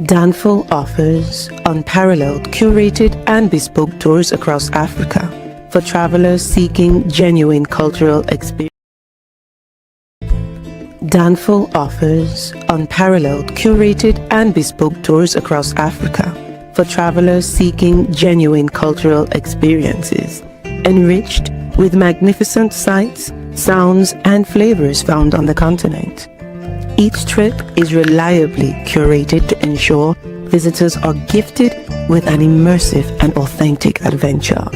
Danful offers unparalleled, curated, and bespoke tours across Africa for travelers seeking genuine cultural experience. Danful offers unparalleled, curated, and bespoke tours across Africa for travelers seeking genuine cultural experiences, enriched with magnificent sights, sounds, and flavors found on the continent. Each trip is reliably curated to ensure visitors are gifted with an immersive and authentic adventure.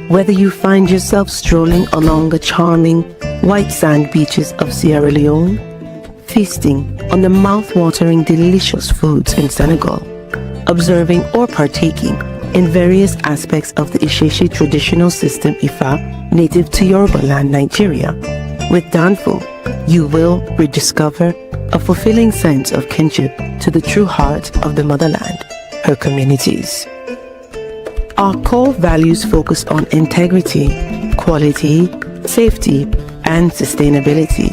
Whether you find yourself strolling along the charming white sand beaches of Sierra Leone, feasting on the mouth-watering delicious foods in Senegal, observing or partaking in various aspects of the Isheshi traditional system Ifa native to Yoruba land, Nigeria, with Danful, you will rediscover a fulfilling sense of kinship to the true heart of the motherland, her communities. Our core values focus on integrity, quality, safety, and sustainability.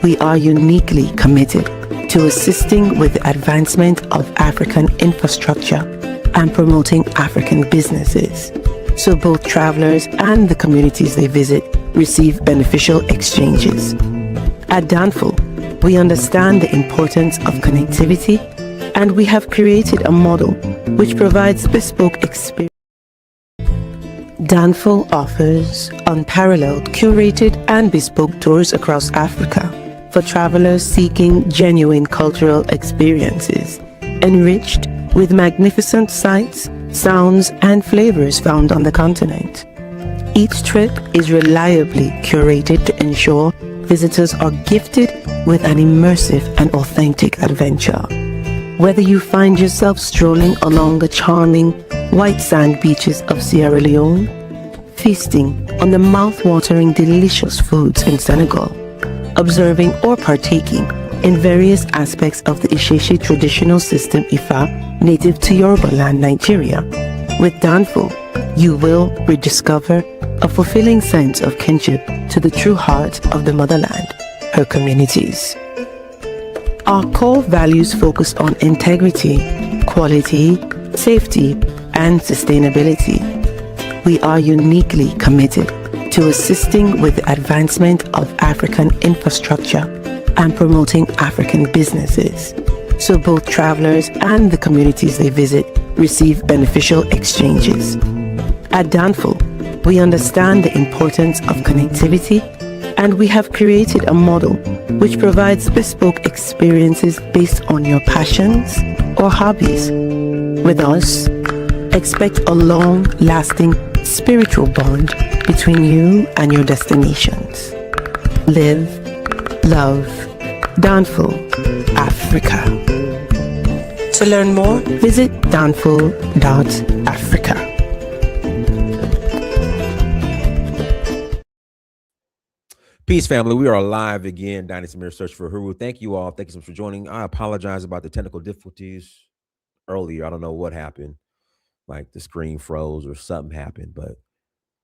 We are uniquely committed to assisting with the advancement of African infrastructure and promoting African businesses, so both travelers and the communities they visit receive beneficial exchanges. At Danful, we understand the importance of connectivity, and we have created a model which provides bespoke experience. Danful offers unparalleled, curated, and bespoke tours across Africa for travelers seeking genuine cultural experiences, enriched with magnificent sights, sounds, and flavors found on the continent. Each trip is reliably curated to ensure visitors are gifted with an immersive and authentic adventure. Whether you find yourself strolling along the charming white sand beaches of Sierra Leone, feasting on the mouth-watering delicious foods in Senegal, observing or partaking in various aspects of the Isheshi traditional system Ifa native to Yoruba land, Nigeria, with Danful, you will rediscover a fulfilling sense of kinship to the true heart of the motherland, her communities. Our core values focus on integrity, quality, safety, and sustainability. We are uniquely committed to assisting with the advancement of African infrastructure and promoting African businesses, so both travelers and the communities they visit receive beneficial exchanges. At Danful, we understand the importance of connectivity, and we have created a model which provides bespoke experiences based on your passions or hobbies. With us, expect a long-lasting spiritual bond between you and your destinations. Live, love, Danful, Africa. To learn more, visit danful.africa. Peace, family. We are live again. Dynasty Mirror Search for Huru. Thank you all. Thank you so much for joining. I apologize about the technical difficulties earlier. I don't know what happened. Like the screen froze or something happened. But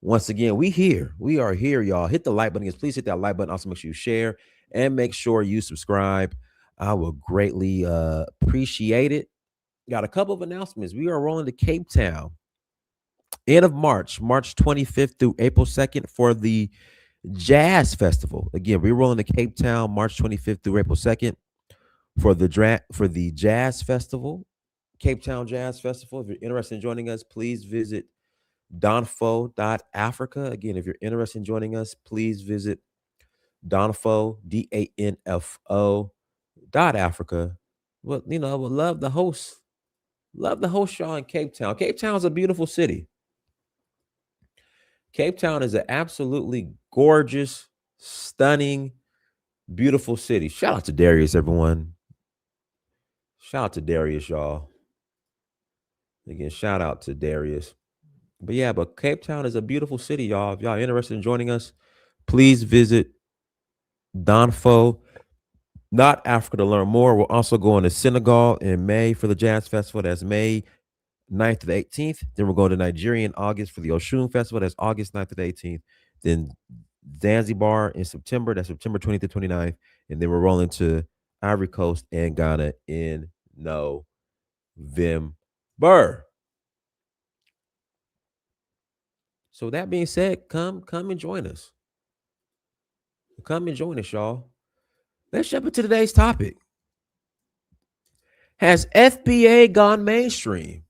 once again, we here. We are here, y'all. Hit the like button. Please hit that like button. Also, make sure you share and make sure you subscribe. I will greatly appreciate it. Got a couple of announcements. We are rolling to Cape Town end of March 25th through April 2nd for the Jazz Festival. Again, we're rolling to Cape Town March 25th through April 2nd for the Jazz Festival, Cape Town Jazz Festival. If you're interested in joining us, please visit donfo.africa. Again, if you're interested in joining us, please visit donfo, DANFO.Africa. Well, I would love the host y'all in Cape Town. Cape Town is a beautiful city. Cape Town is an absolutely gorgeous, stunning, beautiful city. Shout out to Darius, everyone. Shout out to Darius, y'all. Again, shout out to Darius. But yeah, Cape Town is a beautiful city, y'all. If y'all are interested in joining us, please visit Donfo, not Africa, to learn more. We're also going to Senegal in May for the Jazz Festival. That's May 9th to the 18th. Then we're going to Nigeria in August for the Oshun Festival. That's August 9th to the 18th. Then Zanzibar in September. That's September 20th to 29th. And then we're rolling to Ivory Coast and Ghana in November. November. So that being said, come and join us. Come and join us, y'all. Let's jump into today's topic. Has FBA gone mainstream?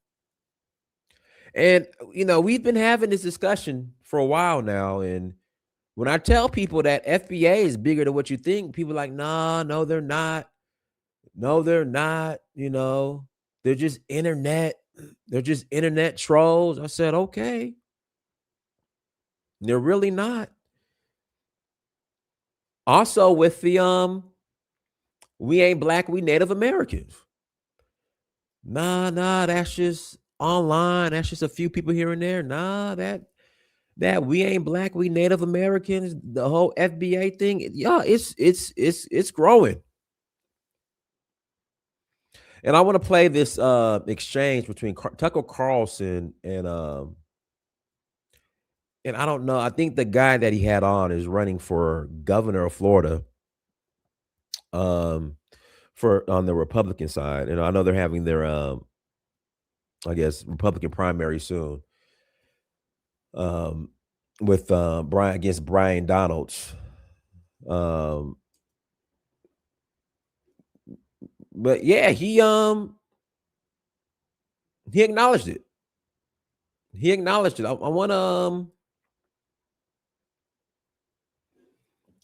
And, we've been having this discussion for a while now. And when I tell people that FBA is bigger than what you think, people are like, nah, no, they're not. No, they're not. They're just internet. They're just internet trolls. I said, okay. They're really not. Also with the we ain't black, we Native Americans. Nah, that's just online. That's just a few people here and there. Nah, that we ain't black, we Native Americans. The whole FBA thing, yeah, it's growing. And I want to play this exchange between Tucker Carlson and I don't know. I think the guy that he had on is running for governor of Florida. For on the Republican side, and I know they're having their I guess Republican primary soon. With Brian against Brian Donalds. But yeah, he acknowledged it. He acknowledged it. I want to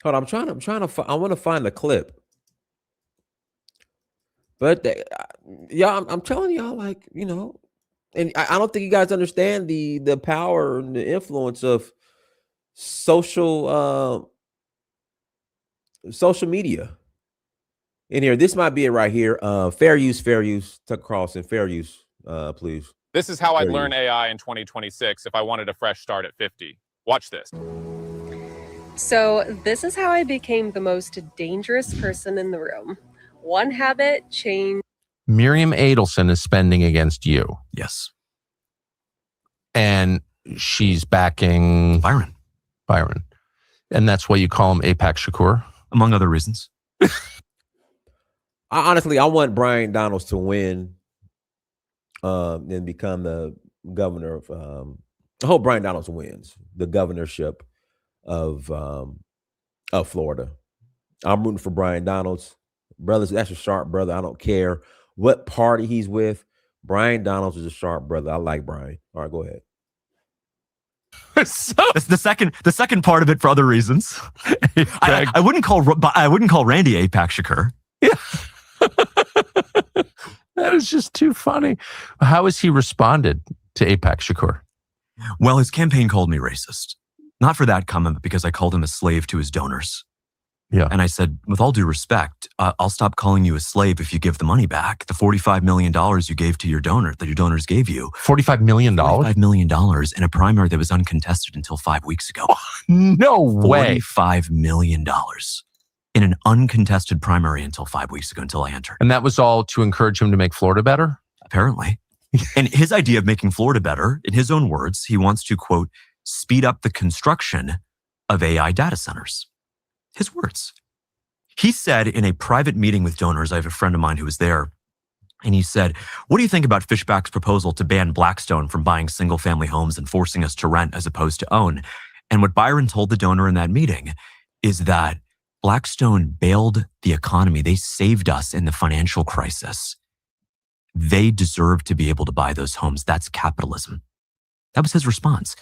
hold on. I want to find the clip. But I'm telling y'all, like, and I don't think you guys understand the power and the influence of social media in here. This might be it right here. Fair use, Tucker Carlson, fair use, please. This is how I'd learn AI in 2026 if I wanted a fresh start at 50. Watch this. So this is how I became the most dangerous person in the room. One habit changed. Miriam Adelson is spending against you. Yes. And she's backing Byron. And that's why you call him AIPAC Shakur? Among other reasons. I want Brian Donalds to win and become the governor of I hope Brian Donalds wins the governorship of Florida. I'm rooting for Brian Donalds. Brothers, that's a sharp brother. I don't care what party he's with. Brian Donalds is a sharp brother. I like Brian. All right, go ahead. So the second part of it for other reasons. I wouldn't call Randy AIPAC Shakur. Yeah. That is just too funny. How has he responded to AIPAC Shakur? Well, his campaign called me racist. Not for that comment, but because I called him a slave to his donors. Yeah. And I said, with all due respect, I'll stop calling you a slave if you give the money back. The $45 million you gave to your donor, that your donors gave you. $45 million? $45 million in a primary that was uncontested until 5 weeks ago. No way. $45 million in an uncontested primary until 5 weeks ago, until I entered. And that was all to encourage him to make Florida better? Apparently. And his idea of making Florida better, in his own words, he wants to, quote, speed up the construction of AI data centers. His words. He said in a private meeting with donors, I have a friend of mine who was there, and he said, what do you think about Fishback's proposal to ban Blackstone from buying single family homes and forcing us to rent as opposed to own? And what Byron told the donor in that meeting is that Blackstone bailed the economy. They saved us in the financial crisis. They deserve to be able to buy those homes. That's capitalism. That was his response.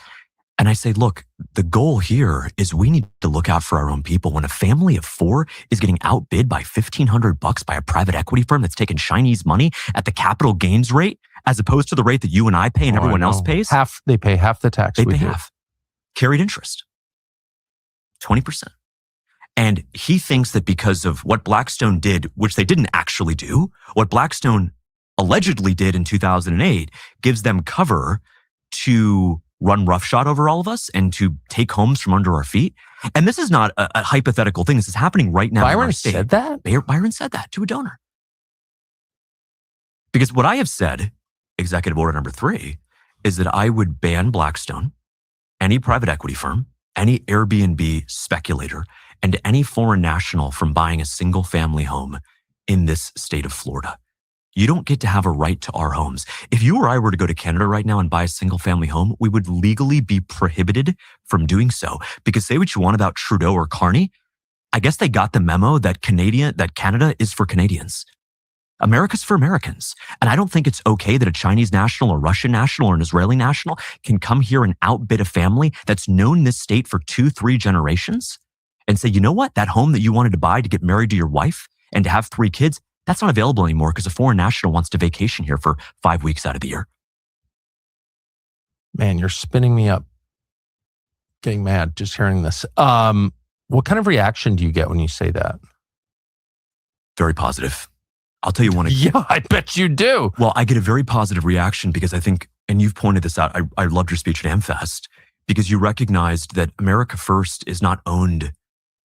And I say, look, the goal here is we need to look out for our own people. When a family of 4 is getting outbid by $1,500 by a private equity firm that's taking Chinese money at the capital gains rate, as opposed to the rate that you and I pay and everyone else pays. They pay half the tax. They pay half. Carried interest. 20%. And he thinks that because of what Blackstone did, which they didn't actually do, what Blackstone allegedly did in 2008 gives them cover to run roughshod over all of us and to take homes from under our feet. And this is not a hypothetical thing. This is happening right now. Byron said that? Byron said that to a donor. Because what I have said, executive order number 3, is that I would ban Blackstone, any private equity firm, any Airbnb speculator, and any foreign national from buying a single family home in this state of Florida. You don't get to have a right to our homes. If you or I were to go to Canada right now and buy a single family home, we would legally be prohibited from doing so. Because say what you want about Trudeau or Carney, I guess they got the memo that Canada is for Canadians. America's for Americans. And I don't think it's okay that a Chinese national, a Russian national, or an Israeli national can come here and outbid a family that's known this state for 2-3 generations and say, you know what? That home that you wanted to buy to get married to your wife and to have 3 kids, that's not available anymore because a foreign national wants to vacation here for 5 weeks out of the year. Man, you're spinning me up. Getting mad just hearing this. What kind of reaction do you get when you say that? Very positive. I'll tell you one. Yeah, I bet you do. Well, I get a very positive reaction because I think, and you've pointed this out, I loved your speech at AmFest because you recognized that America First is not owned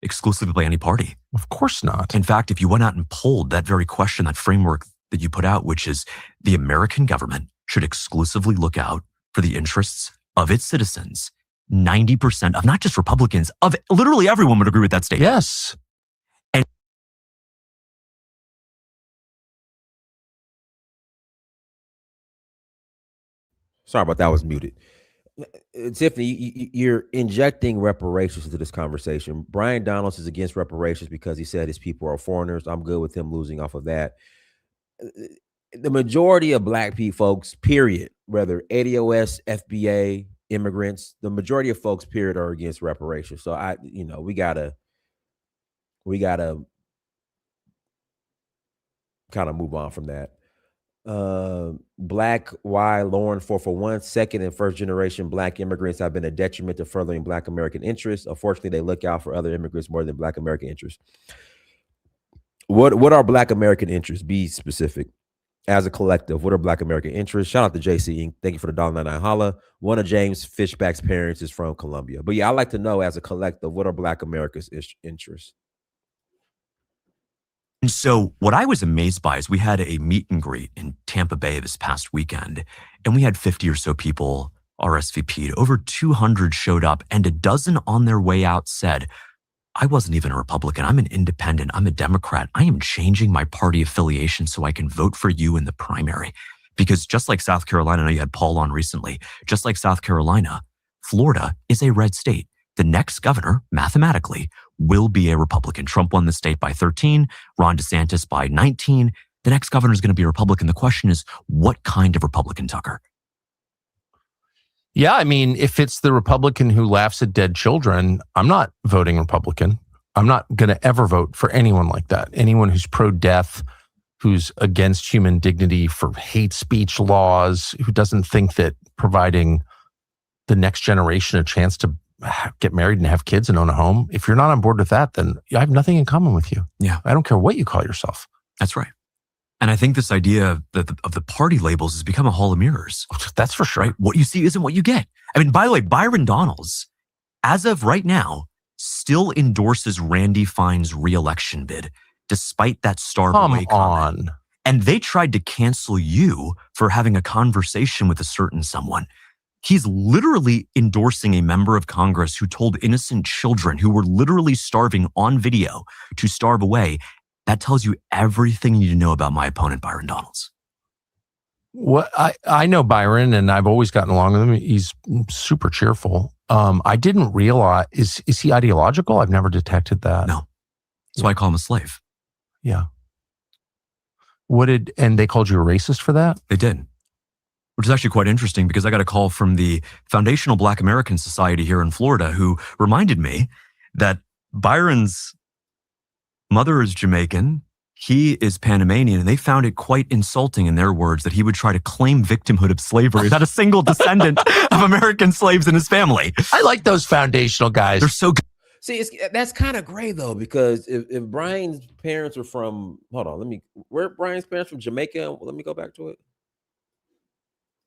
exclusively by any party. Of course not. In fact, if you went out and polled that very question, that framework that you put out, which is the American government should exclusively look out for the interests of its citizens, 90% of not just Republicans, of literally everyone would agree with that statement. Yes. Sorry about that. I was muted. Tiffany, you're injecting reparations into this conversation. Brian Donalds is against reparations because he said his people are foreigners. I'm good with him losing off of that. The majority of black people, folks, period, whether ADOS, FBA, immigrants, the majority of folks, period, are against reparations. So we gotta kind of move on from that. Black Y Lauren 441, second and first generation black immigrants have been a detriment to furthering black American interests. Unfortunately, they look out for other immigrants more than black American interests. What are black American interests? Be specific. As a collective, what are black American interests? Shout out to JC Inc. Thank you for the $1.99 holla. One of James Fishback's parents is from Colombia. But yeah, I like to know as a collective, what are black America's interests? And so what I was amazed by is we had a meet and greet in Tampa Bay this past weekend, and we had 50 or so people RSVP'd. Over 200 showed up, and a dozen on their way out said, I wasn't even a Republican. I'm an independent. I'm a Democrat. I am changing my party affiliation so I can vote for you in the primary. Because just like South Carolina, I know you had Paul on recently, just like South Carolina, Florida is a red state. The next governor, mathematically, will be a Republican. Trump won the state by 13, Ron DeSantis by 19. The next governor is going to be a Republican. The question is, what kind of Republican, Tucker? Yeah, I mean, if it's the Republican who laughs at dead children, I'm not voting Republican. I'm not going to ever vote for anyone like that. Anyone who's pro-death, who's against human dignity, for hate speech laws, who doesn't think that providing the next generation a chance to get married and have kids and own a home. If you're not on board with that, then I have nothing in common with you. Yeah. I don't care what you call yourself. That's right. And I think this idea of the party labels has become a hall of mirrors. That's for sure. Right? What you see isn't what you get. I mean, by the way, Byron Donalds, as of right now, still endorses Randy Fine's re-election bid, despite that starve away comment. And they tried to cancel you for having a conversation with a certain someone. He's literally endorsing a member of Congress who told innocent children who were literally starving on video to starve away. That tells you everything you need to know about my opponent, Byron Donalds. Well, I know Byron, and I've always gotten along with him. He's super cheerful. I didn't realize, is he ideological? I've never detected that. No. That's why I call him a slave. Yeah. And they called you a racist for that? They did. Which is actually quite interesting because I got a call from the Foundational Black American Society here in Florida who reminded me that Byron's mother is Jamaican, he is Panamanian, and they found it quite insulting in their words that he would try to claim victimhood of slavery, not a single descendant of American slaves in his family. I like those foundational guys. They're so good. See, that's kind of gray though, because if Brian's parents are from, where Brian's parents from? Jamaica? Let me go back to it.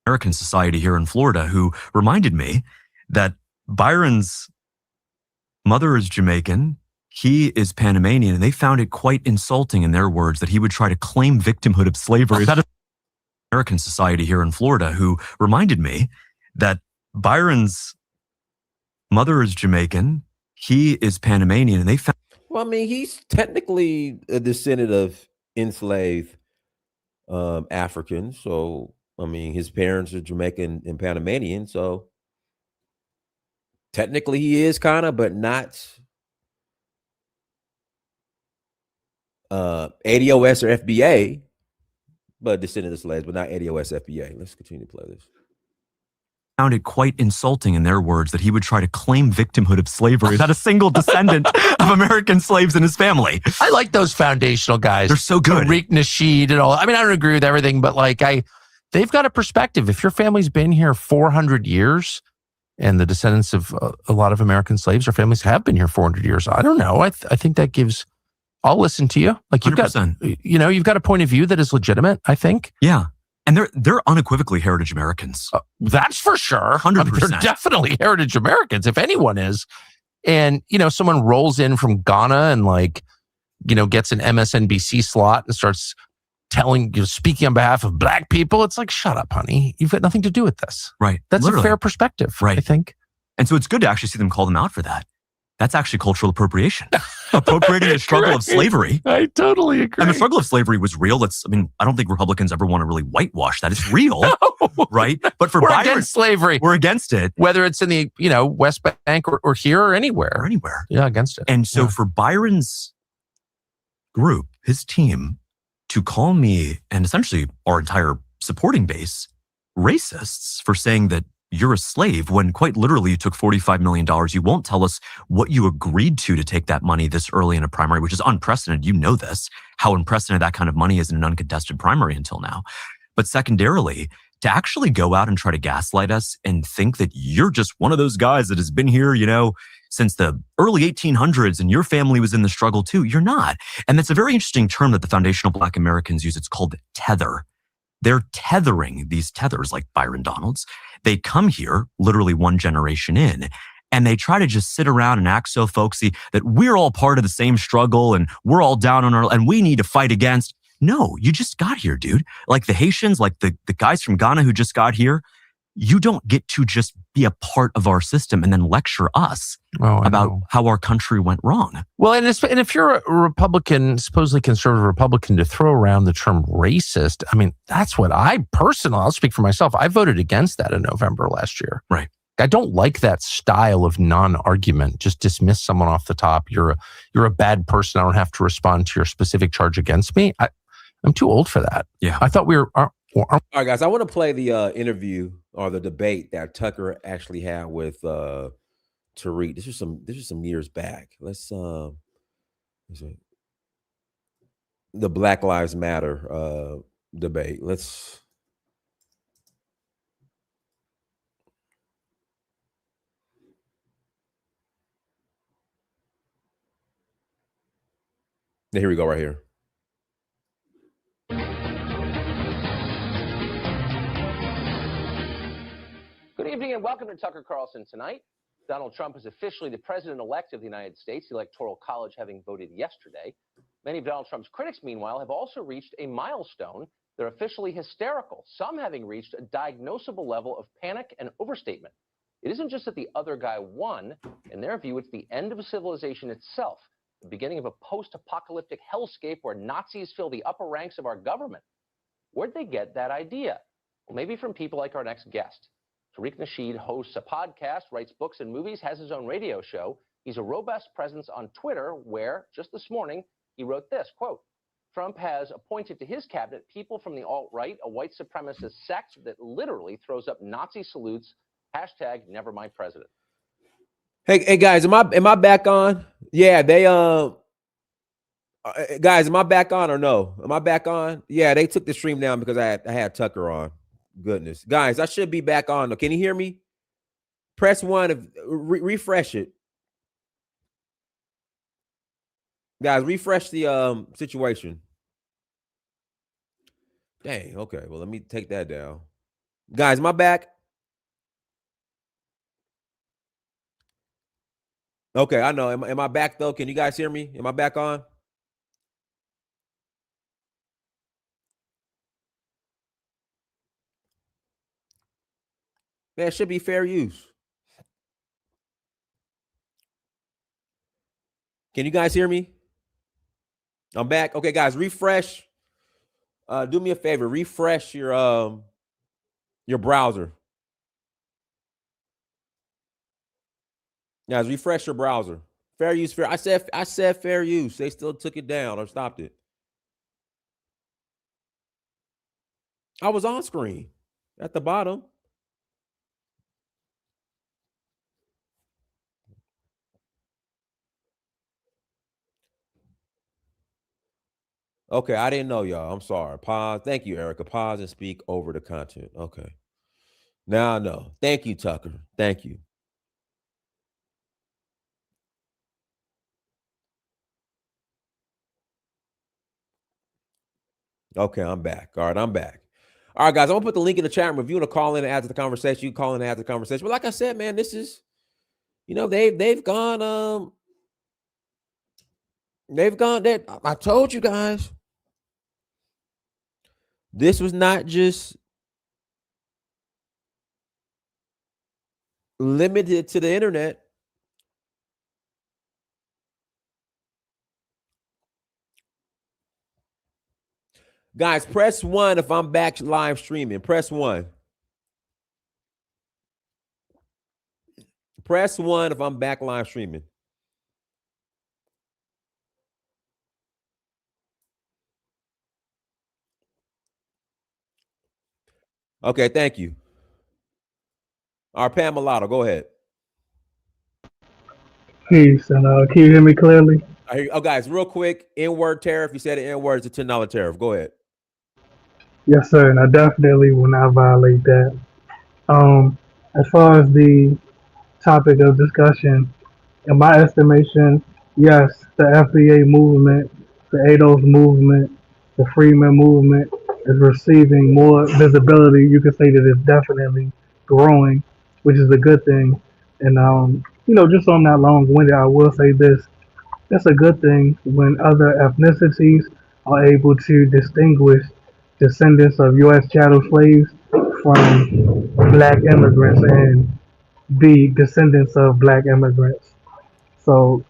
American Society here in Florida who reminded me that Byron's mother is Jamaican, he is Panamanian, and they found it quite insulting in their words that he would try to claim victimhood of slavery. That is American Society here in Florida who reminded me that Byron's mother is Jamaican, he is Panamanian, and they found... Well, I mean, he's technically a descendant of enslaved African. So, I mean, his parents are Jamaican and Panamanian. So, technically, he is kind of, but not ADOS or FBA, but descendant of slaves, but not ADOS FBA. Let's continue to play this. Found it quite insulting in their words that he would try to claim victimhood of slavery without a single descendant of American slaves in his family. I like those foundational guys. They're so good. Tariq Nasheed and all. I mean, I don't agree with everything, but like they've got a perspective. If your family's been here 400 years and the descendants of a lot of American slaves or families have been here 400 years, I don't know. I think that gives, I'll listen to you. Like you've 100%. got, you've got a point of view that is legitimate, I think. Yeah. And they're unequivocally heritage Americans. That's for sure. 100%. They're definitely heritage Americans, if anyone is. And, someone rolls in from Ghana and gets an MSNBC slot and starts speaking on behalf of black people. It's like, shut up, honey. You've got nothing to do with this. Right. That's Literally. a fair perspective, right. I think. And so it's good to actually see them call them out for that. That's actually cultural appropriation. Appropriating the struggle of slavery. I totally agree. And the struggle of slavery was real. I don't think Republicans ever want to really whitewash that. It's real, right? But for we're Byron, against slavery. We're against it. Whether it's in the, West Bank or here or anywhere. Yeah, against it. And so for Byron's group, his team, to call me and essentially our entire supporting base racists for saying that you're a slave when quite literally you took $45 million. You won't tell us what you agreed to take that money this early in a primary, which is unprecedented. You know this, how unprecedented that kind of money is in an uncontested primary until now. But secondarily, to actually go out and try to gaslight us and think that you're just one of those guys that has been here, since the early 1800s and your family was in the struggle too. You're not. And that's a very interesting term that the foundational Black Americans use. It's called tether. They're tethering these tethers like Byron Donalds. They come here literally one generation in, and they try to just sit around and act so folksy that we're all part of the same struggle and we're all down on and we need to fight against. No, you just got here, dude. Like the Haitians, like the guys from Ghana who just got here, you don't get to just be a part of our system and then lecture us about how our country went wrong. Well, and if you're a Republican, supposedly conservative Republican, to throw around the term racist, I mean, that's what I'll speak for myself. I voted against that in November last year. Right. I don't like that style of non-argument. Just dismiss someone off the top. You're a bad person. I don't have to respond to your specific charge against me. I'm too old for that. Yeah. I thought we were... All right, guys, I want to play the interview or the debate that Tucker actually had with Tariq. This is some years back. Let's the Black Lives Matter debate. Here we go right here. Good evening and welcome to Tucker Carlson Tonight. Donald Trump is officially the president-elect of the United States, the Electoral College having voted yesterday. Many of Donald Trump's critics, meanwhile, have also reached a milestone. They're officially hysterical, some having reached a diagnosable level of panic and overstatement. It isn't just that the other guy won. In their view, it's the end of civilization itself, the beginning of a post-apocalyptic hellscape where Nazis fill the upper ranks of our government. Where'd they get that idea? Well, maybe from people like our next guest. Tariq Nasheed hosts a podcast, writes books and movies, has his own radio show. He's a robust presence on Twitter where, just this morning, he wrote this, quote, Trump has appointed to his cabinet people from the alt-right, a white supremacist sect that literally throws up Nazi salutes, hashtag never my president. Hey guys, am I back on? Yeah, they guys, am I back on or no? Am I back on? Yeah, they took the stream down because I had Tucker on. Goodness, guys, I should be back on. Can you hear me? Press 1 refresh it. Guys, refresh the situation. Dang, okay. Well, let me take that down. Guys, am I back? Okay, I know. Am I back though? Can you guys hear me? Am I back on? Man, it should be fair use. Can you guys hear me? I'm back. Okay, guys, refresh. Do me a favor, refresh your browser. Guys, refresh your browser. Fair use, fair. I said fair use. They still took it down or stopped it. I was on screen at the bottom. Okay, I didn't know, y'all. I'm sorry. Pause. Thank you, Erica. Pause and speak over the content. Okay. Now I know. Thank you, Tucker. Thank you. Okay, I'm back. All right, I'm back. All right, guys, I'm gonna put the link in the chat room. If you want to call in and add to the conversation, you can call in and add to the conversation. But like I said, man, this is, they've gone that I told you guys. This was not just limited to the internet. Guys, press 1 if I'm back live streaming. Press 1. Press 1 if I'm back live streaming. Okay, thank you. Our Pam Mulatto, go ahead. Peace, and can you hear me clearly? I hear you. Oh, guys, real quick, N-word tariff. You said the N-word is a $10 tariff. Go ahead. Yes, sir, and I definitely will not violate that. As far as the topic of discussion, in my estimation, yes, the FBA movement, the ADOS movement, the Freeman movement is receiving more visibility. You could say that it's definitely growing, which is a good thing. And just on that long-winded, I will say this: it's a good thing when other ethnicities are able to distinguish descendants of U.S. chattel slaves from black immigrants and be descendants of black immigrants. So,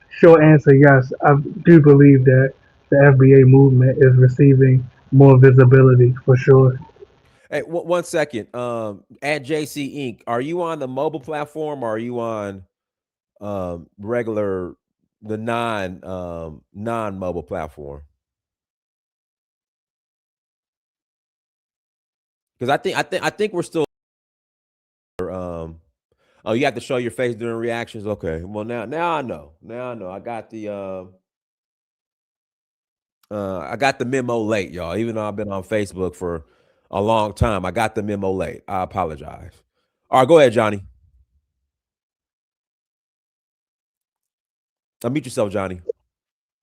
short answer, yes, I do believe that the FBA movement is receiving more visibility for sure. Hey, 1 second. At JC Inc., are you on the mobile platform or are you on regular the non-mobile platform? Because I think we're still oh, you have to show your face during reactions. Okay. Well, now I know. Now I know. I got the memo late, y'all. Even though I've been on Facebook for a long time, I got the memo late. I apologize. All right, go ahead, Johnny. Unmute yourself, Johnny.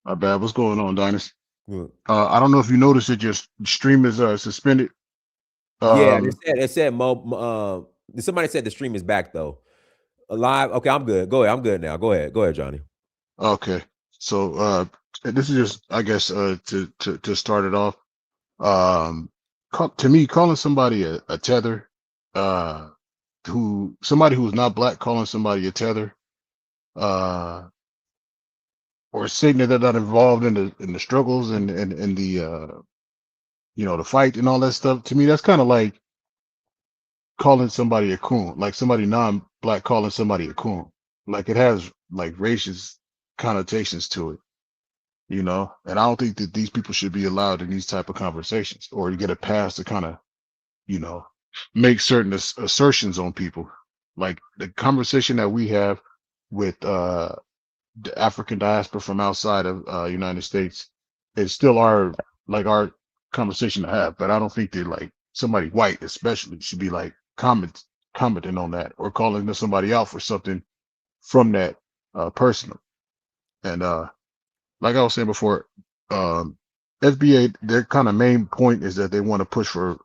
My bad. What's going on, Dynasty? Good. I don't know if you noticed that your stream is suspended. Yeah, it said somebody said the stream is back though. Live. Okay, I'm good. Go ahead. I'm good now. Go ahead, Johnny. Okay. So this is just, I guess, to start it off. To me, calling somebody a tether, somebody who's not black, calling somebody a tether, or saying that they're not involved in the struggles and the the fight and all that stuff. To me, that's kind of like calling somebody a coon, like somebody non-black calling somebody a coon. Like it has like racist connotations to it, And I don't think that these people should be allowed in these type of conversations or to get a pass to kind of, make certain assertions on people. Like the conversation that we have with the African diaspora from outside of United States is still our conversation to have. But I don't think that like somebody white especially should be like commenting on that or calling somebody out for something from that person. And like I was saying before, SBA, their kind of main point is that they want to push for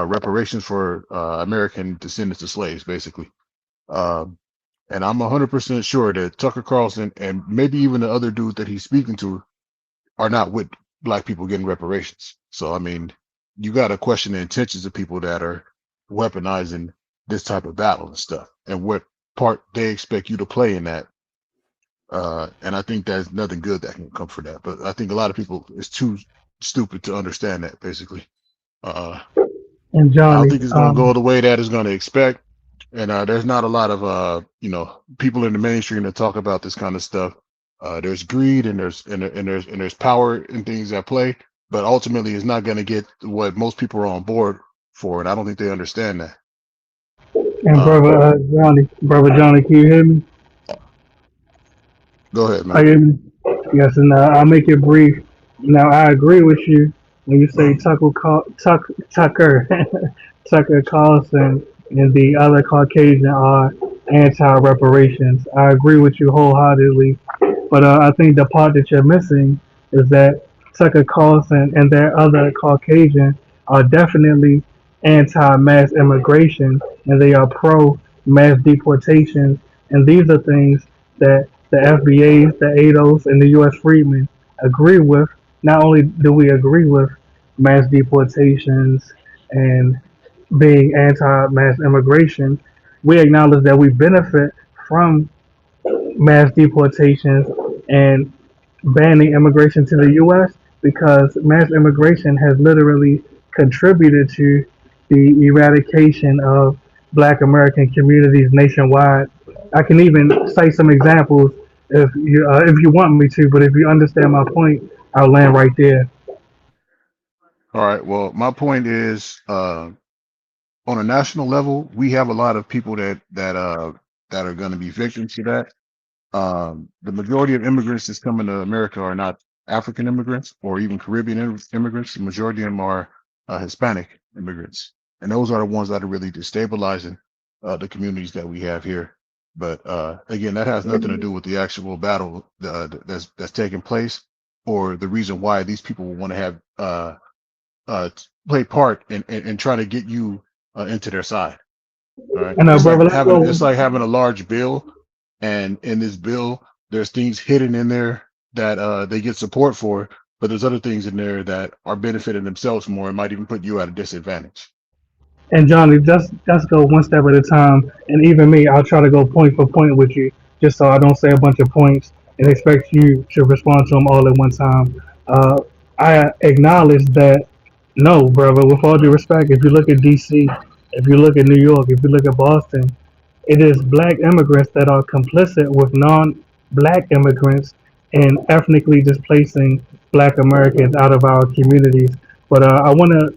reparations for American descendants of slaves, basically. And I'm 100% sure that Tucker Carlson and maybe even the other dude that he's speaking to are not with black people getting reparations. So, I mean, you got to question the intentions of people that are weaponizing this type of battle and stuff and what part they expect you to play in that. And I think there's nothing good that can come for that. But I think a lot of people, it's too stupid to understand that. Basically, And I don't Johnny, think it's going to go the way that it's going to expect. And there's not a lot of people in the mainstream that talk about this kind of stuff. There's greed and there's power and things at play, but ultimately it's not going to get what most people are on board for, and I don't think they understand that. and brother Johnny, can you hear me? Go ahead, I man. hear me. Yes, and I'll make it brief. Now, I agree with you when you say Tucker, Tucker Carlson, and the other Caucasian are anti-reparations. I agree with you wholeheartedly. But I think the part that you're missing is that Tucker Carlson and their other Caucasian are definitely anti-mass immigration, and they are pro-mass deportations. And these are things that the FBAs, the ADOS, and the U.S. Freedmen agree with. Not only do we agree with mass deportations and being anti-mass immigration, we acknowledge that we benefit from mass deportations and banning immigration to the U.S. because mass immigration has literally contributed to the eradication of Black American communities nationwide. I can even cite some examples if you want me to, but if you understand my point, I'll land right there. All right. Well, my point is, on a national level, we have a lot of people that are going to be victims to that. The majority of immigrants that's coming to America are not African immigrants or even Caribbean immigrants. The majority of them are Hispanic immigrants, and those are the ones that are really destabilizing the communities that we have here. But again, that has nothing to do with the actual battle that's taking place, or the reason why these people want to have play part in trying to get you into their side. All right, And it's brother, like let's go. having a large bill, and in this bill, there's things hidden in there that they get support for, but there's other things in there that are benefiting themselves more and might even put you at a disadvantage. And Johnny, just go one step at a time. And even me, I'll try to go point for point with you, just so I don't say a bunch of points and expect you to respond to them all at one time. Uh, I acknowledge that, no, brother, with all due respect, if you look at DC, if you look at New York, if you look at Boston, it is black immigrants that are complicit with non-black immigrants in ethnically displacing black Americans out of our communities. But I want to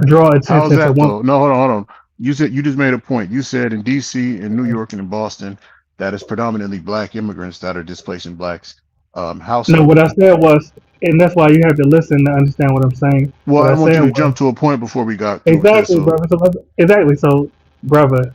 draw How's attention to that one. though? No, hold on. You just made a point. You said in DC, in New York, and in Boston that it's predominantly black immigrants that are displacing blacks. How No, so? what I said was, and that's why you have to listen to understand what I'm saying. Well, What I I want said you to was jump to a point before we got to it, cause exactly, so brother. Exactly. So, brother,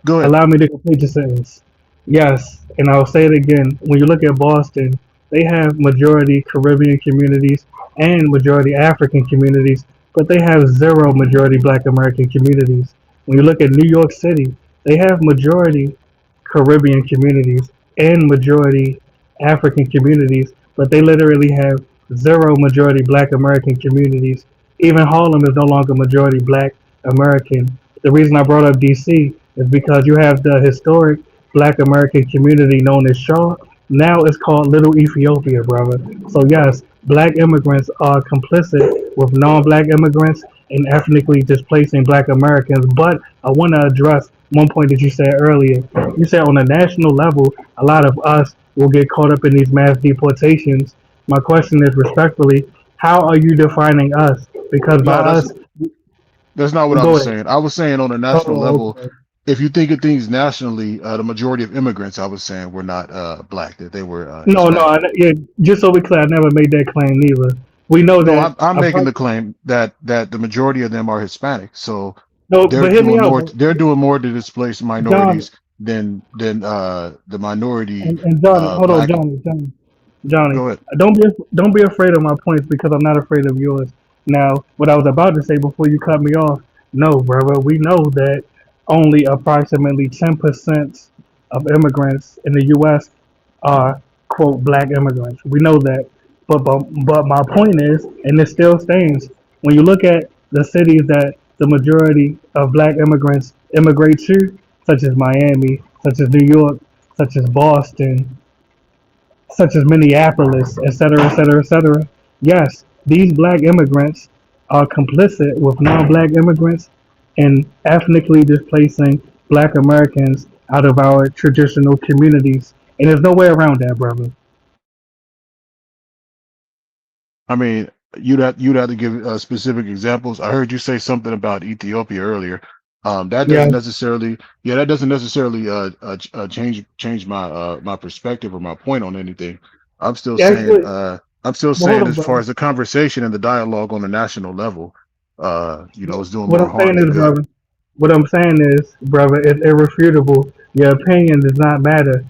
go ahead. allow me to complete the sentence. Yes, and I'll say it again. When you look at Boston, they have majority Caribbean communities and majority African communities, but they have zero majority Black American communities. When you look at New York City, they have majority Caribbean communities and majority African communities, but they literally have zero majority Black American communities. Even Harlem is no longer majority Black American. The reason I brought up DC is because you have the historic Black American community known as Shaw. Now it's called Little Ethiopia, brother. So yes, Black immigrants are complicit with non-Black immigrants in ethnically displacing Black Americans. But I want to address one point that you said earlier. You said on a national level, a lot of us will get caught up in these mass deportations. My question is respectfully, how are you defining us? Because by No, us, that's not what I go was ahead. saying. I was saying on a national Oh, level, okay. if you think of things nationally, the majority of immigrants, I was saying, were not black; that they were No, no, Hispanic. yeah. Just so we clear, I never made that claim neither. We know No, that. I'm making the claim that the majority of them are Hispanic. So No, but hear me out, they're doing more to displace John minorities than the minority and Johnny. Hold on, black. Johnny. Go ahead. Don't be afraid of my points because I'm not afraid of yours. Now, what I was about to say before you cut me off. No, brother. We know that only approximately 10% of immigrants in the U.S. are quote black immigrants. We know that, but my point is, and it still stands. When you look at the cities that the majority of black immigrants immigrate to, such as Miami, such as New York, such as Boston, such as Minneapolis, et cetera, et cetera, et cetera. Yes, these black immigrants are complicit with non-black immigrants in ethnically displacing black Americans out of our traditional communities. And there's no way around that, brother. I mean, you'd have to give specific examples. I heard you say something about Ethiopia earlier. That Yeah, doesn't necessarily, yeah, that doesn't necessarily change my my perspective or my point on anything. I'm still saying actually, I'm still well, hold saying on, as far brother. as the conversation and the dialogue on the national level, it's doing What more I'm saying harm than is, good. brother, what I'm saying is, brother, it's irrefutable. Your opinion does not matter.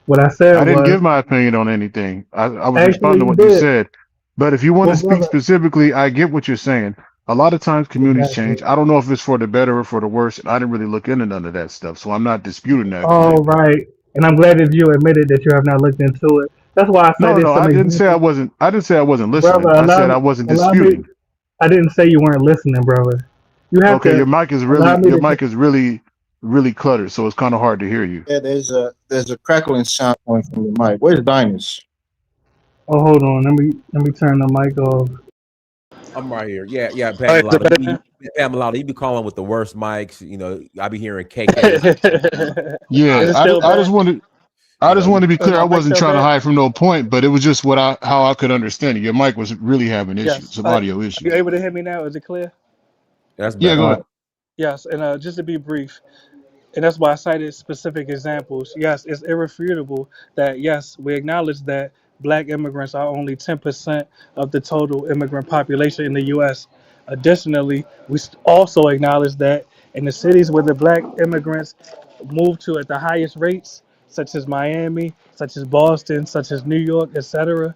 What I said I didn't was, give my opinion on anything. I was actually, responding to you what you did. said. But if you want to Well, speak brother, specifically, I get what you're saying. A lot of times communities exactly. change. I don't know if it's for the better or for the worse. And I didn't really look into none of that stuff. So I'm not disputing that All claim. right. And I'm glad that you admitted that you have not looked into it. That's why I No, cited no, some examples. I didn't say I wasn't Brother, listening. I said I wasn't allow me. disputing. I didn't say you weren't listening, brother. You have Okay, to allow me your to. mic is really, really cluttered, so it's kind of hard to hear you. Yeah, there's a crackling sound coming from your mic. Where's Dinus? Oh, hold on. Let me turn the mic off. I'm right here. Yeah, yeah, All right, Pamela. Pamela, you be calling with the worst mics. I be hearing KK. is Yeah, it still I just bad? wanted I You just know, wanted to be Is clear. I my mic wasn't still trying to bad? hide from no point, but it was just how I could understand it. Your mic was really having issues, Yes. some All right. audio Are you issues. able to hear me now? Is it clear? that's Yeah, better. go ahead. Yes. And just to be brief, and that's why I cited specific examples. Yes, it's irrefutable that yes, we acknowledge that black immigrants are only 10% of the total immigrant population in the U.S. Additionally, we also acknowledge that in the cities where the black immigrants move to at the highest rates, such as Miami, such as Boston, such as New York, etc.,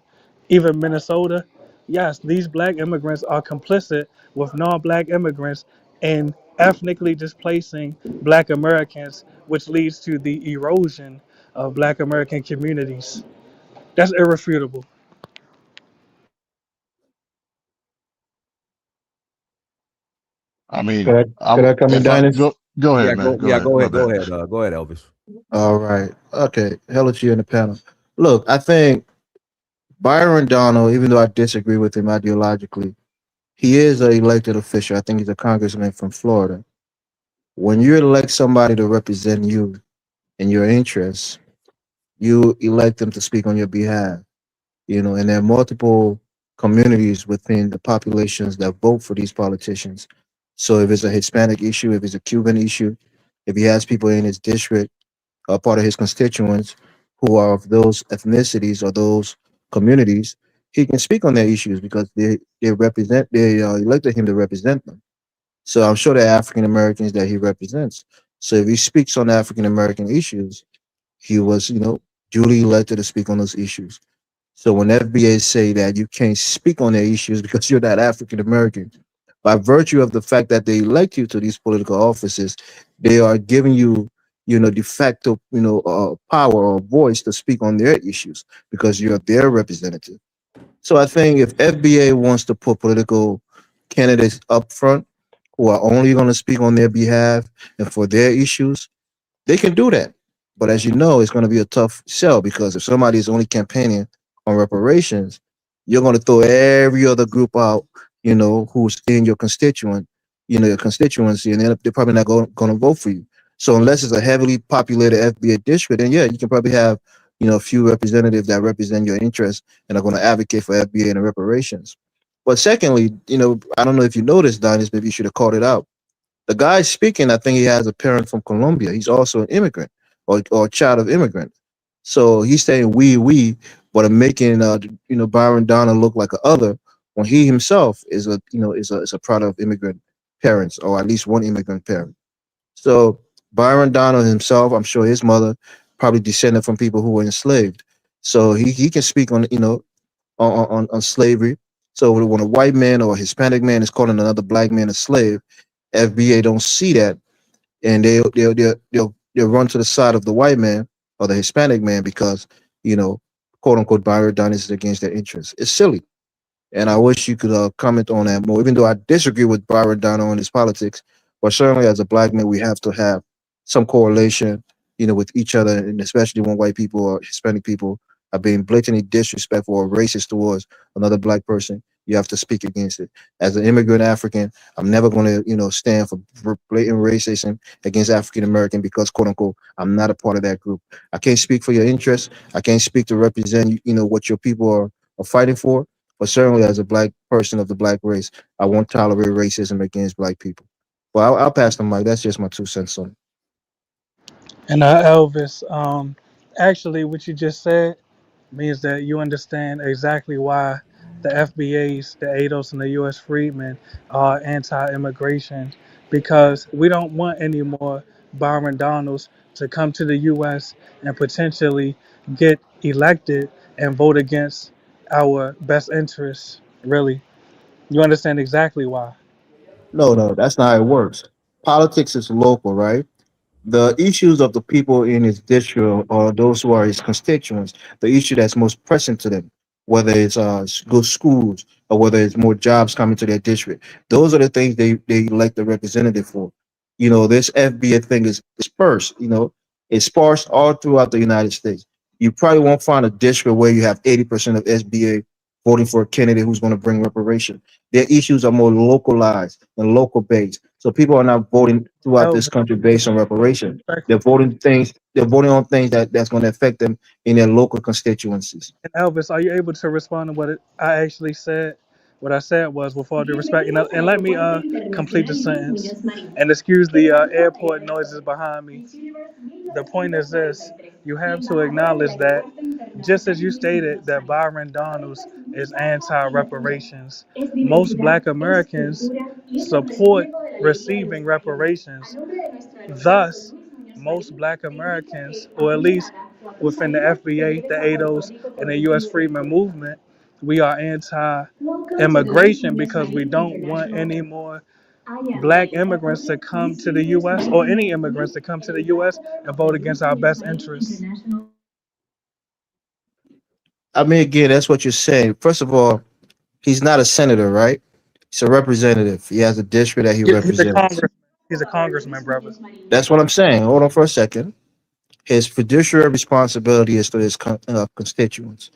even Minnesota, yes, these black immigrants are complicit with non-black immigrants in ethnically displacing black Americans, which leads to the erosion of black American communities. That's irrefutable. I Could mean, I I could would I come in, if I Dinus? go Yeah, ahead, man. Go ahead. go My ahead, bad. go ahead, Elvis. All right. Okay. Hello to you in the panel. Look, I think Byron Donald, even though I disagree with him ideologically, he is an elected official. I think he's a congressman from Florida. When you elect somebody to represent you and your interests, you elect them to speak on your behalf. And there are multiple communities within the populations that vote for these politicians. So if it's a Hispanic issue, if it's a Cuban issue, if he has people in his district, part of his constituents who are of those ethnicities or those communities, he can speak on their issues because they elected him to represent them. So I'm sure they're African Americans that he represents. So if he speaks on African American issues, he was, duly elected to speak on those issues. So when FBA say that you can't speak on their issues because you're not African American, by virtue of the fact that they elect you to these political offices, they are giving you, de facto, power or voice to speak on their issues because you're their representative. So I think if FBA wants to put political candidates up front who are only going to speak on their behalf and for their issues, they can do that. But as you know, it's going to be a tough sell because if somebody is only campaigning on reparations, you're going to throw every other group out, who's in your your constituency, and they're probably not going to vote for you. So unless it's a heavily populated FBA district, then yeah, you can probably have, a few representatives that represent your interests and are going to advocate for FBA and reparations. But secondly, I don't know if you noticed, Donis, maybe you should have called it out. The guy speaking, I think he has a parent from Colombia. He's also an immigrant or a child of immigrant. So he's saying we, but I'm making Byron Donner look like a other when he himself is a product of immigrant parents or at least one immigrant parent. So Byron Donner himself, I'm sure his mother probably descended from people who were enslaved. So he can speak on on slavery. So when a white man or a Hispanic man is calling another black man a slave, FBA don't see that, and they'll run to the side of the white man or the Hispanic man because quote unquote Byron Dunn is against their interests. It's silly, and I wish you could comment on that more. Even though I disagree with Byron Dunn on his politics, but certainly as a black man, we have to have some correlation, with each other, and especially when white people or Hispanic people are being blatantly disrespectful or racist towards another black person. You have to speak against it. As an immigrant African, I'm never going to, stand for blatant racism against African American because, quote unquote, I'm not a part of that group. I can't speak for your interests. I can't speak to represent, what your people are fighting for. But certainly, as a black person of the black race, I won't tolerate racism against black people. Well, I'll pass the mic. That's just my 2 cents on it. And Elvis, actually, what you just said means that you understand exactly why the FBAs, the ADOS, and the U.S. Freedmen are anti-immigration, because we don't want any more Byron Donalds to come to the U.S. and potentially get elected and vote against our best interests. Really, you understand exactly why. No, no, that's not how it works. Politics is local, right? The issues of the people in his district or those who are his constituents, the issue that's most pressing to them, whether it's good schools or whether it's more jobs coming to their district, those are the things they elect the representative for. This FBA thing is dispersed, it's sparse all throughout the United States. You probably won't find a district where you have 80% of SBA voting for a candidate who's going to bring reparation. Their issues are more localized and local based. So people are not voting throughout this Elvis, country based on reparation. respectfully. They're voting on things that's going to affect them in their local constituencies. And Elvis, are you able to respond to what I actually said? What I said was, with all due respect, and let me complete the sentence. And excuse the airport noises behind me. The point is this: you have to acknowledge that, just as you stated, that Byron Donalds is anti-reparations. Most Black Americans support receiving reparations. Thus, most Black Americans, or at least within the FBA, the ADOS, and the U.S. Freedmen Movement, we are anti-immigration because we don't want any more Black immigrants to come to the U.S. or any immigrants to come to the U.S. and vote against our best interests. I mean, again, that's what you're saying. First of all, he's not a senator, right? He's a representative. He has a district that he He's a represents. congressman. He's a congressman, brother. That's what I'm saying. Hold on for a second. His fiduciary responsibility is to his constituents.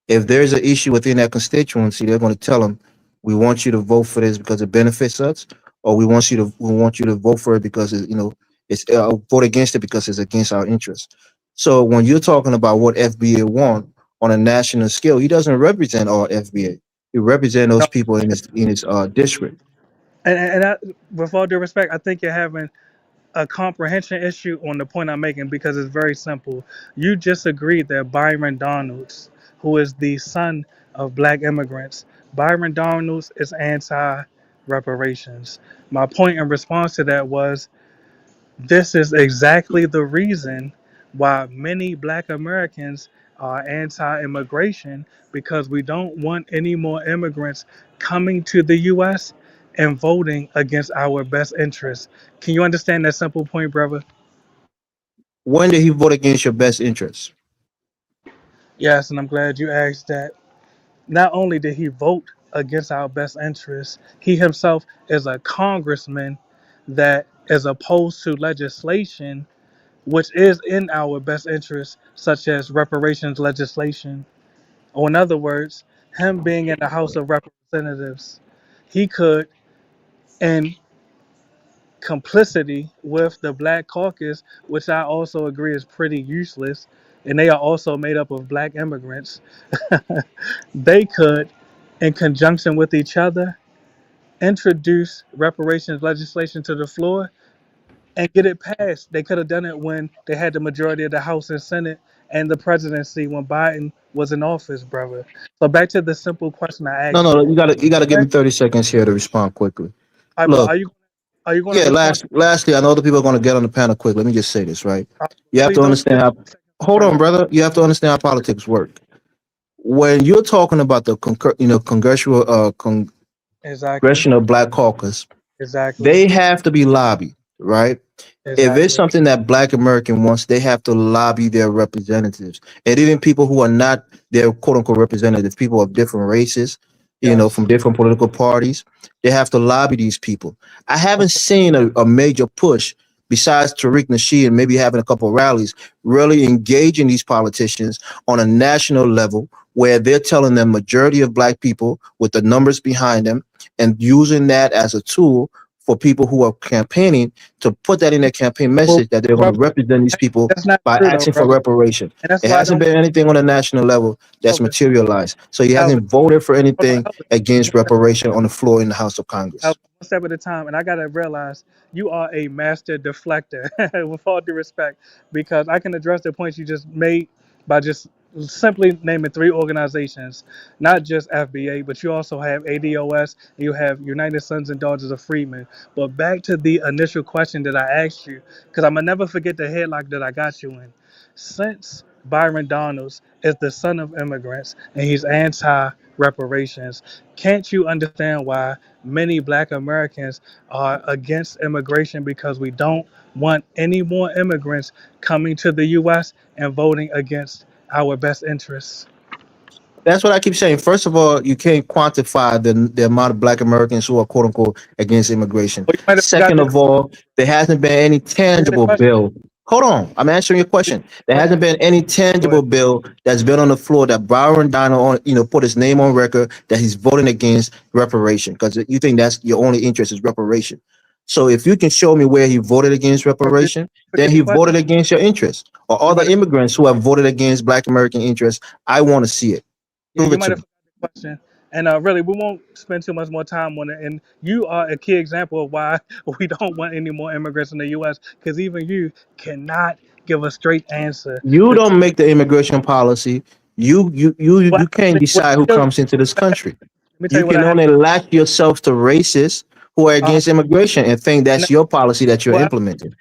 If there's an issue within that constituency, they're going to tell him, "We want you to vote for this because it benefits us," or "We want you to vote for it because it's vote against it because it's against our interests." So when you're talking about what FBA want on a national scale, he doesn't represent all FBA. He represents those No, people in his district. and with all due respect, I think you're having a comprehension issue on the point I'm making, because it's very simple. You just agreed that Byron Donalds, who is the son of Black immigrants, Byron Donalds is anti reparations. My point in response to that was, this is exactly the reason why many Black Americans are anti immigration, because we don't want any more immigrants coming to the U.S. and voting against our best interests. Can you understand that simple point, brother? When did he vote against your best interests? Yes, and I'm glad you asked that. Not only did he vote against our best interests, he himself is a congressman that is opposed to legislation which is in our best interest, such as reparations legislation. Or, in other words, him being in the House of Representatives, he could, in complicity with the Black Caucus, which I also agree is pretty useless, and they are also made up of Black immigrants, they could, in conjunction with each other, introduce reparations legislation to the floor and get it passed. They could have done it when they had the majority of the House and Senate and the presidency when Biden was in office, brother. So back to the simple question I No, asked no, you. you gotta give Okay. me 30 seconds here to respond quickly. All right, but Look, are you going to yeah, respond? lastly, I know other people are gonna get on the panel quick. Let me just say this, right? Uh, You have Please to don't understand forget how 30 seconds, hold on, brother. brother. You have to understand how politics work. When you're talking about the Exactly. congressional black caucus, Exactly. they have to be lobbied, right? If it's Exactly. something that Black American wants, they have to lobby their representatives, and even people who are not their quote unquote representatives, people of different races, Yes. from different political parties, they have to lobby these people. I haven't Okay. seen a major push besides Tariq Nasheed and maybe having a couple of rallies, really engaging these politicians on a national level, where they're telling the majority of black people with the numbers behind them and using that as a tool for people who are campaigning to put that in their campaign Well, message that they're going to brother, represent these people that's not by true though, asking for brother. reparation. And that's It why I hasn't don't. been anything on a national level that's Elvis, materialized. So he Elvis, hasn't voted for hold on, anything Elvis. against reparation on the floor in the House of Congress. One step at a time. And I gotta realize you are a master deflector, with all due respect, because I can address the points you just made by just simply naming three organizations, not just FBA, but you also have ADOS, and you have United Sons and Daughters of Freedmen. But back to the initial question that I asked you, because I'm gonna never forget the headlock that I got you in. Since Byron Donalds is the son of immigrants and he's anti-reparations, can't you understand why many black Americans are against immigration, because we don't want any more immigrants coming to the US and voting against our best interests? That's what I keep saying. First of all, you can't quantify the amount of black Americans who are quote unquote against immigration. Well, you might have forgot Second the, of all, there hasn't been any the tangible question. bill. Hold on, I'm answering your question. There Go hasn't ahead. been any tangible bill that's been on the floor that Byron Donald on, put his name on record that he's voting against reparation because you think that's your only interest is reparation. So if you can show me where he voted against Bro, did reparation, you then forget he the question? voted against your interest or You other might have, immigrants who have voted against black American interests. I want to see it. yeah, Prove you it might to have me. forgot the question. And really, we won't spend too much more time on it. And you are a key example of why we don't want any more immigrants in the U.S. Because even you cannot give a straight answer. You don't make the immigration policy. Well, You can't actually, what decide I who do, comes into this country. let me tell You you what can I only latch yourself to racists who are uh, against immigration and think and, that's your policy that you're well, implementing.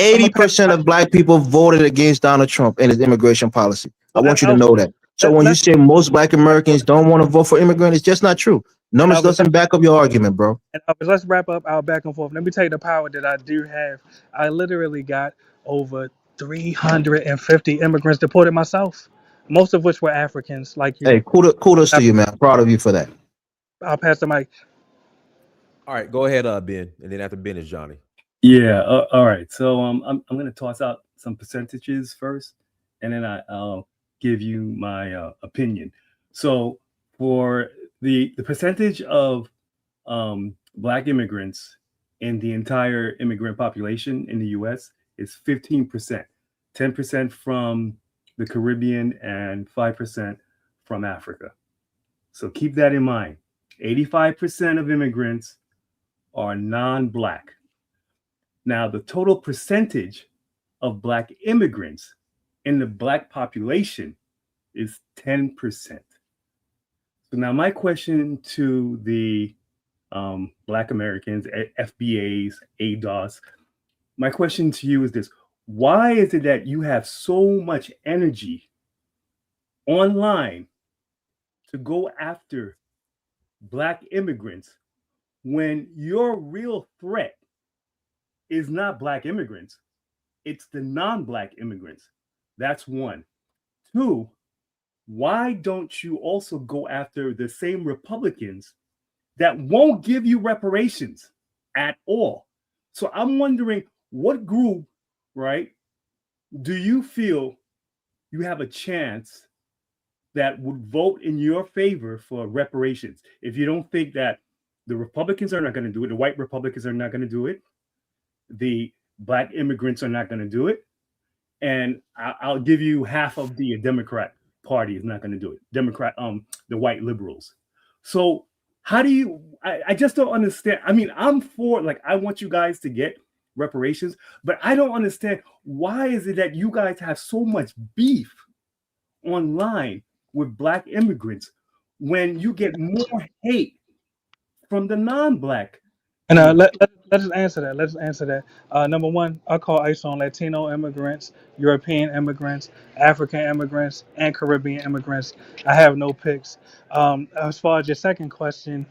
I'm gonna pass the 80% mic. of black people voted against Donald Trump and his immigration policy. I Well, want you to Elvis, know that. So when you let's say most black Americans don't want to vote for immigrants, it's just not true. Numbers Elvis, doesn't back up your argument, bro. and let's wrap up our back and forth. Let me tell you the power that I do have. I literally got over 350 immigrants deported myself, most of which were Africans like you. Hey, kudos to you, man. I'm proud of you for that. I'll pass the mic. All right, go ahead, Ben, and then after Ben is Johnny. Yeah. All right. So I'm going to toss out some percentages first, and then I'll give you my opinion. So for the percentage of black immigrants in the entire immigrant population in the U.S. is 15%, 10% from the Caribbean, and 5% from Africa. So keep that in mind. 85% of immigrants are non-black. Now, the total percentage of black immigrants in the black population is 10%. So now my question to the Black Americans, FBAs, ADOS, my question to you is this: why is it that you have so much energy online to go after black immigrants when your real threat is not black immigrants, it's the non-black immigrants? That's one. Two, why don't you also go after the same Republicans that won't give you reparations at all? So I'm wondering, what group, right, do you feel you have a chance that would vote in your favor for reparations? If you don't think that the Republicans are not going to do it, the white Republicans are not going to do it, the black immigrants are not going to do it, and I'll give you half of the Democrat Party is not going to do it. The white liberals. So how do you? I just don't understand. I mean, I'm for, like, I want you guys to get reparations, but I don't understand, why is it that you guys have so much beef online with black immigrants when you get more hate from the non-black? And let's answer that. Let's answer that. Number one, I call ICE on Latino immigrants, European immigrants, African immigrants, and Caribbean immigrants. I have no picks. As far as your second question,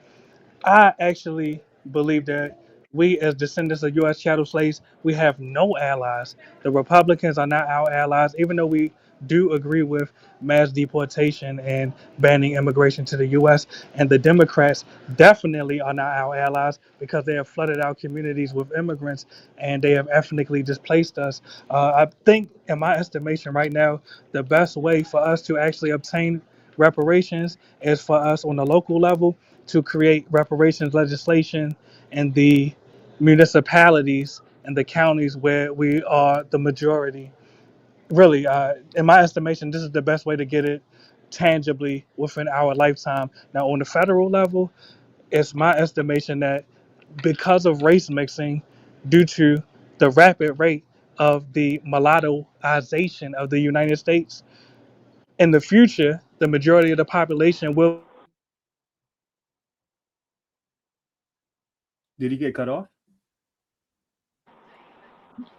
I actually believe that we, as descendants of U.S. chattel slaves, we have no allies. The Republicans are not our allies, even though we do agree with mass deportation and banning immigration to the U.S. And the Democrats definitely are not our allies, because they have flooded our communities with immigrants and they have ethnically displaced us. I think, in my estimation right now, the best way for us to actually obtain reparations is for us on the local level to create reparations legislation in the municipalities and the counties where we are the majority. Really, in my estimation, this is the best way to get it tangibly within our lifetime. Now, on the federal level, it's my estimation that because of race mixing, due to the rapid rate of the mulattoization of the United States, in the future, the majority of the population will. Did he get cut off?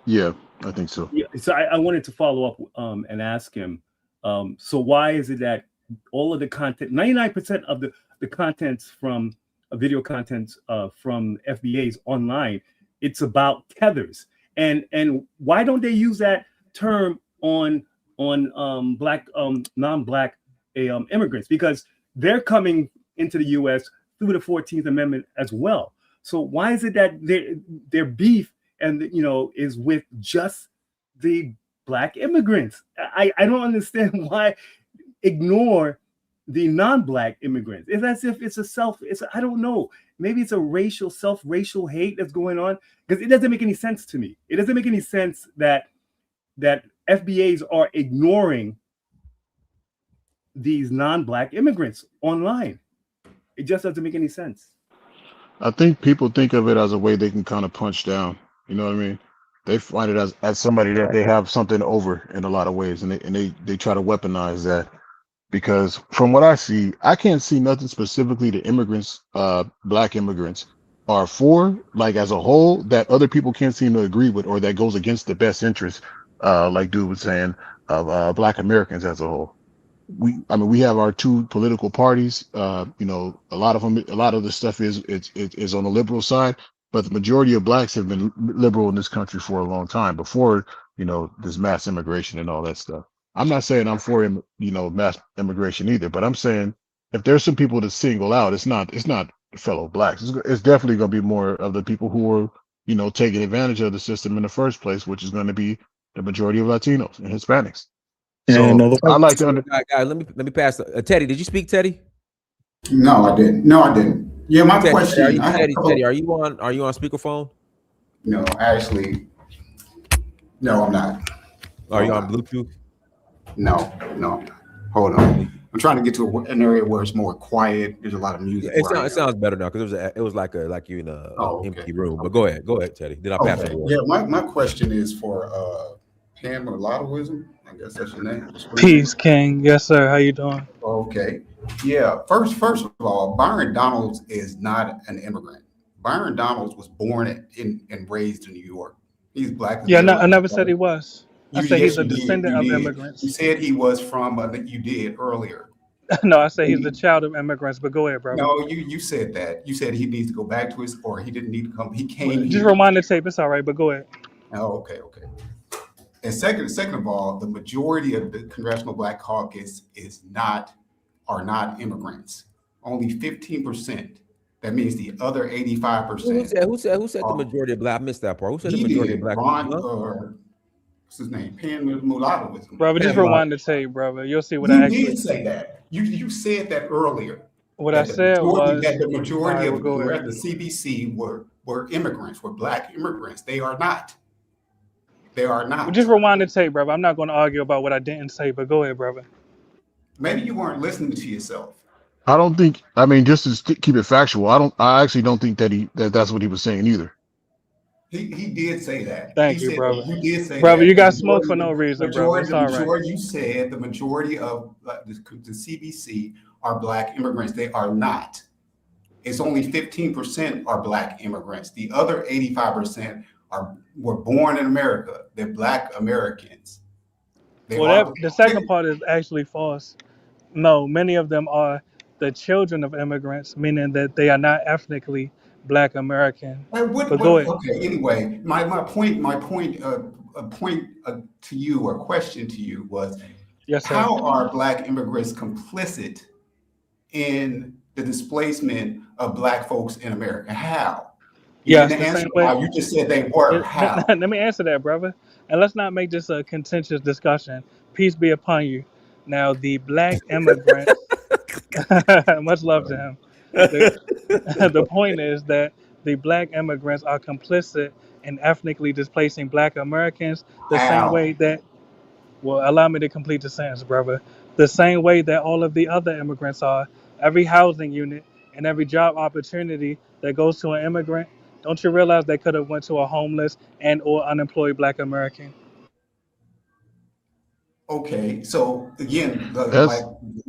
Yeah, I think so. Yeah. So I wanted to follow up and ask him. So why is it that all of the content, 99% of the contents from video contents from FBA's online, it's about tethers, and why don't they use that term on black non-black immigrants, because they're coming into the U.S. through the 14th Amendment as well. So why is it that their beef and is with just the black immigrants? I don't understand why ignore the non-black immigrants. It's as if I don't know. Maybe it's a self-racial hate that's going on, because it doesn't make any sense to me. It doesn't make any sense that FBAs are ignoring these non-black immigrants online. It just doesn't make any sense. I think people think of it as a way they can kind of punch down. You know what I mean? They find it as somebody that they have something over in a lot of ways, and they try to weaponize that. Because from what I see, I can't see nothing specifically the immigrants, black immigrants, are for, like as a whole, that other people can't seem to agree with, or that goes against the best interest, like dude was saying, of black Americans as a whole. We have our two political parties. A lot of the stuff is on the liberal side, but the majority of blacks have been liberal in this country for a long time before this mass immigration and all that stuff. I'm not saying I'm for mass immigration either, but I'm saying if there's some people to single out, it's not fellow blacks. It's definitely going to be more of the people who are taking advantage of the system in the first place, which is going to be the majority of Latinos and Hispanics. So I like to Guys, let me pass. Teddy, did you speak, Teddy? No, I didn't. No, I didn't. Yeah, my question. Teddy, are you on speakerphone? No, actually, no, I'm not. Are you on Bluetooth? No. Hold on. I'm trying to get to an area where it's more quiet. There's a lot of music. It sounds better now, because it was like you in a empty room. But go ahead, Teddy. Then I'll pass it. Yeah, my question is for Pan Mulattoism. I guess that's your name. Peace, King. Yes, sir. How you doing? Okay. Yeah. First of all, Byron Donalds is not an immigrant. Byron Donalds was born and raised in New York. He's black. Yeah, I never said he was. I said he's a descendant of immigrants. You said he was from. You did earlier. No, I said he's the child of immigrants. But go ahead, bro. No, you said that. You said he needs to go back to or he didn't need to come. He came. Just rewind the tape. It's all right. But go ahead. Oh, okay. And second of all, the majority of the Congressional Black Caucus are not immigrants. Only 15%. That means the other 85%. Who said the majority of black? I missed that part. Who said the majority of black? What's his name? Pan Mulattoism. Brother, just rewind the tape, brother. You'll see what I actually did say that. You said that earlier. What I said was that the majority of the CBC were immigrants, were black immigrants. They are not. They are not. Just rewind the tape, brother. I'm not going to argue about what I didn't say, but go ahead, brother. Maybe you weren't listening to yourself. I don't think. I mean, just to keep it factual, I actually don't think that's what he was saying either. He did say that. Thank you, brother. You did say brother, that. you got smoke for no reason, brother. It's all right. You said the majority of the CBC are black immigrants. They are not. It's only 15% are black immigrants. The other 85% were born in America. They're black Americans. The second part is actually false. No, many of them are the children of immigrants, meaning that they are not ethnically black American. Go ahead. Okay. Anyway, my point to you, or question to you, was, yes, sir. How are black immigrants complicit in the displacement of black folks in America? How? Yes, you just said they were. How? Let me answer that, brother. And let's not make this a contentious discussion. Peace be upon you. Now, the black immigrants, much love to him. The, the point is that the black immigrants are complicit in ethnically displacing black Americans the same How? way that, well, allow me to complete the sentence, brother. The same way that all of the other immigrants are. Every housing unit and every job opportunity that goes to an immigrant, don't you realize they could have went to a homeless and or unemployed black American? Okay, so again, like That's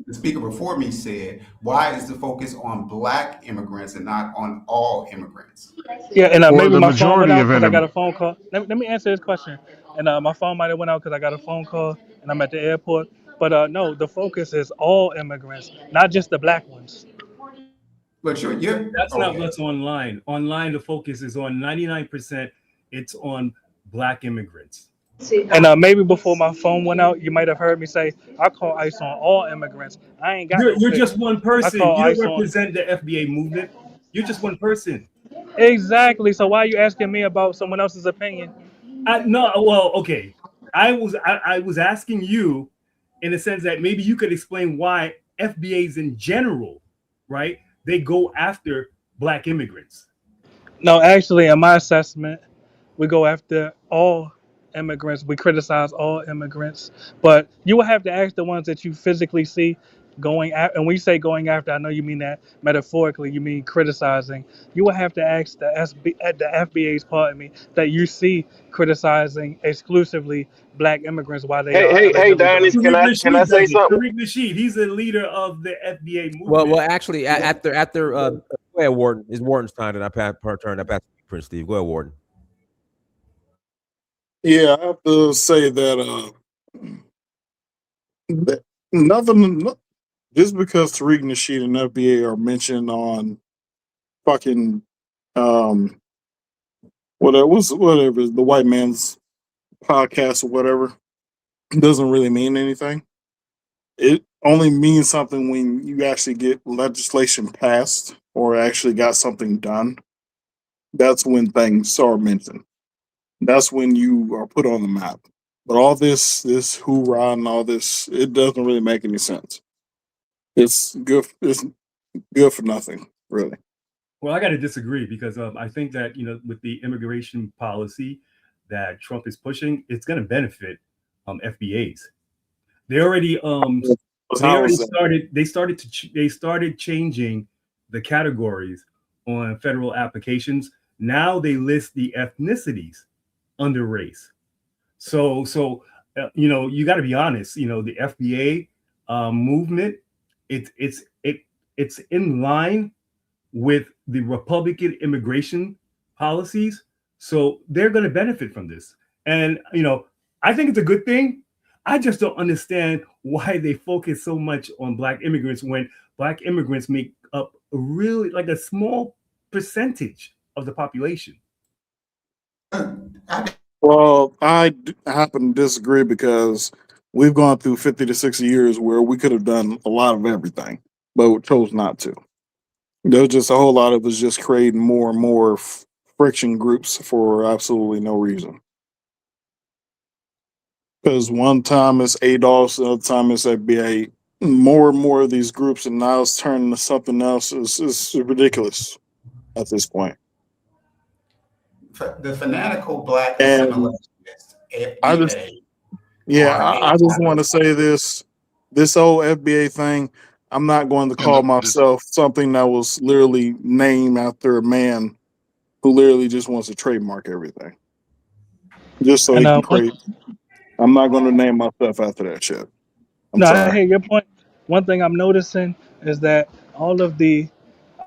the speaker before me said, why is the focus on black immigrants and not on all immigrants? Yeah, and or maybe the my phone went majority out of because I got a them. phone call. Let me answer this question. And my phone might have went out because I got a phone call and I'm at the airport. But no, the focus is all immigrants, not just the black ones. But you're That's not okay. what's online. Online, the focus is on 99%. It's on black immigrants. And maybe before my phone went out, you might have heard me say, I call ICE on all immigrants. I ain't got no You're pick. just one I person. call You don't ICE on. represent the FBA movement. You're just one person. Exactly. So why are you asking me about someone else's opinion? No, well, okay. I was asking you in the sense that maybe you could explain why FBAs in general, right? They go after black immigrants. No, actually, in my assessment, we go after all immigrants. We criticize all immigrants, but you will have to ask the ones that you physically see going after. And when you say going after, I know you mean that metaphorically. You mean criticizing. You will have to ask the FBA's, pardon me, that you see criticizing exclusively black immigrants why they Hey, are hey, hey, allegedly doing Dennis, it. can Tariq I Nasheed say does it. something? Tariq Nasheed, he's the leader of the FBA Well, movement. actually, after go ahead, Warden. It's Warden's time, and I pass per turn. I pass to Prince Steve. Go ahead, Warden. Yeah, I have to say that nothing, just because Tariq Nasheed and FBA are mentioned on fucking um whatever the white man's podcast or whatever doesn't really mean anything. It only means something when you actually get legislation passed or actually got something done. That's when things are mentioned. That's when you are put on the map. But all this hoorah and all this, it doesn't really make any sense. It's good. It's good for nothing, really. Well, I got to disagree because I think that with the immigration policy that Trump is pushing, it's going to benefit FBAs. They already How is that? they started changing the categories on federal applications. Now they list the ethnicities under race. So you got to be honest. The FBA movement, it's in line with the Republican immigration policies. So they're going to benefit from this. And, I think it's a good thing. I just don't understand why they focus so much on black immigrants when black immigrants make up really like a small percentage of the population. Well, happen to disagree because we've gone through 50 to 60 years where we could have done a lot of everything, but we chose not to. There's just a whole lot of us just creating more and more friction groups for absolutely no reason. Because one time it's ADOS, the other time it's FBA. More and more of these groups, and now it's turning to something else. Is ridiculous at this point. The fanatical black And assimilationists, I just, FBA, yeah, are a I just type want of to say this whole FBA thing. I'm not going to call myself something that was literally named after a man who literally just wants to trademark everything just so And he can create. I'm not going to name myself after that shit. I'm no, I hear sorry. your point. One thing I'm noticing is that all of the,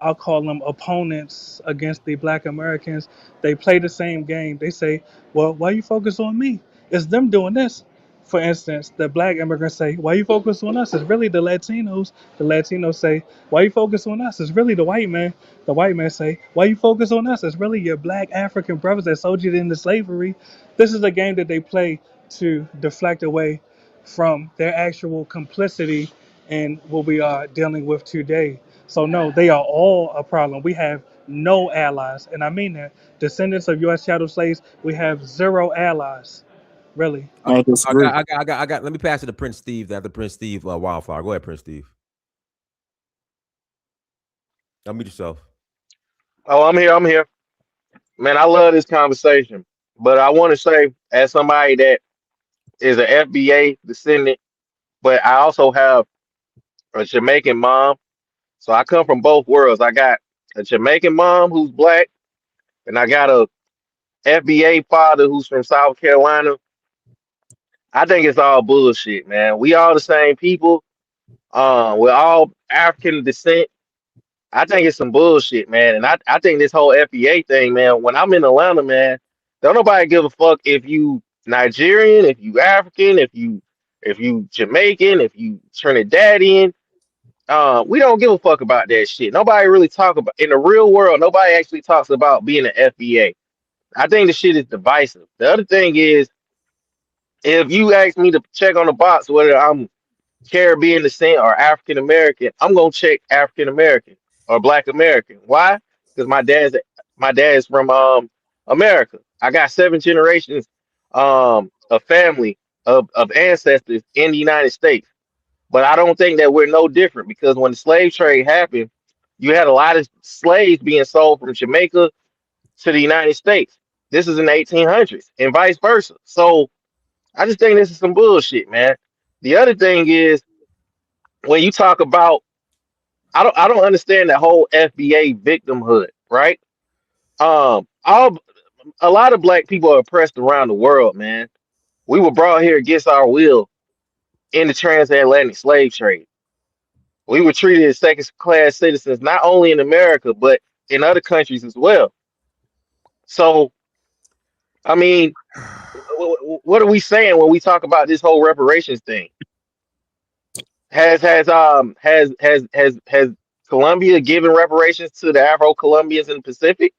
I'll call them opponents against the black Americans, they play the same game. They say, well, why you focus on me? It's them doing this. For instance, the black immigrants say, why you focus on us? It's really the Latinos. The Latinos say, why you focus on us? It's really the white man. The white man say, why you focus on us? It's really your black African brothers that sold you into slavery. This is a game that they play to deflect away from their actual complicity in what we are dealing with today. So no, they are all a problem. We have no allies, and I mean that. Descendants of U.S. chattel slaves, we have zero allies. Really. I disagree. I got. Let me pass it to Prince Steve. After Prince Steve, Wildflower. Go ahead, Prince Steve. Unmute yourself. Oh, I'm here. I'm here. Man, I love this conversation. But I want to say, as somebody that is an FBA descendant, but I also have a Jamaican mom. So I come from both worlds. I got a Jamaican mom who's black, and I got a FBA father who's from South Carolina. I think it's all bullshit, man. We all the same people. We're all African descent. I think it's some bullshit, man. And I think this whole FBA thing, man, when I'm in Atlanta, man, don't nobody give a fuck if you Nigerian, if you African, if you Jamaican, if you Trinidadian. We don't give a fuck about that shit. Nobody really talk about in the real world, nobody actually talks about being an FBA. I think the shit is divisive. The other thing is if you ask me to check on the box whether I'm Caribbean descent or African American, I'm gonna check African American or Black American. Why? Because my dad's from America. I got 7 generations of family of ancestors in the United States. But I don't think that we're no different because when the slave trade happened, you had a lot of slaves being sold from Jamaica to the United States. This is in the 1800s and vice versa. So I just think this is some bullshit, man. The other thing is when you talk about I don't understand that whole FBA victimhood, right? All a lot of black people are oppressed around the world, man. We were brought here against our will in the transatlantic slave trade. We were treated as second class citizens, not only in America, but in other countries as well. So, I mean, what are we saying when we talk about this whole reparations thing? Has Colombia given reparations to the Afro-Colombians in the Pacific?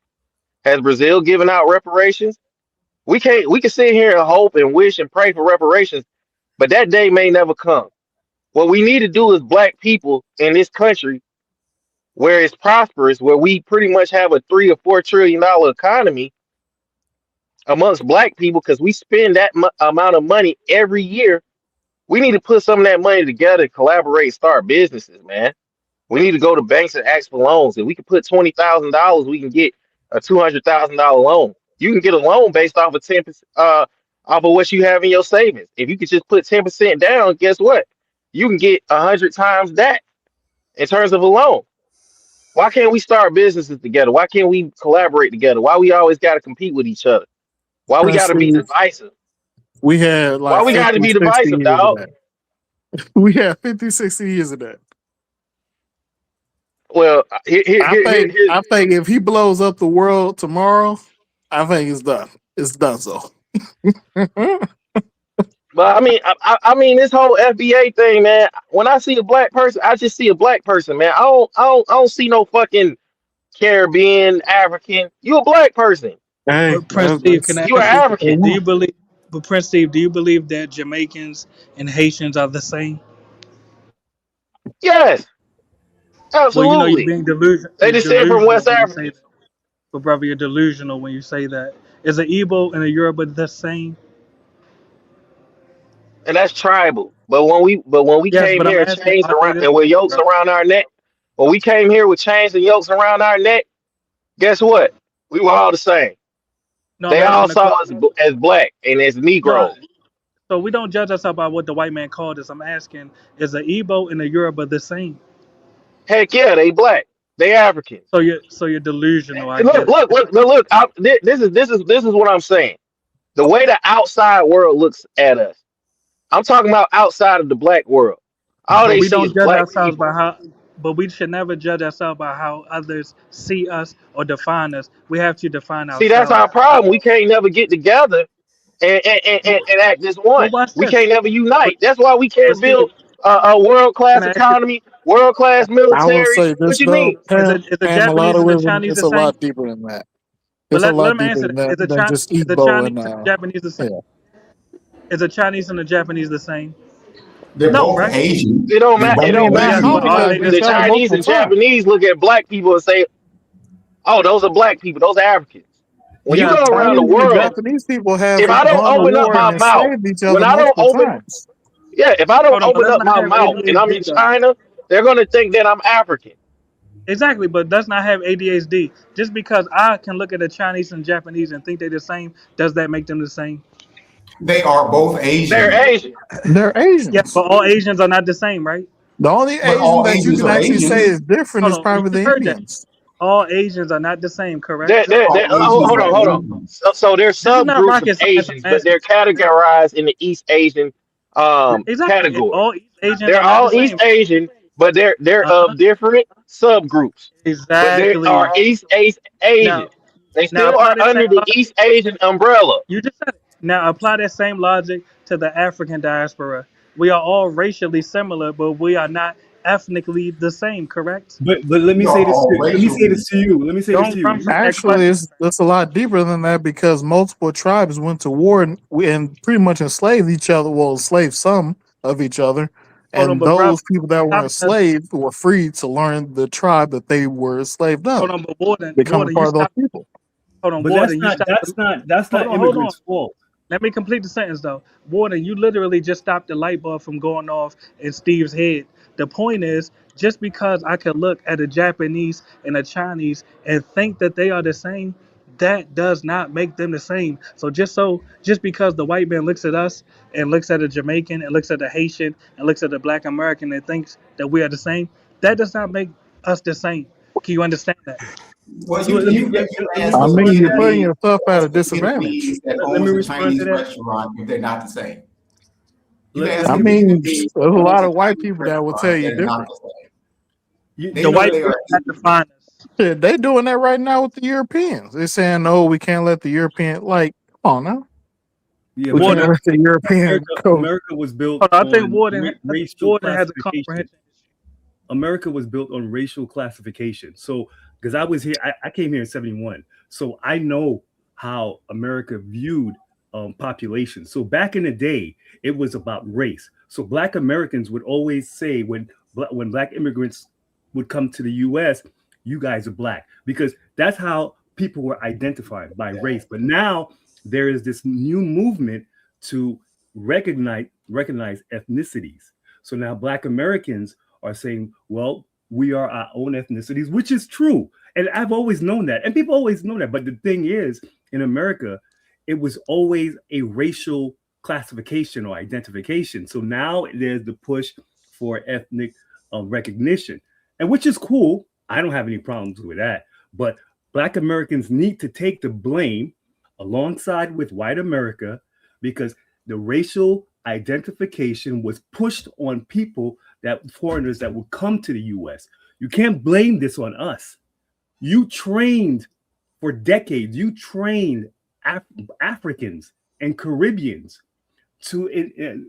Has Brazil given out reparations? We can sit here and hope and wish and pray for reparations, but that day may never come. What we need to do as black people in this country, where it's prosperous, where we pretty much have a $3 or $4 trillion economy amongst black people, because we spend that amount of money every year. We need to put some of that money together, collaborate, start businesses, man. We need to go to banks and ask for loans. If we can put $20,000, we can get a $200,000 loan. You can get a loan based off of 10%, off of what you have in your savings. If you could just put 10% down, guess what? You can get 100 times that in terms of a loan. Why can't we start businesses together? Why can't we collaborate together? Why we always got to compete with each other? Why we got to be divisive? We had Why like we got to 50, be 60 divisive, years of dog? that. We had 50, 60 years of that. Well, I think if he blows up the world tomorrow, I think it's done. It's done so. But I mean, this whole FBA thing, man. When I see a black person, I just see a black person, man. I don't see no fucking Caribbean, African. You a black person. Hey, But Prince Steve, can I You are ask you? African. Do you believe? But Prince Steve, do you believe that Jamaicans and Haitians are the same? Yes, Well, you know you're absolutely. being delusional. They You're descend from delusional West when you say Africa, that. But brother, you're delusional when you say that. Is an Igbo and a Yoruba the same? and that's tribal. But when we Yes, came but I'm here, asking, chains are they around the and with same, yokes brother? around our neck. When we came here with chains and yokes around our neck, guess what? We were all the same. No, I'm They all asking a saw question. us as black and as No, Negroes. so we don't judge ourselves by what the white man called us. I'm asking, is an Igbo and a Yoruba the same? Heck yeah, they black. They Africans. So you're delusional, I Look, guess. look, look, look, look. This is what I'm saying. The way the outside world looks at us. I'm talking about outside of the black world. All But they we see is don't judge black ourselves by people. how. But we should never judge ourselves by how others see us or define us. We have to define See, that's ourselves. our problem. We can't never get together and act as But one. watch We this. can't never But unite. That's why we but can't see, build a world can class I ask you? economy, world class I will military. say What this you though, mean? Is the Pam, Japanese and the mulattoism Chinese is the a same? lot deeper than that. But It's a let lot me deeper answer than that. that Is the than just Is the Igbo Chinese and and the Japanese the same? yeah. Is the Chinese and the Japanese the same? They're No, both right? Asian. It don't They're matter. It I both mean, don't they Yes, matter hung but are because they against the the each other same? Chinese multiple and times. Japanese look at black people and say, "Oh, those are black people. Those are Africans." When you Yeah, go around the Chinese and world, Japanese people have if I don't gone to open up war and my mouth, enslaved each when other I don't multiple open, times. yeah, if I don't Hold on, but open let's up not my have mouth and I'm ADHD in though. China, they're gonna think that I'm African. Exactly, but let's not have ADHD. Just because I can look at the Chinese and Japanese and think they're the same, does that make them the same? They are both They're Asian, Asian. They're Yeah, Asians. but all Asians are not the same, right? The only but Asian all that you Asians can are actually say Asians. is different Hold is on, you probably just the heard that. Indians. All Asians are not the same, They're, correct? they're, All they're, oh, Asians hold on, are hold on. Asian. So there's This is not subgroups of rocket science. Asians, I'm but asking. they're categorized in the East Asian Exactly. And category. all East Asians They're are not the all same. East Asian, but they're Uh-huh. of different subgroups. But they are Exactly. East Asian. Now, They now still apply are that same under the logic. East Asian umbrella. You just said it. Now apply that same logic to the African diaspora. We are all racially similar, but we are not ethnically the same, correct? but let me We say are this all to let me say racially. this to you. Let me say this to Don't you. run from that Actually, question. it's a lot deeper than that because multiple tribes went to war and pretty much enslaved each other. Well, enslaved some of each other, Hold on, and but brother, those people that were stop that. enslaved were free to learn the tribe that they were enslaved Hold of, on, but Warden, become a you part of those stop. people. Hold on, But Warden, you stop. that's Hold not on, hold on. immigrants' fault. Let me complete the sentence though. Warden, you literally just stopped the light bulb from going off in Steve's head. The point is, just because I can look at a Japanese and a Chinese and think that they are the same, that does not make them the same. Just because the white man looks at us and looks at a Jamaican and looks at a Haitian and looks at a black American and thinks that we are the same, that does not make us the same. Can you understand that? Well, So you let me you let, you let me ask I the respond mean, to you're that. putting Vietnamese, yourself you at ask a the disadvantage. Vietnamese that Let me owns a respond to Chinese that. restaurant if they're not the same. You Let, ask let I a me mean, Vietnamese there's a that owns lot a of white Chinese people that will tell restaurant, you they're not different. the same. you, They The know white they man are had to Indian. find us. Shit, they doing that right now with the Europeans. They're saying, "No, we can't let the European like." Come on now, yeah, we but can't Warden, let the European go. America was built hold on, on I think racial Warden has a classification. comprehension. America was built on racial classification. So, because I was here, I came here in '71, so I know how America viewed population. So back in the day, it was about race. So Black Americans would always say when Black immigrants would come to the U.S., "You guys are Black," because that's how people were identified by race. But now there is this new movement to recognize ethnicities. So now Black Americans are saying, well, we are our own ethnicities, which is true. And I've always known that. And people always know that. But the thing is, in America, it was always a racial classification or identification. So now there's the push for ethnic recognition, and which is cool. I don't have any problems with that. But Black Americans need to take the blame alongside with white America because the racial identification was pushed on people that foreigners that would come to the US. You can't blame this on us. You trained for decades, you trained Africans and Caribbeans to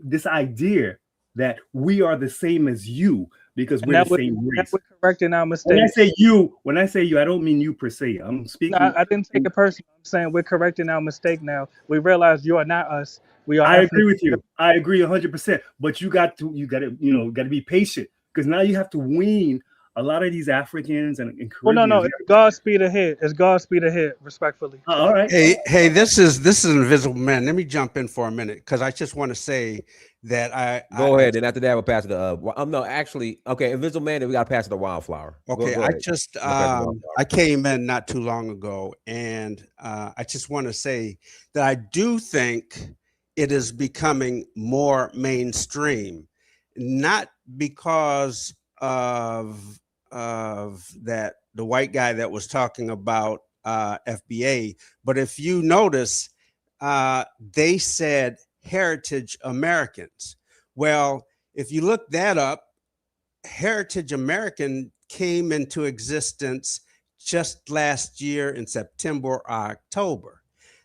this idea that we are the same as you because And we're the same now race. we're correcting our When I mistakes. say you, I don't mean you per se. I'm No, speaking. I didn't take it personal. I'm saying we're correcting our mistake now. We realize you are not us. We are I agree ethnic. with you. I agree 100%. But you got to be patient because now you have to wean a lot of these Africans and Oh no, no, Caribbeans. it's Godspeed ahead. It's Godspeed ahead, respectfully. All right. Hey, this is Invisible Man. Let me jump in for a minute because I just want to say that Go ahead, and after that, we'll pass it to. No, actually, okay. Invisible Man, then we got to pass it to Wildflower. Okay, Go I ahead. just We'll pass it to Wildflower. I came in not too long ago, and I just want to say that I do think it is becoming more mainstream, not because of that the white guy that was talking about FBA, but if you notice, they said Heritage Americans. Well, if you look that up, Heritage American came into existence just last year in September or October.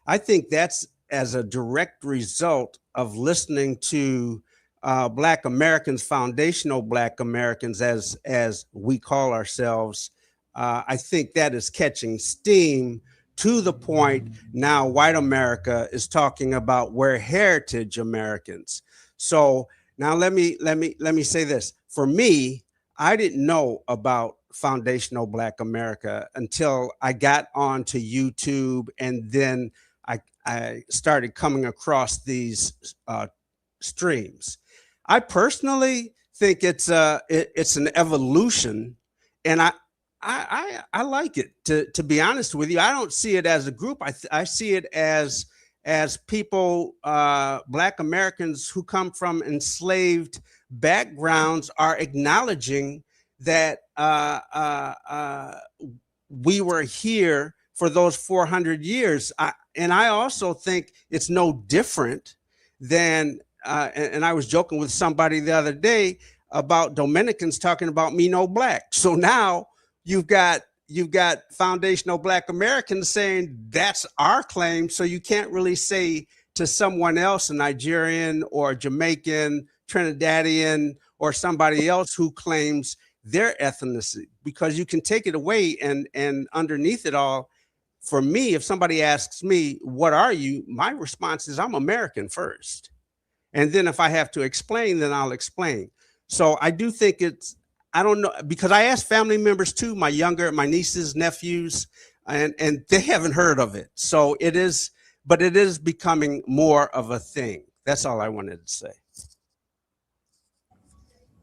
I think that's as a direct result of listening to Black Americans, foundational Black Americans, as we call ourselves. I think that is catching steam to the point now white America is talking about we're heritage Americans. So now let me say this. For me, I didn't know about foundational Black America until I got onto YouTube, and then I started coming across these streams. I personally think it's an evolution, and I like it. To be honest with you, I don't see it as a group. I see it as people, Black Americans who come from enslaved backgrounds are acknowledging that we were here for those 400 years. And I also think it's no different than, and I was joking with somebody the other day about Dominicans talking about me no black. So now you've got foundational Black Americans saying that's our claim. So you can't really say to someone else, a Nigerian or Jamaican, Trinidadian, or somebody else who claims their ethnicity, because you can take it away, and underneath it all, for me, if somebody asks me, what are you? My response is, I'm American first. And then if I have to explain, then I'll explain. So I do think I don't know, because I asked family members too, my nieces, nephews, and they haven't heard of it. So it is becoming more of a thing. That's all I wanted to say.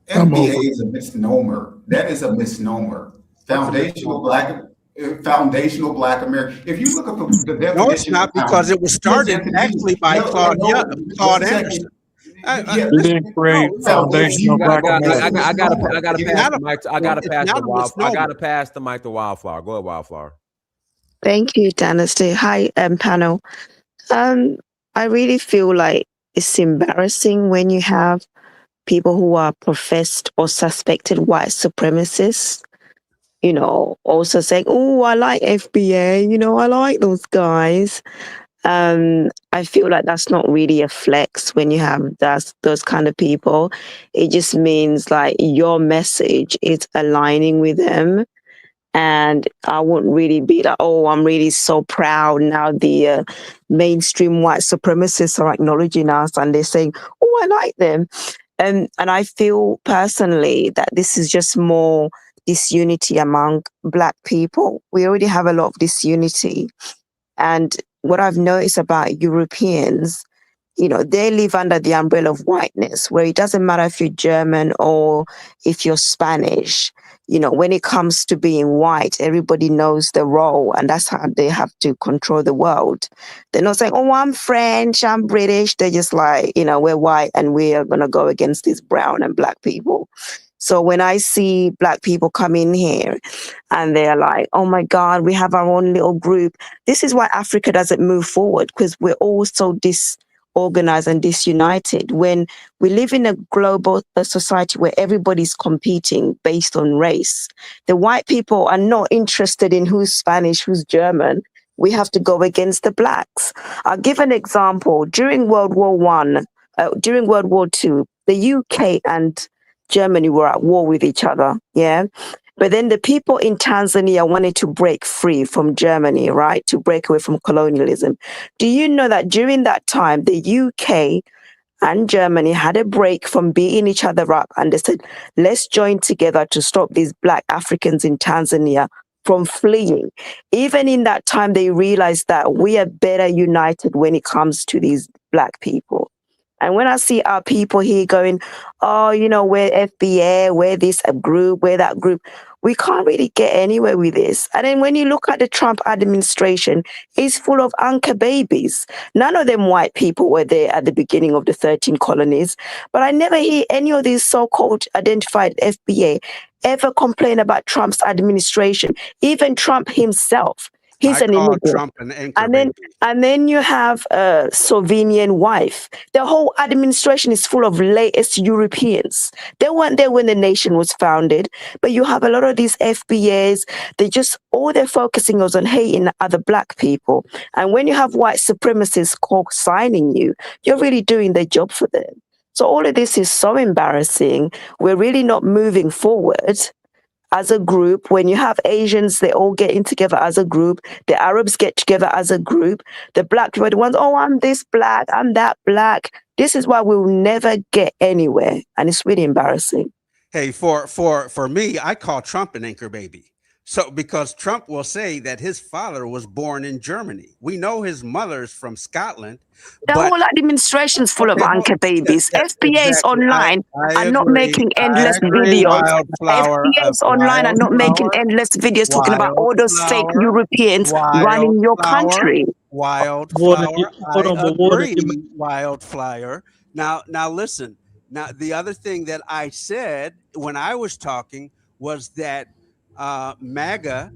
FBA is a misnomer. That is a misnomer. Foundational Black America. If you look up the definition, no, it's not, because it was started actually by Claude Anderson. He didn't create foundational Black America. I gotta pass the mic to Wildflower. Go ahead, Wildflower. Thank you, Dynasty. Hi, panel. I really feel like it's embarrassing when you have people who are professed or suspected white supremacists, also saying, oh, I like FBA, I like those guys. I feel like that's not really a flex when you have those kind of people. It just means like your message is aligning with them. And I wouldn't really be like, oh, I'm really so proud now the mainstream white supremacists are acknowledging us and they're saying, oh, I like them. And I feel personally that this is just more disunity among Black people. We already have a lot of disunity. And what I've noticed about Europeans, they live under the umbrella of whiteness, where it doesn't matter if you're German or if you're Spanish. When it comes to being white, everybody knows the role, and that's how they have to control the world. They're not saying, oh, I'm French, I'm British. They're just like, we're white and we are going to go against these brown and Black people. So when I see Black people come in here and they're like, oh my God, we have our own little group. This is why Africa doesn't move forward, because we're all so disorganized and disunited. When we live in a global society where everybody's competing based on race, the white people are not interested in who's Spanish, who's German. We have to go against the Blacks. I'll give an example. During World War II, the UK and Germany were at war with each other, yeah? But then the people in Tanzania wanted to break free from Germany, right? To break away from colonialism. Do you know that during that time, the UK and Germany had a break from beating each other up, and they said, let's join together to stop these Black Africans in Tanzania from fleeing. Even in that time, they realized that we are better united when it comes to these Black people. And when I see our people here going, oh, we're FBA, we're this group, we're that group, we can't really get anywhere with this. And then when you look at the Trump administration, it's full of anchor babies. None of them white people were there at the beginning of the 13 colonies. But I never hear any of these so-called identified FBA ever complain about Trump's administration. Even Trump himself. He's an immigrant. Trump an anchor baby. And then you have a Slovenian wife. The whole administration is full of latest Europeans. They weren't there when the nation was founded, but you have a lot of these FBAs. All they're focusing on hating other Black people. And when you have white supremacists signing you, you're really doing their job for them. So all of this is so embarrassing. We're really not moving forward as a group. When you have Asians, they all getting together as a group. The Arabs get together as a group. The Black people are the ones, oh, I'm this Black, I'm that Black. This is why we'll never get anywhere. And it's really embarrassing. Hey, for me, I call Trump an anchor baby. So because Trump will say that his father was born in Germany. We know his mother's from Scotland, The but whole administration's full of okay, anchor babies. FBA's exactly. online I are not agree. making I endless agree. videos. Wildflower, FBA's online are not making endless videos talking about all those fake Europeans running your country. Wildflower. Hold I on, but Warden, agree. Wildflower. Now listen. Now the other thing that I said when I was talking was that MAGA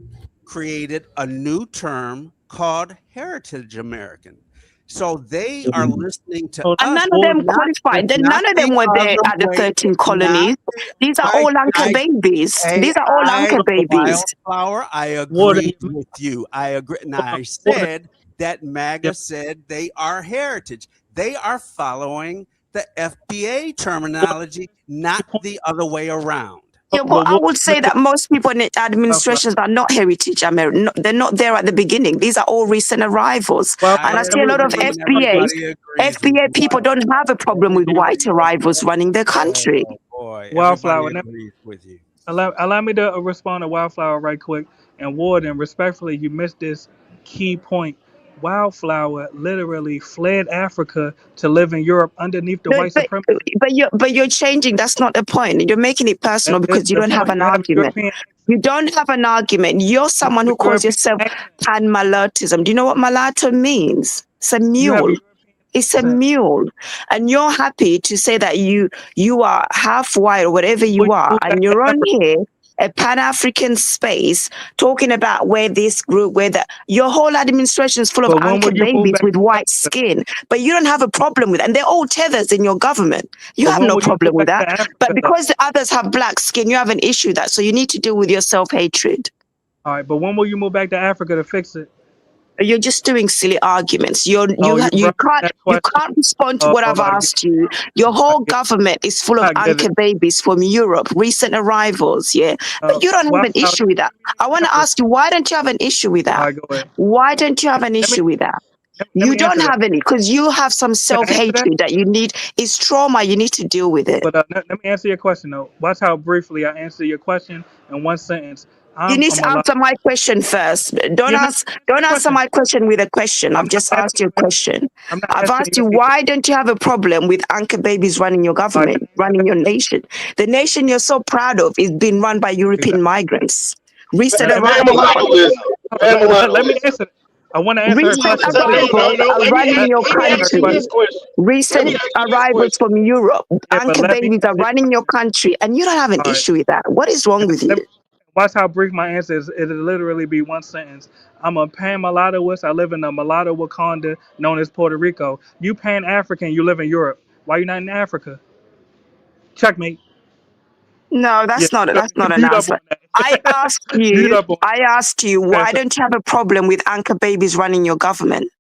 created a new term called Heritage American. So they are listening to hold And us, none of them not qualified. Then not none of the them were there other at the way, 13 not colonies. the These are all anchor babies. These are all anchor babies. Wildflower. I Warden, agreed with you. I agree. Now I Warden. said that MAGA said they are heritage. They are following the FBA terminology, not the other way around. Yeah, but I would say that most people in the administrations are not heritage American. No, they're not there at the beginning. These are all recent arrivals. And I see a lot of FBA people don't have a problem with white arrivals running their country. Boy, Wildflower. everybody agrees with you. Allow me to respond to Wildflower right quick. And Warden, respectfully, you missed this key point. Wildflower literally fled Africa to live in Europe underneath the No, white supremacy. but you're changing. That's not the point. You're making it personal That is because you the don't have point. an You have a argument. European You don't have an argument. You're someone who calls European yourself accent. pan-mulattism. Do you know what mulatto means? It's a You have a mule. European It's a accent. mule. And you're happy to say that you are half white or whatever Will you you are. move And back you're to on Africa? here, a Pan-African space, talking about where this group, where that your whole administration is full of But when anchor will you move babies back with to white Africa? skin. But you don't have a problem with it. And they're all tethers in your government. You But have when no will you problem move with back that. to Africa, But though? because the others have black skin, you have an issue with that. So you need to deal with your self-hatred. All right, but when will you move back to Africa to fix it? You're just doing silly arguments. Oh, you brought that You question. can't respond to Oh, what I've I get asked you. Your I whole get government is full of I get anchor it. babies from Europe, recent arrivals. Yeah, but you don't have an Wildflower, issue with that. I want to answer. ask you, why don't you have an issue with All that? right, go ahead. Why don't you have an Let me issue with that? let You me don't answer that. have any because you have some Can I answer that? self-hatred that you need. It's trauma. You need to deal with it. But let me answer your question though. Watch how briefly I answer your question in one sentence. You I'm need a to mulatto. answer my question first. Don't You're not ask. answering Don't the answer question. my question with a question. I'm I've not just asked asking you a you anything. question. I'm not I've asking asked you you anything. why don't you have a problem with anchor babies running your All right, government, running your nation? The nation you're so proud of is being run by European exactly. migrants, recent Let me Man, arrivals. mulatto is man, mulatto let me is. answer. I want to answer her Recent question, So, please. no. arrivals are Let me running your let me Answer her ask you country. this question. question. Let me Recent ask you this arrivals question. from Europe, Yeah, but anchor let me babies are answer your running your question. country, and you don't have an All right. issue with that. What is wrong with you? Let me, watch how brief my answer is. It'll literally be one sentence. I'm a pan mulattoist. I live in a mulatto Wakanda known as Puerto Rico. You pan African. You live in Europe. Why you not in Africa? Checkmate. No, Yeah, that's not an mute up answer. on that. Mute up on I asked you, why that. don't you have a problem with anchor babies running your government?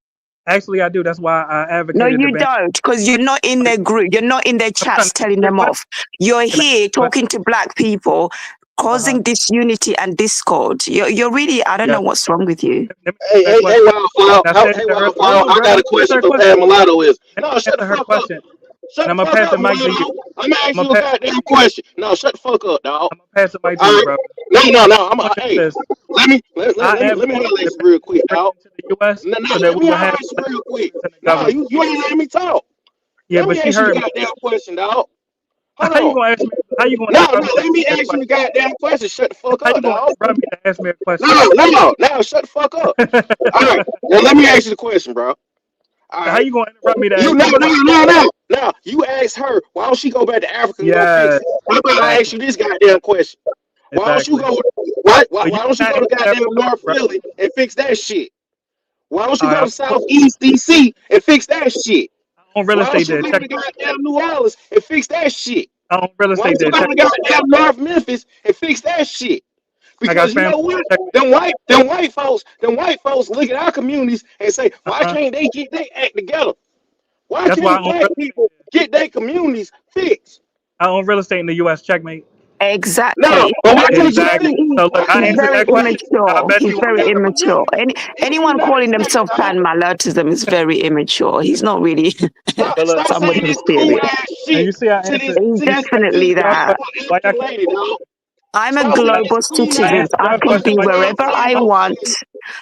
Actually, I do. That's why I No, advocated the you ban. don't, because you're not in their group. You're not in their I'm trying chats to answer telling your them question. off. You're Can I answer here your question? talking to black people, Uh-huh. causing disunity and discord. You're really, I don't Yeah. know what's wrong with you. Let me Hey, answer her hey, hey, question. Wildflower. And I said Hey, to her, hold Wildflower. on, I bro. got Let a me answer question her for question. Pan Mulatto is. Let me No, shut the answer her fuck up. question. Shut And the I'm gonna fuck pass the up, mic to you. Mulatto. I'm gonna I'm ask gonna you a pass. goddamn question. No, shut the fuck up, dog. I'm gonna pass the mic to All you, right. bro. No. Question Hey, is this: I let me advocated holler at the you ban real quick, dog. immigration to the U.S. No, so that let we me will holler have at you black real quick. immigrants in the No, government. you ain't letting me talk. Yeah, Let but me she ask you heard a me. goddamn question, dog. Hold How you on. gonna ask me? How you gonna No, interrupt me to let me ask me a ask you a question? goddamn question. Shut the fuck How you up, gonna dog. interrupt me to ask me a question? No, shut the fuck up. All right. Now let me ask you the question, bro. All How right. you gonna interrupt me to You ask no me a no question? no no no. You asked her why don't she go back to Africa and go fix Yes, it? How about I ask exactly, you this goddamn question? Why don't you exactly. go? But you Why don't did you not go to answer that goddamn question, North bro. Philly and fix that shit? Why don't you All right, go I'm to Southeast DC and fix that shit? on real Why don't estate you there. go Check to me. goddamn New Orleans and fix that shit? I'm on real Why estate don't you there. go Check to me. goddamn North Memphis and fix that shit? I got Because you family. know what? Check me. Them white folks look at our communities and say, why Uh-huh. can't they get their act together? Why That's why I can't own black real estate people there. get their communities fixed? I own real estate in the U.S. Checkmate. Exactly. but why can't you let Exactly. it? He, So look, I he's answered very that question. I immature. bet He's you won't very let him immature. again. He Anyone let calling it themselves dog. pan-mulattism is very immature. He's not really So look, Stop somebody saying who's this cool serious. ass and you shit see, I to answered. He's this definitely Y'all that. question. Why y'all elected can't? lady, dog. I'm a Stop with Y'all, this global cool I citizen. ass answered I y'all can question. be motherfucking Why? wherever I want. bullshit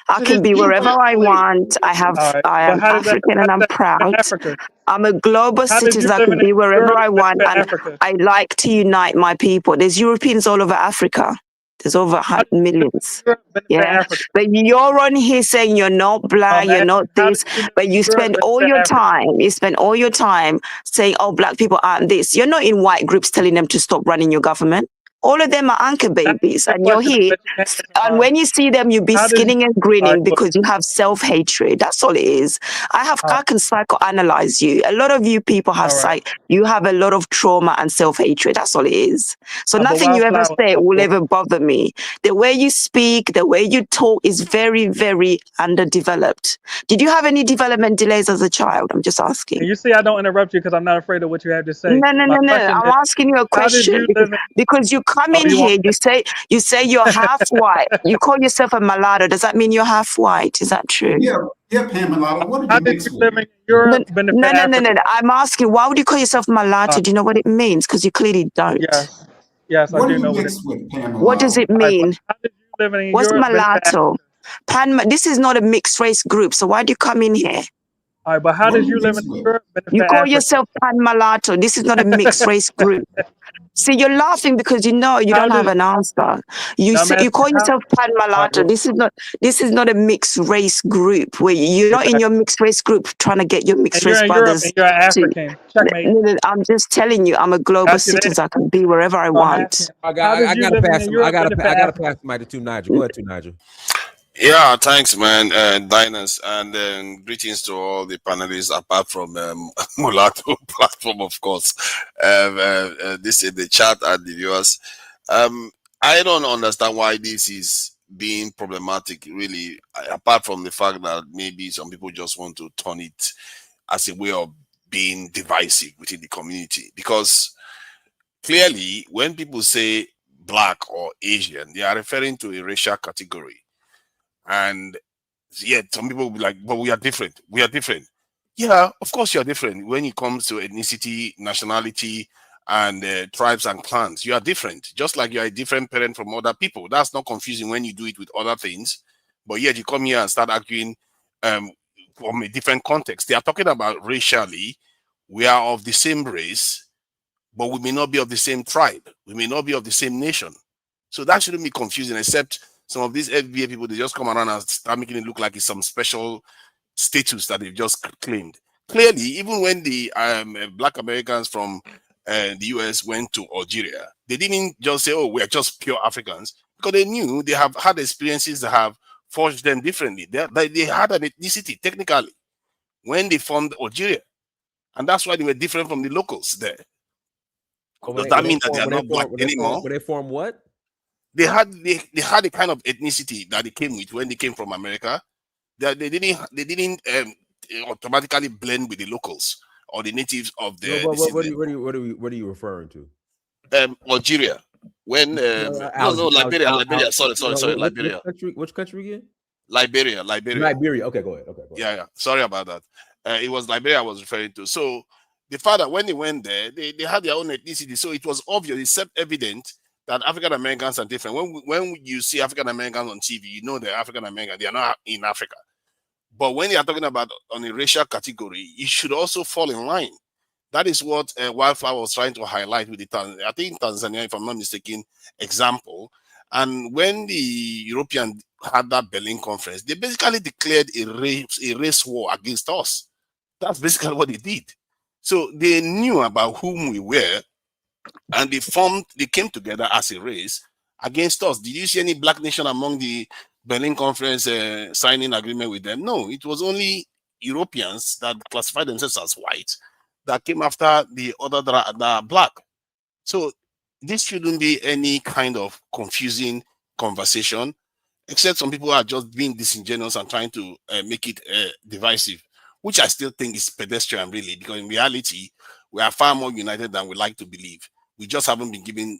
I to can this be cute wherever I ass lady. want. All right, I but am African how and does I'm that benefit proud. Africa? I'm a global How does you citizen. I can living in be wherever Europe I want, benefit and Africa? I like to unite my people. There's Europeans all over Africa. There's over How does you living millions. in Europe benefit Yeah, Africa? but you're on here saying you're not black, I'm you're asking, not how does this, you living but you in Europe spend all benefit your Africa? time, saying, oh, black people aren't this. You're not in white groups telling them to stop running your government. All of them are anchor That ain't babies, the and you're question. I here. bet you can't answer And mine. when you see them, you be How does you? skinning and All right, grinning look. because you have self-hatred. That's all it is. All I right, can psychoanalyze you. A lot of you people have all right. you have a lot of trauma and self-hatred. That's all it is. So But nothing you ever wildflowers say are will cool. ever bother me. The way you speak, the way you talk is very, very underdeveloped. Did you have any development delays as a child? I'm just asking. And you see, I don't interrupt you because I'm not afraid of what you have to say. No, no, My no, no. question I'm is, asking you a how did question you live in? because you come Oh, in you want? here, you say you're half white. You call yourself a mulatto. Does that mean you're half white? Is that true? Yeah, yeah, Pamela. What did How you did mix you with? living in No, Europe benefit no, no, no, Africa? no. I'm asking, why would you call yourself Uh, mulatto? Do you know what it means? Because you clearly don't. yes, yes, I What do do you know what it. mix with, What does Pamela? it All right, but mean? how did you living in What's Europe benefit mulatto? Africa? This is not a mixed race group. So why do you come in here? All right, but how What do did you you living mix in with? Europe benefit You call Africa? yourself pan mulatto. This is not a mixed race group. See, you're laughing because you know you How don't have does? an answer. You Now I'm say you asking call how. yourself pan All right, mulatto. well, This is not a mixed race group where you're not in exactly. your mixed race group trying to get your And mixed you're race in Europe brothers and you're an to. African. Checkmate. I'm just telling you, I'm a global Ask you this. citizen. I can be wherever I So I'm asking, want. how does I you gotta living pass in him. I Europe gotta benefit I gotta Africa? pass the mic to Nigel. Go ahead, Nigel. Yeah, thanks, man. Diners, and greetings to all the panelists, apart from Mulatto platform, of course. This is the chat and the viewers. I don't understand why this is being problematic, really, apart from the fact that maybe some people just want to turn it as a way of being divisive within the community. Because clearly, when people say black or Asian, they are referring to a racial category. And yeah, some people will be like, but we are different. We are different. Yeah, of course you're different when it comes to ethnicity, nationality, and tribes and clans. You are different, just like you're a different parent from other people. That's not confusing when you do it with other things. But yet you come here and start arguing um, from a different context. They are talking about racially, we are of the same race, but we may not be of the same tribe. We may not be of the same nation. So that shouldn't be confusing, except some of these FBA people, they just come around and start making it look like it's some special status that they've just claimed. Clearly, even when the black Americans from the US went to Algeria, they didn't just say, oh, we're just pure Africans, because they knew they have had experiences that have forged them differently. They had an ethnicity, technically, when they formed Algeria. And that's why they were different from the locals there. But Does that mean that they are not black anymore? when they form what? They had a kind of ethnicity that they came with when they came from America. They didn't automatically blend with the locals or the natives of No, the but this is what are you referring to? Algeria. When no, Liberia. Sorry, Liberia. Which country again? Liberia. Liberia. Okay, go ahead. Okay, go ahead. Yeah. Sorry about that. It was Liberia I was referring to. So the father, when they went there, they had their own ethnicity. So it was obvious, it's self-evident that African Americans are different. When you see African Americans on TV, you know they're African American. They are not in Africa. But when you are talking about on a racial category, it should also fall in line. That is what Wildflower was trying to highlight with I think Tanzania, if I'm not mistaken, example. And when the European had that Berlin conference, they basically declared a race war against us. That's basically what they did. So they knew about whom we were, and they came together as a race against us. Did you see any black nation among the Berlin conference signing agreement with them? No, it was only Europeans that classified themselves as white that came after the other that are black. So this shouldn't be any kind of confusing conversation, except some people are just being disingenuous and trying to make it divisive, which I still think is pedestrian, really, because in reality, we are far more united than we like to believe. We just haven't been given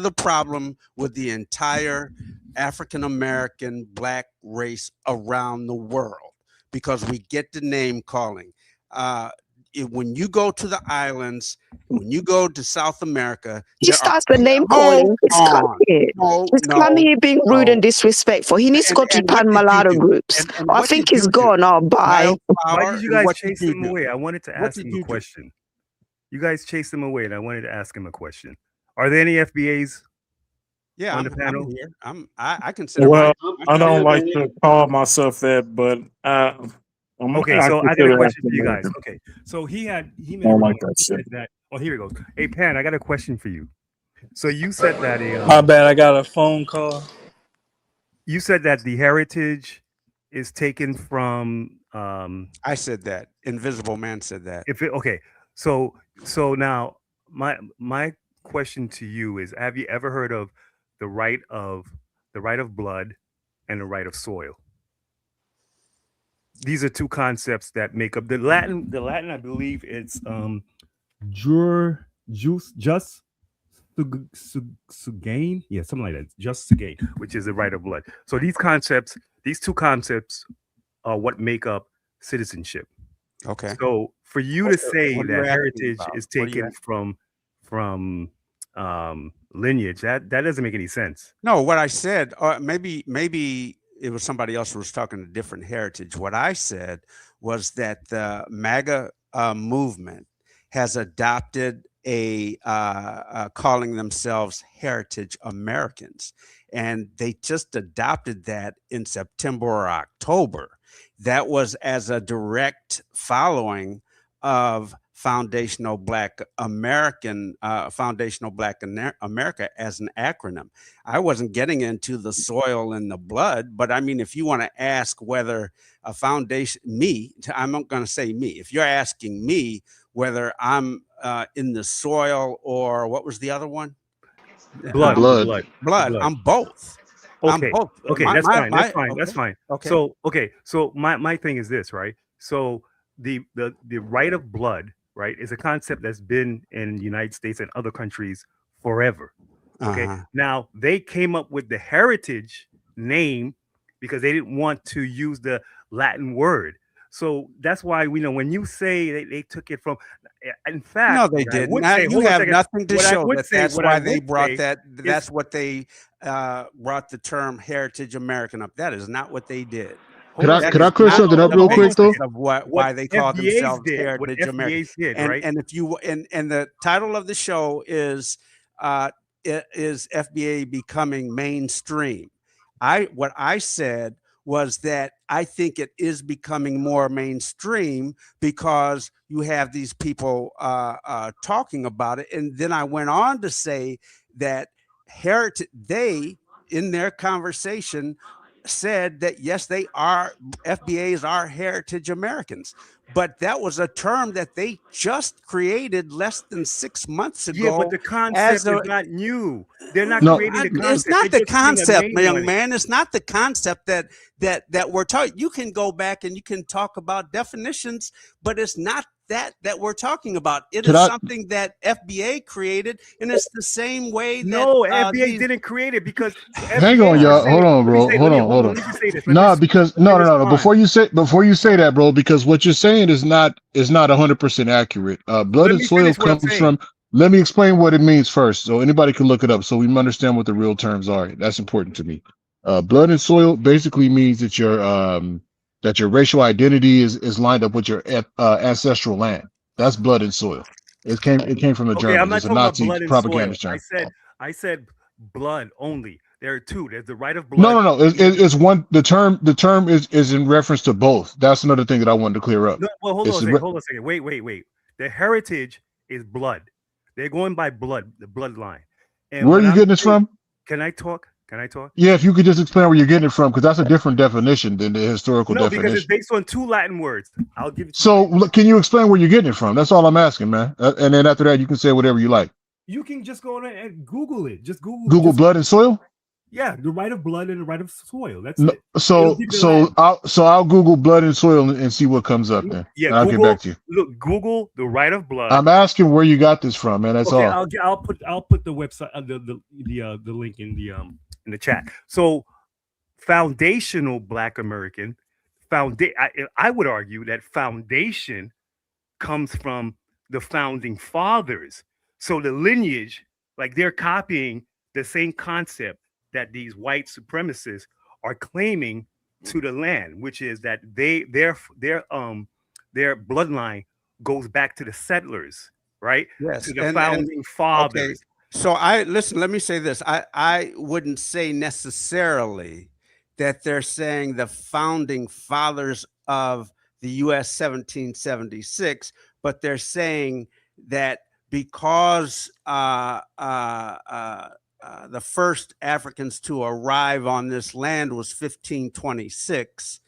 of the problem with the entire African American black race around the world, because we get the name calling. When you go to the islands, when you go to South America, He starts the name calling. He's come here. He's come here being rude and disrespectful. He needs to go to Pan Mulatto groups. And I what think did he's you do? gone. Oh, bye. Why did you guys chase him away? I wanted to ask him a question. You guys chased him away, and I wanted to ask him a question. Are there any FBAs Yeah, on the panel? I'm here. I consider Well, myself. I don't like to call myself that, but Okay, so I got a question for you guys. Okay, so he made a remark. He said that. Oh, here we go. Hey, Pan, I got a question for you. So you said that My bad, I got a phone call. You said that the heritage is taken from. I said that. Invisible Man said that. Okay, so now my question to you is: have you ever heard of the right of blood and the right of soil? These are two concepts that make up the Latin. The Latin, I believe, it's jur jus just to gain, yeah, something like that, just to gain, which is the right of blood. So these two concepts are what make up citizenship. Okay. So for you to say What are you that asking heritage about? is What are you taken from lineage, that doesn't make any sense. No, what I said, maybe it was somebody else who was talking a different heritage. What I said was that the MAGA movement has adopted calling themselves Heritage Americans, and they just adopted that in September or October. That was as a direct following of Foundational Black America as an acronym. I wasn't getting into the soil and the blood, but I mean, if you want to ask whether a foundation, I'm not going to say me. If you're asking me whether I'm in the soil or what was the other one? Blood. Blood. I'm both. I'm Okay. both. Okay, that's fine. That's fine. Okay. So my thing is this, right? So the right of blood, right, is a concept that's been in the United States and other countries forever. Okay. Uh-huh. Now they came up with the heritage name because they didn't want to use the Latin word. So that's why we know when you say they took it from. In fact, No, they what I didn't. would Now, say, you hold on a have second. nothing to What I show would that say, that's what I why they would brought say that. is- That's what they brought the term Heritage American up. That is not what they did. Could I That could I is clear not something up the real quick though? basis of why they call FBA's themselves did, what Heritage American. FBA's did, And right? and if you and the title of the show is FBA becoming mainstream. What I said was that I think it is becoming more mainstream because you have these people talking about it. And then I went on to say that they, in their conversation, said that yes, they are FBAs are heritage Americans, but that was a term that they just created less than 6 months ago. Yeah, but the concept is not new. They're not No. creating the It's concept. not They're the just putting a concept, name young on it. man. It's not the concept that we're talking. You can go back and you can talk about definitions, but it's not that we're talking about. It Could is I something that FBA created, and it's the same way that No, FBA these didn't create it because hang FBA on, is y'all? saying, Hold on, let me bro. say, Hold on, hold let on. me just say this. Nah, because let me no. respond. Before you say that, bro, because what you're saying is not 100% accurate. Blood Let and me soil finish what I'm comes saying. from. Let me explain what it means first, so anybody can look it up, so we understand what the real terms are. That's important to me. Blood and soil basically means that your racial identity is lined up with your ancestral land. That's blood and soil. It came from the Okay, I'm Germans. not It's a talking about Nazi blood and propaganda soil. term. I said blood only. There are two. There's the right of blood. No. It's one. The term is in reference to both. That's another thing that I wanted to clear up. No, well, hold on It's a second. Hold on a second. Wait. The heritage is blood. They're going by blood, the bloodline. And where are when you I'm getting this saying, from? can I talk? Can I talk? Yeah, if you could just explain where you're getting it from, because that's a different definition than the historical No, because it's definition. based on two Latin words. I'll give it to you. So, look, can you explain where you're getting it from? That's all I'm asking, man. And then after that, you can say whatever you like. You can just go on and Google it. Just Google blood and soil. Yeah, the right of blood and the right of soil. That's No, it. It'll give you Latin. I'll Google blood and soil and see what comes up then. Yeah, And I'll get back to you. Look, Google the right of blood. I'm asking where you got this from, man. That's Okay, all. I'll put the website the link in the chat. So foundational Black American I would argue that foundation comes from the founding fathers. So the lineage, like they're copying the same concept that these white supremacists are claiming to the land, which is that their bloodline goes back to the settlers, right? Yes, To the and founding okay. fathers. So listen. Let me say this. I wouldn't say necessarily that they're saying the founding fathers of the US 1776, but they're saying that because the first Africans to arrive on this land was 1526,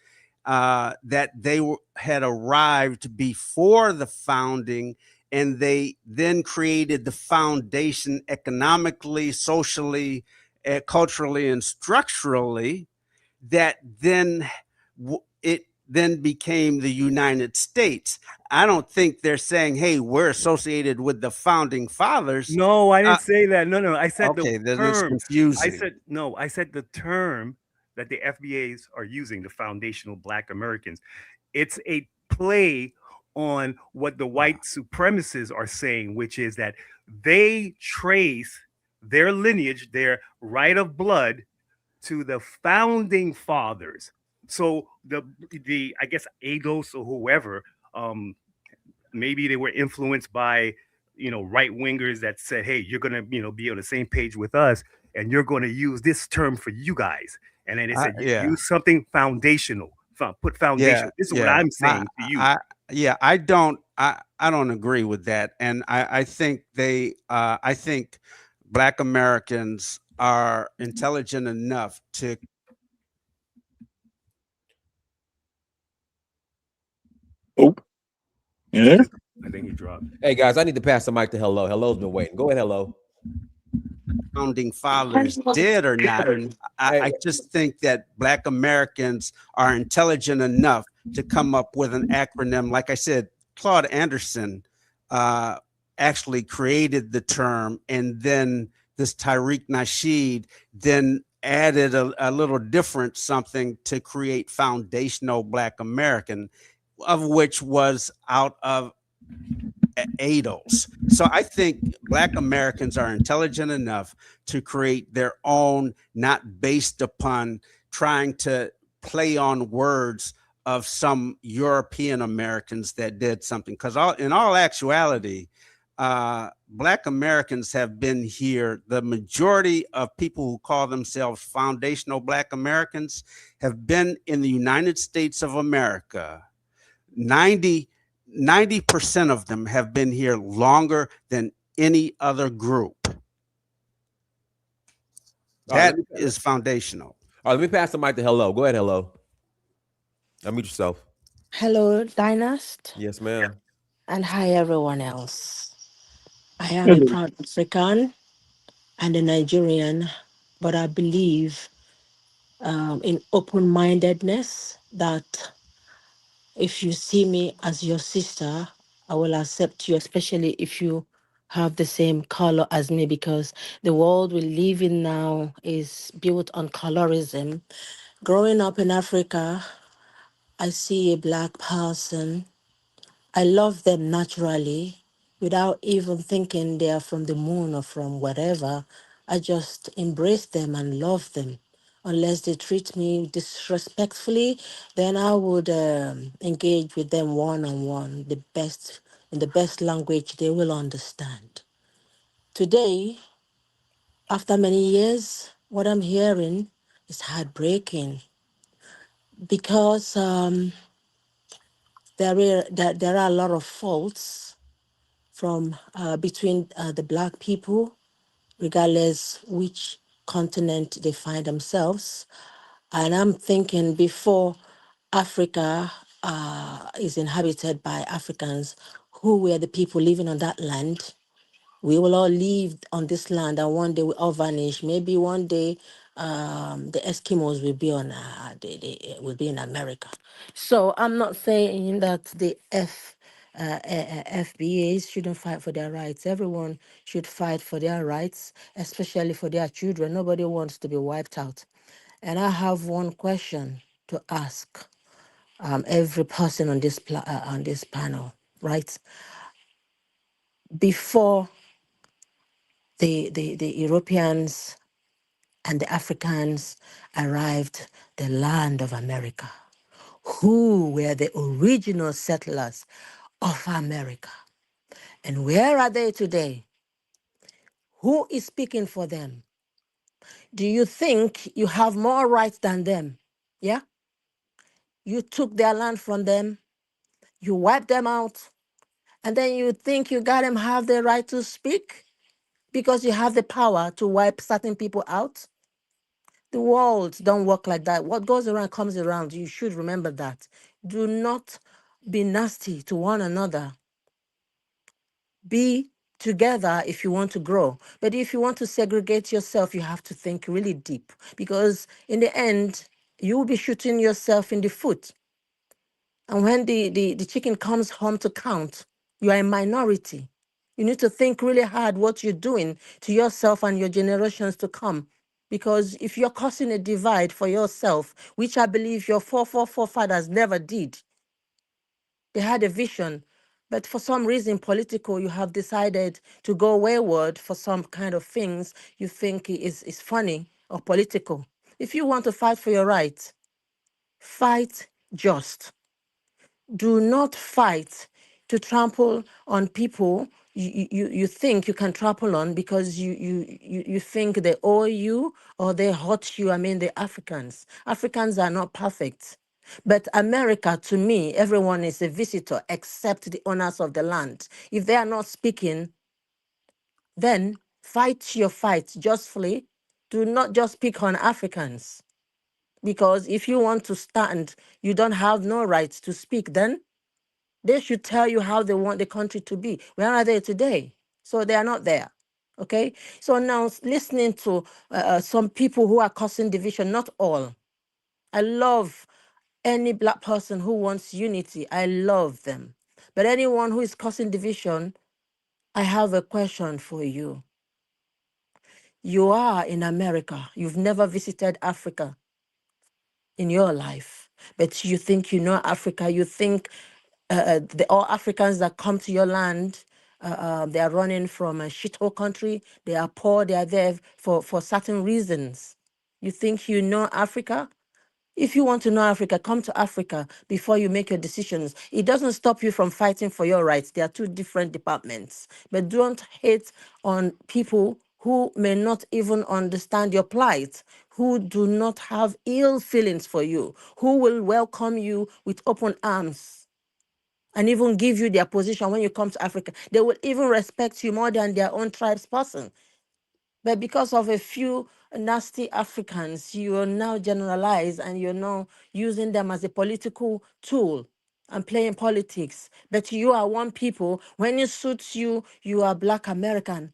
that they had arrived before the founding, and they then created the foundation economically, socially, culturally, and structurally, that then it then became the United States. I don't think they're saying, hey, we're associated with the founding fathers. No, I didn't say that. No. I said okay, the then it's term. confusing. I said the term that the FBAs are using, the foundational Black Americans. It's a play on what the white supremacists are saying, which is that they trace their lineage, their right of blood, to the founding fathers. So the I guess Agos or whoever, maybe they were influenced by right wingers that said, hey, you're gonna be on the same page with us, and you're going to use this term for you guys. And then they said, use something foundational. Put foundation. This is what I'm saying to you. I don't agree with that, and I think I think Black Americans are intelligent enough to. Oh, yeah. I think he dropped. Hey guys, I need to pass the mic to Hello. Hello's been waiting. Go ahead, Hello. Founding fathers did or not. I just think that Black Americans are intelligent enough to come up with an acronym. Like I said, Claude Anderson actually created the term, and then this Tariq Nasheed then added a little different something to create foundational Black American, of which was out of ADOS. So I think Black Americans are intelligent enough to create their own, not based upon trying to play on words of some European Americans that did something. Because in all actuality, Black Americans have been here. The majority of people who call themselves foundational Black Americans have been in the United States of America. 90% of them have been here longer than any other group. That is foundational. All right, let me pass the mic to Hello. Go ahead, Hello. Unmute yourself. Hello, Dynast. Yes, ma'am. And hi, everyone else. I am a proud African and a Nigerian, but I believe in open-mindedness, that if you see me as your sister, I will accept you, especially if you have the same color as me, because the world we live in now is built on colorism. Growing up in Africa, I see a Black person. I love them naturally without even thinking they are from the moon or from whatever. I just embrace them and love them. Unless they treat me disrespectfully, then I would engage with them one on one, in the best language they will understand. Today, after many years, what I'm hearing is heartbreaking, because there are a lot of faults from between the Black people, regardless which continent they find themselves. And I'm thinking, before Africa is inhabited by Africans, who were the people living on that land? We will all live on this land, and one day we all vanish. Maybe one day the Eskimos will be they will be in America. So I'm not saying that the FBAs shouldn't fight for their rights. Everyone should fight for their rights, especially for their children. Nobody wants to be wiped out. And I have one question to ask every person on this panel, right? Before the Europeans and the Africans arrived the land of America, who were the original settlers of America? And where are they today? Who is speaking for them? Do you think you have more rights than them? Yeah? You took their land from them. You wipe them out, and then you think you got them have the right to speak because you have the power to wipe certain people out. The world don't work like that. What goes around comes around. You should remember that. Do not be nasty to one another. Be together if you want to grow. But if you want to segregate yourself, you have to think really deep, because in the end, you will be shooting yourself in the foot. And when the chicken comes home to count, you are a minority. You need to think really hard what you're doing to yourself and your generations to come. Because if you're causing a divide for yourself, which I believe your forefathers never did, they had a vision, but for some reason political, you have decided to go wayward for some kind of things you think is funny or political. If you want to fight for your rights, fight just. Do not fight to trample on people you think you can trample on because you think they owe you or they hurt you. I mean, the Africans. Africans are not perfect. But America, to me, everyone is a visitor except the owners of the land. If they are not speaking, then fight your fight justly. Do not just pick on Africans. Because if you want to stand, you don't have no right to speak then. They should tell you how they want the country to be. Where are they today? So they are not there. Okay? So now listening to some people who are causing division, not all. I love any black person who wants unity. I love them. But anyone who is causing division, I have a question for you. You are in America. You've never visited Africa in your life, but you think you know Africa. You think all Africans that come to your land, they are running from a shithole country. They are poor. They are there for certain reasons. You think you know Africa? If you want to know Africa, come to Africa before you make your decisions. It doesn't stop you from fighting for your rights. They are two different departments. But don't hate on people who may not even understand your plight, who do not have ill feelings for you, who will welcome you with open arms and even give you their position when you come to Africa. They will even respect you more than their own tribe's person. But because of a few nasty Africans, you are now generalized and you're now using them as a political tool and playing politics. But you are one people. When it suits you, you are Black American.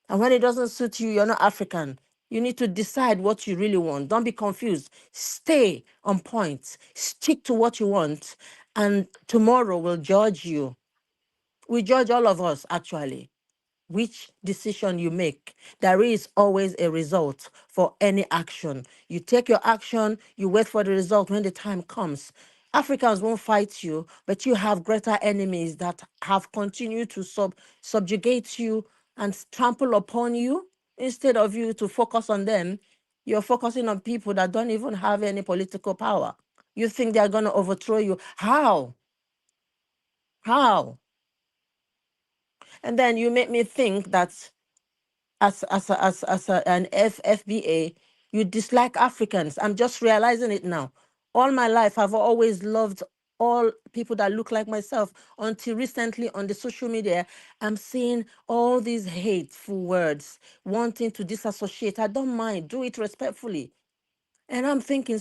And when it doesn't suit you, you're not African. You need to decide what you really want. Don't be confused. Stay on point. Stick to what you want. And tomorrow will judge you. We judge all of us, actually. Which decision you make, there is always a result for any action. You take your action, you wait for the result when the time comes. Africans won't fight you, but you have greater enemies that have continued to subjugate you and trample upon you. Instead of you to focus on them, you're focusing on people that don't even have any political power. You think they're going to overthrow you. How? How? And then you make me think that an FBA, you dislike Africans. I'm just realizing it now. All my life, I've always loved all people that look like myself. Until recently on the social media, I'm seeing all these hateful words, wanting to disassociate. I don't mind, do it respectfully. And I'm thinking,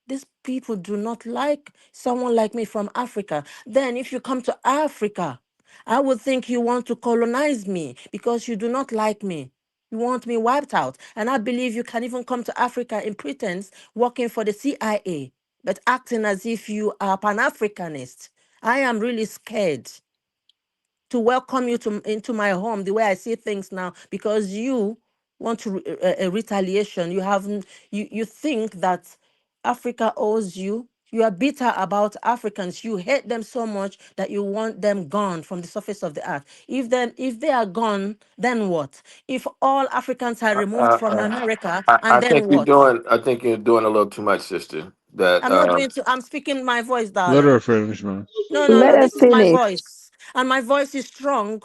these people do not like someone like me from Africa. Then if you come to Africa, I would think you want to colonize me because you do not like me. You want me wiped out. And I believe you can even come to Africa in pretense, working for the CIA, but acting as if you are Pan-Africanist. I am really scared to welcome you into my home the way I see things now, because you want to a retaliation. You think that Africa owes you. You are bitter about Africans. You hate them so much that you want them gone from the surface of the earth. If they are gone, then what? If all Africans are removed from America, and I then think you're what? doing. I think you're doing a little too much, sister. That I'm not doing to. I'm speaking my voice, Let her darling. finish, man. No, no, Let no. her This is my finish. voice, and my voice is strong.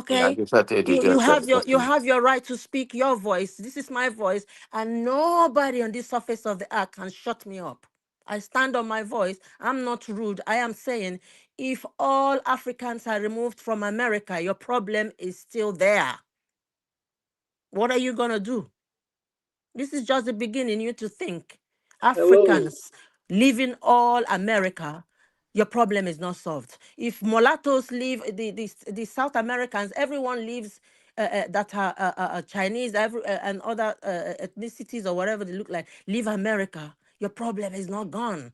yeah, I Okay, just have to you interject have that. your right to speak your voice. This is my voice, and nobody on this surface of the earth can shut me up. I stand on my voice. I'm not rude. I am saying if all Africans are removed from America, your problem is still there. What are you going to do? This is just the beginning. You to think. Hello. Africans leaving all America, your problem is not solved. If mulattoes leave, the South Americans, everyone leaves that are Chinese and other ethnicities or whatever they look like, leave America, your problem is not gone.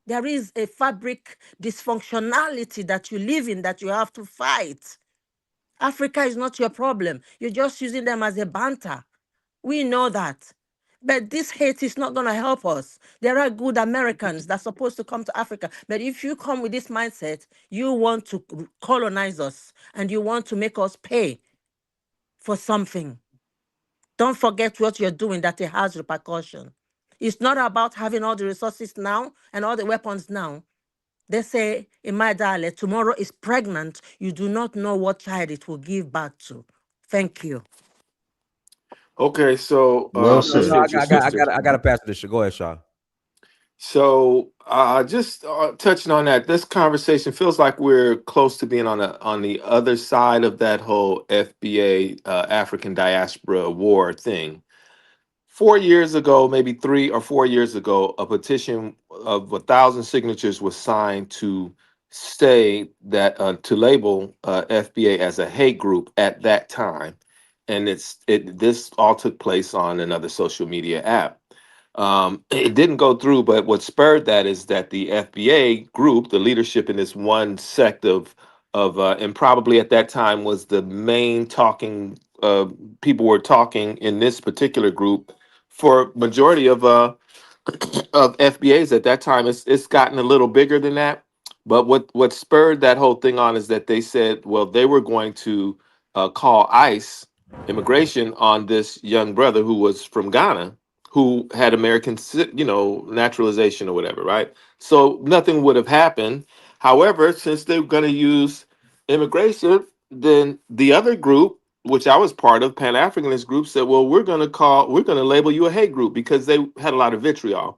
There is a fabric dysfunctionality that you live in that you have to fight. Africa is not your problem. You're just using them as a banter. We know that. But this hate is not going to help us. There are good Americans that's supposed to come to Africa. But if you come with this mindset, you want to colonize us and you want to make us pay for something. Don't forget what you're doing, that it has repercussion. It's not about having all the resources now and all the weapons now. They say in my dialect, tomorrow is pregnant. You do not know what child it will give birth to. Thank you. Okay, so Well No, said. appreciate your sister. I got to pass this. Go ahead, Shaw. So just touching on that, this conversation feels like we're close to being on the other side of that whole FBA African diaspora war thing. 4 years ago, maybe 3 or 4 years ago, a petition of 1,000 signatures was signed to say that to label FBA as a hate group at that time, and this all took place on another social media app. It didn't go through, but what spurred that is that the FBA group, the leadership in this one sect and probably at that time was the main talking people were talking in this particular group for majority of FBAs at that time. It's gotten a little bigger than that. But what spurred that whole thing on is that they said, well, they were going to call ICE immigration on this young brother who was from Ghana, who had American, naturalization or whatever, right? So nothing would have happened. However, since they're going to use immigration, then the other group, which I was part of, Pan Africanist group, said, "Well, we're going to label you a hate group," because they had a lot of vitriol.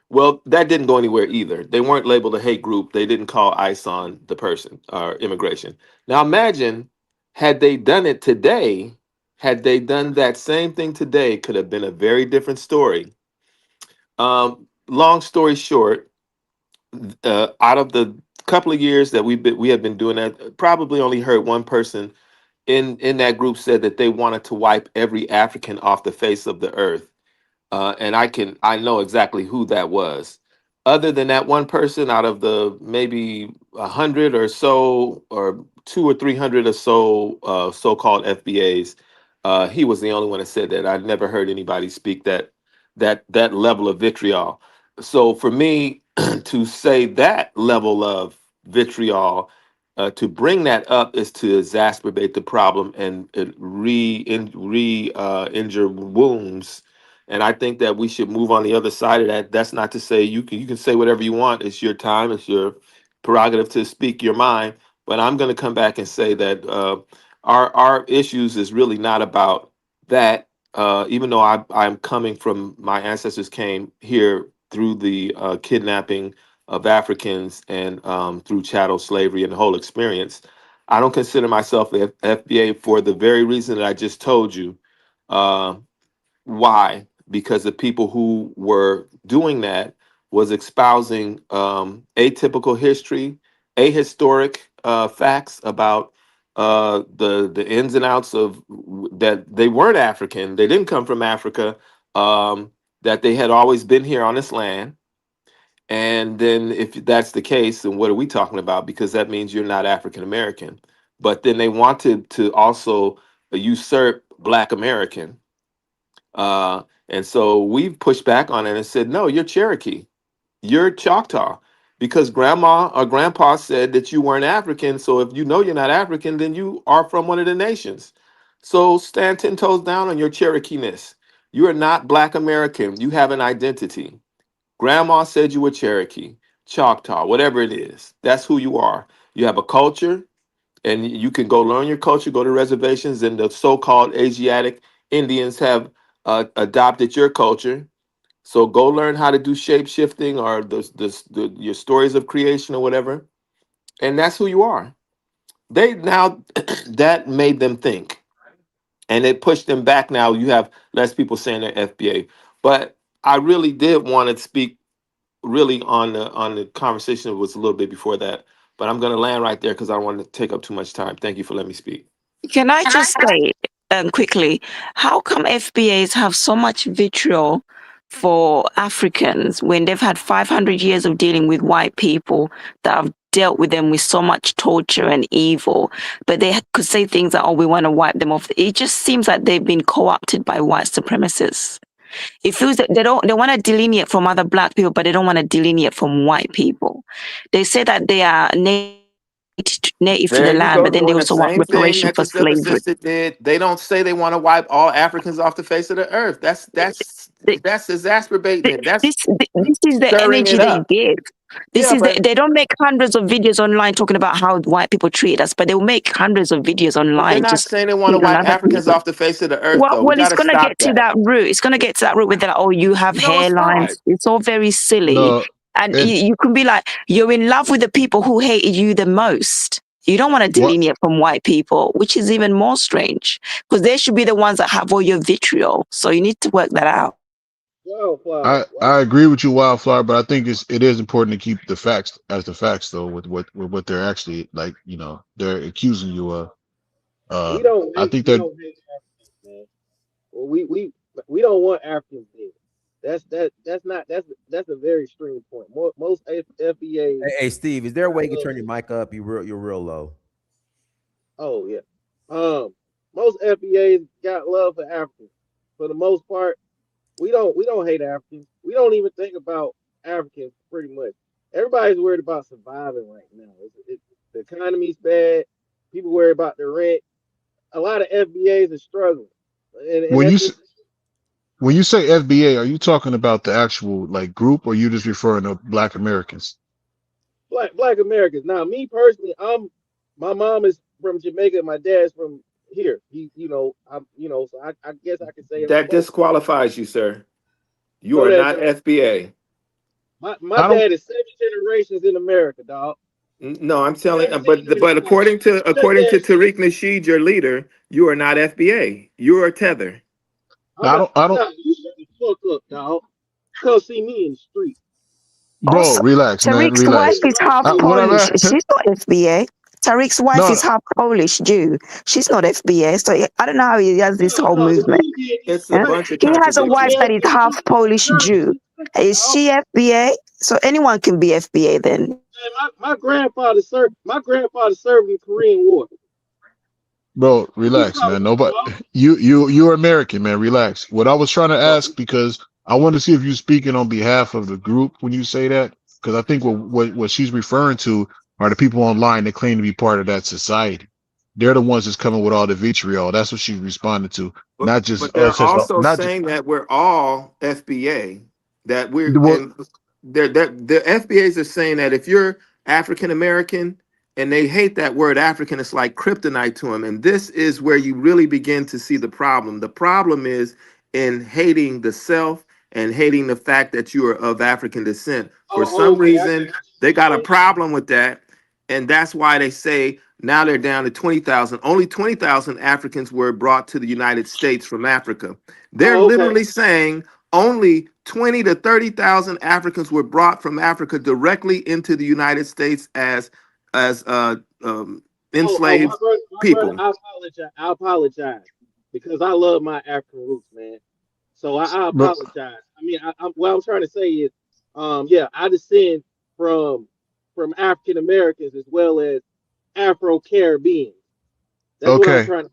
Well, that didn't go anywhere either. They weren't labeled a hate group. They didn't call ICE on the person or immigration. Now imagine had they done it today, had they done that same thing today, could have been a very different story. Long story short, out of the couple of years that we have been doing that, probably only heard one person in that group said that they wanted to wipe every African off the face of the earth. And I know exactly who that was. Other than that one person, out of the maybe 100 or so, or 200 or 300 or so so-called FBAs, he was the only one that said that. I'd never heard anybody speak that level of vitriol. So for me to say that level of vitriol, to bring that up is to exacerbate the problem and injure wounds. And I think that we should move on the other side of that. That's not to say you can say whatever you want. It's your time. It's your prerogative to speak your mind. But I'm going to come back and say that our issues is really not about that. Even though I'm coming from, my ancestors came here through the kidnapping of Africans and through chattel slavery and the whole experience. I don't consider myself a FBA for the very reason that I just told you. Uh, why? Because the people who were doing that was espousing atypical history, ahistoric facts about the ins and outs of that. They weren't African. They didn't come from Africa. That they had always been here on this land. And then if that's the case, then what are we talking about? Because that means you're not African American. But then they wanted to also usurp Black American. And so we've pushed back on it and said, no, you're Cherokee, you're Choctaw, because grandma or grandpa said that you weren't African. So if you know you're not African, then you are from one of the nations. So stand 10 toes down on your Cherokee-ness. You are not Black American. You have an identity. Grandma said you were Cherokee, Choctaw, whatever it is. That's who you are. You have a culture, and you can go learn your culture, go to reservations, and the so-called Asiatic Indians have adopted your culture. So go learn how to do shape shifting or your stories of creation or whatever, and that's who you are. They now that made them think, and it pushed them back. Now you have less people saying they're FBA, but I really did want to speak really on the conversation that was a little bit before that. But I'm going to land right there because I don't want to take up too much time. Thank you for letting me speak. Can I just say quickly, how come FBAs have so much vitriol for Africans when they've had 500 years of dealing with white people that have dealt with them with so much torture and evil, but they could say things like, oh, we want to wipe them off. It just seems like they've been co-opted by white supremacists. It feels that they want to delineate from other black people, but they don't want to delineate from white people. They say that they are native to There the you land, go, but then they doing the also want same thing reparation that for your stepper slavery. sister did. They don't say they want to wipe all Africans off the face of the earth. That's exacerbating it. That's This is the stirring energy it they up. give. Yeah, but They don't make hundreds of videos online talking about how white people treat us, but they'll make hundreds of videos they're online not just saying they want to hitting on wipe other Africans people. off the face of the earth, though. We Well, got it's to gonna stop get to that. that route. It's gonna get to that route where they're like, oh, you have No, it's hairlines. not. It's all very silly. No, And and you can be like, you're in love with the people who hated you the most. You don't want to what delineate from white people, which is even more strange because they should be the ones that have all your vitriol. So you need to work that out. I agree with you, Wildflower, but I think it is important to keep the facts as the facts though, with what they're actually like, they're accusing you of. We don't I hate think we that don't hate Africans, man. Well, we don't want Africans dead. That's a very extreme point. Most FBA, Hey, Steve, is there a way you can turn your mic up? You're real low. oh yeah, most FBAs got love for Africans. For the most part, we don't hate Africans. We don't even think about Africans pretty much. Everybody's worried about surviving right now. The economy's bad. People worry about the rent. A lot of FBAs are struggling, and when that's you just when you say FBA, are you talking about the actual like group, or you just referring to Black Americans? Black Americans. Now, me personally, my mom is from Jamaica. My dad's from here. So I guess I could say I'm That both. disqualifies you, sir. You No, are that not don't. FBA. My I don't, dad is 7 generations in America, dog. No, I'm telling. 17 But generations. according to Tariq Nasheed, your leader, you are not FBA. You are Tether. I'm not. I don't, Nah, you shut the fuck up, dog. Come see me in the street. bro. Also, Relax, man. Tariq's wife Relax. is half What I'm Polish. at? She's not FBA. Tariq's wife No, is half Polish Jew. She's not FBA. So I don't know how he has this whole No, the movement. dude did is It's a Yeah? correct. bunch of He has a wife contradictions. that is American half people Polish deserve Jew. respect, Is dog. she FBA? So anyone can be FBA then. Man, my grandfather served in the Korean War. bro. What you Relax, talking man. about, Nobody. dog? You're American, man. Relax. What I was trying to Well, ask, because I want to see if you're speaking on behalf of the group when you say that, because I think what she's referring to are the people online that claim to be part of that society. They're the ones that's coming with all the vitriol. That's what she's responding to, not just but they're us as also not just saying that we're all FBA. That we're what. and the FBAs are saying that if you're African American and they hate that word African, it's like kryptonite to them. And this is where you really begin to see the problem. The problem is in hating the self and hating the fact that you are of African descent. For Oh, some okay, I got reason, they got a you. problem with that. And that's why they say now they're down to 20,000. Only 20,000 Africans were brought to the United States from Africa. They're Oh, okay. literally saying only 20 to 30,000 Africans were brought from Africa directly into the United States as Oh, enslaved my brother, people. I apologize because I love my African roots, man. So I Bro, apologize. I mean, what I'm trying to say is, yeah, I descend from African Americans as well as Afro Caribbeans. That's what I'm okay, trying to.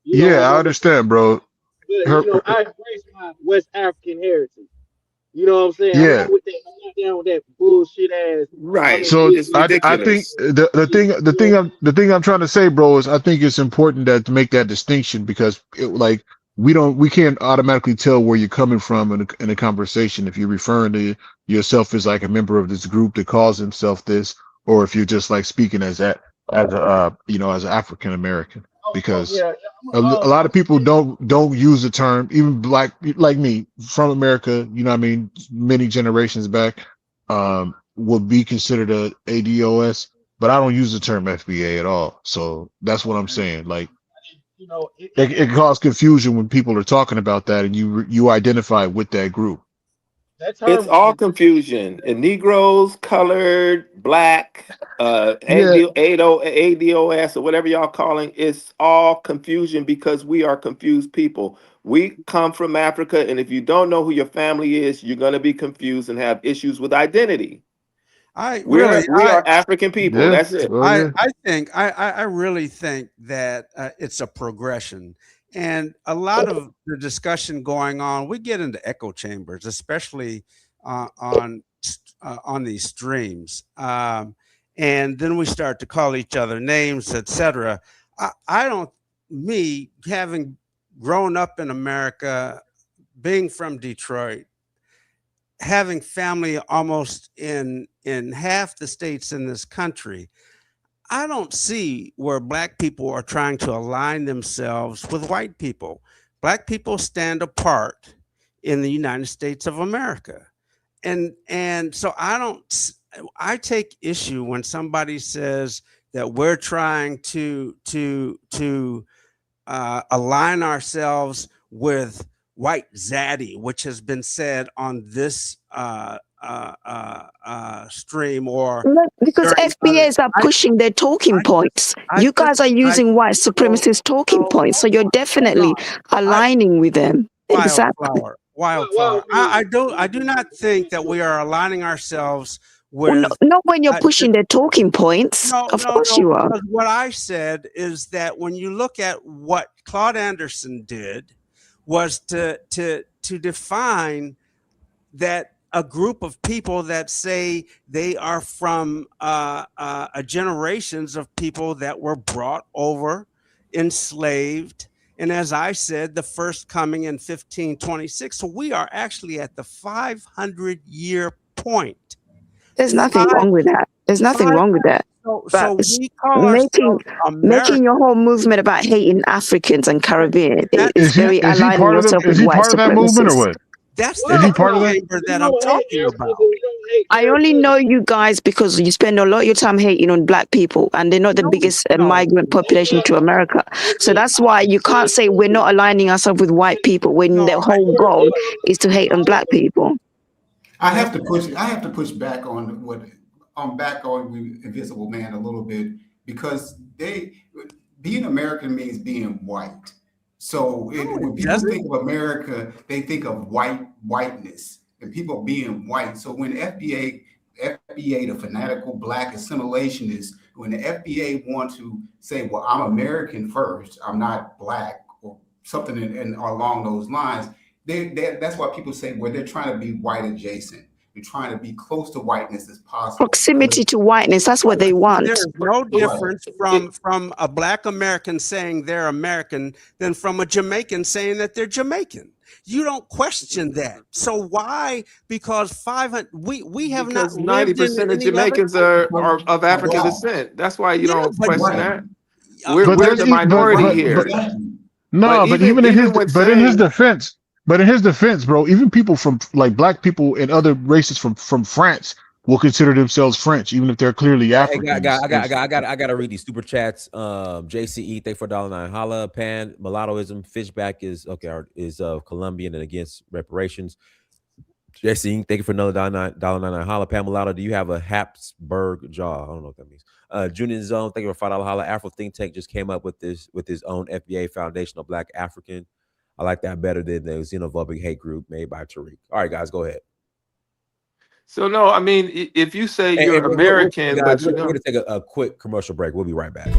yeah, I I'm a, understand, bro. but Her, I embrace my West African heritage. You know what I'm saying? I'm yeah. not with that. I'm not down with that bullshit ass. I'm Right. So It's indigenous. I think ridiculous. the thing I'm trying to say, bro, is I think it's important that to make that distinction, because like we can't automatically tell where you're coming from in a conversation if you're referring to yourself as like a member of this group that calls himself this, or if you're just like speaking as a as an African American. because a lot of people don't use the term, even black like me from America, you know what I mean, many generations back, would be considered a ADOS, but I don't use the term FBA at all. So that's what I'm saying. Like it causes confusion when people are talking about that and you identify with that group. It's all confusion. And Negroes, colored, black, Yeah, ADOS, or whatever y'all calling, it's all confusion because we are confused people. We come from Africa, and if you don't know who your family is, you're going to be confused and have issues with identity. We are African people. yeah, That's it. well, yeah. I really think that it's a progression, and a lot of the discussion going on, we get into echo chambers, especially on these streams, and then we start to call each other names, etc. I don't, me having grown up in America, being from Detroit, having family almost in half the states in this country, I don't see where black people are trying to align themselves with white people. Black people stand apart in the United States of America. And so I take issue when somebody says that we're trying to align ourselves with white zaddy, which has been said on this stream, or Because FBAs are pushing their talking points. You guys are using white supremacist talking points, so you're definitely aligning with them. Exactly. Wildflower. I do not think that we are aligning ourselves Well, with. not when you're pushing their talking points. Of course you are. Because what I said is that when you look at what Claude Anderson did, was to define that a group of people that say they are from generations of people that were brought over, enslaved, and as I said, the first coming in 1526. So we are actually at the 500-year point. There's nothing wrong with that. There's nothing wrong with that. So we call making ourselves your whole movement about hating Africans and Caribbean is very Is he aligning part of yourself the, is with he white part of that movement or supremacists. what? That's Is he part of that? chamber that I'm talking about. I only know you guys because you spend a lot of your time hating on black people, and they're not the biggest migrant population to America. So that's why you can't say we're not aligning ourselves with white people when the whole goal is to hate on black people. I have to push back on the Invisible Man a little bit, because being American means being white. So when people think of America, they think of whiteness and people being white. So when FBA, the fanatical black assimilationists, when the FBA want to say, well, I'm American first, I'm not black, or something along those lines, that's why people say, well, they're trying to be white adjacent. They're trying to be close to whiteness as possible. Proximity to whiteness, that's what they want. There's no difference from a black American saying they're American than from a Jamaican saying that they're Jamaican. You don't question that. So why? Because 500, we have not lived 90% of Jamaicans are of African descent. That's why you don't question that. We're the minority here. No, but even in his defense, bro, even people from like black people and other races from France will consider themselves French, even if they're clearly African. Hey, I gotta read these super chats. JCE, thank for $1.09. Holla, Pan, mulattoism, fishback is Colombian and against reparations. JCE, thank you for another $1.99. Holla, Pan, mulatto, do you have a Habsburg jaw? I don't know what that means. Junior Zone, thank you for $5. Holla, Afro Think Tank just came up with his own FBA, Foundational Black African. I like that better than the xenophobic hate group made by Tariq. All right, guys, go ahead. So no, I mean, if you say you're American, guys, but we're going to take a quick commercial break. We'll be right back.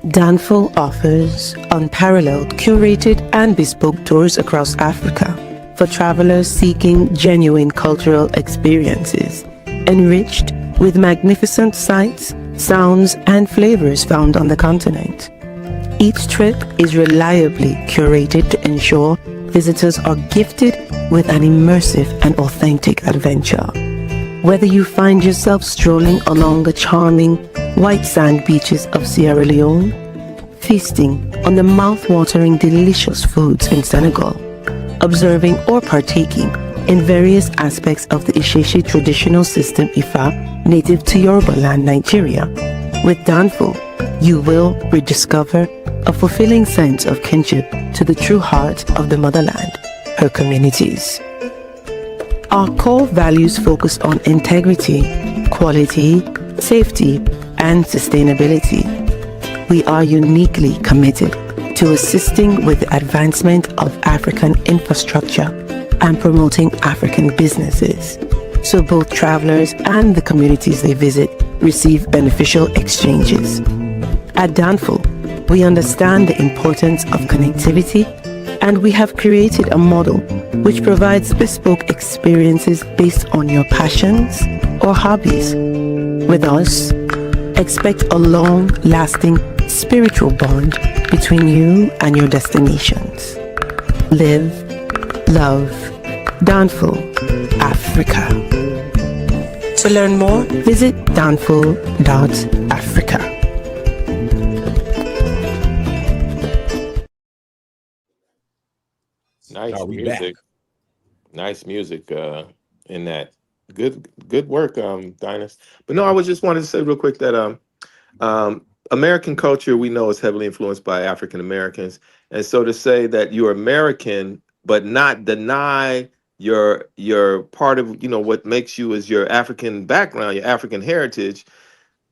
Danful offers unparalleled, curated and bespoke tours across Africa for travelers seeking genuine cultural experiences, enriched with magnificent sights, sounds and flavors found on the continent. Each trip is reliably curated to ensure visitors are gifted with an immersive and authentic adventure. Whether you find yourself strolling along the charming white sand beaches of Sierra Leone, feasting on the mouth-watering delicious foods in Senegal, observing or partaking in various aspects of the Isheshe traditional system Ifa native to Yoruba land, Nigeria. With Danfo, you will rediscover a fulfilling sense of kinship to the true heart of the motherland, her communities. Our core values focus on integrity, quality, safety, and sustainability. We are uniquely committed to assisting with the advancement of African infrastructure and promoting African businesses, so both travelers and the communities they visit receive beneficial exchanges. At Danfo, we understand the importance of connectivity, and we have created a model which provides bespoke experiences based on your passions or hobbies. With us, expect a long-lasting spiritual bond between you and your destinations. Live, love, Danfo, Africa. To learn more, visit danfo.africa. Nice We music. back. Nice music in that. Good work, Dinus. But no, I was just wanted to say real quick that American culture we know is heavily influenced by African Americans, and so to say that you're American but not deny your part of what makes you is your African background, your African heritage.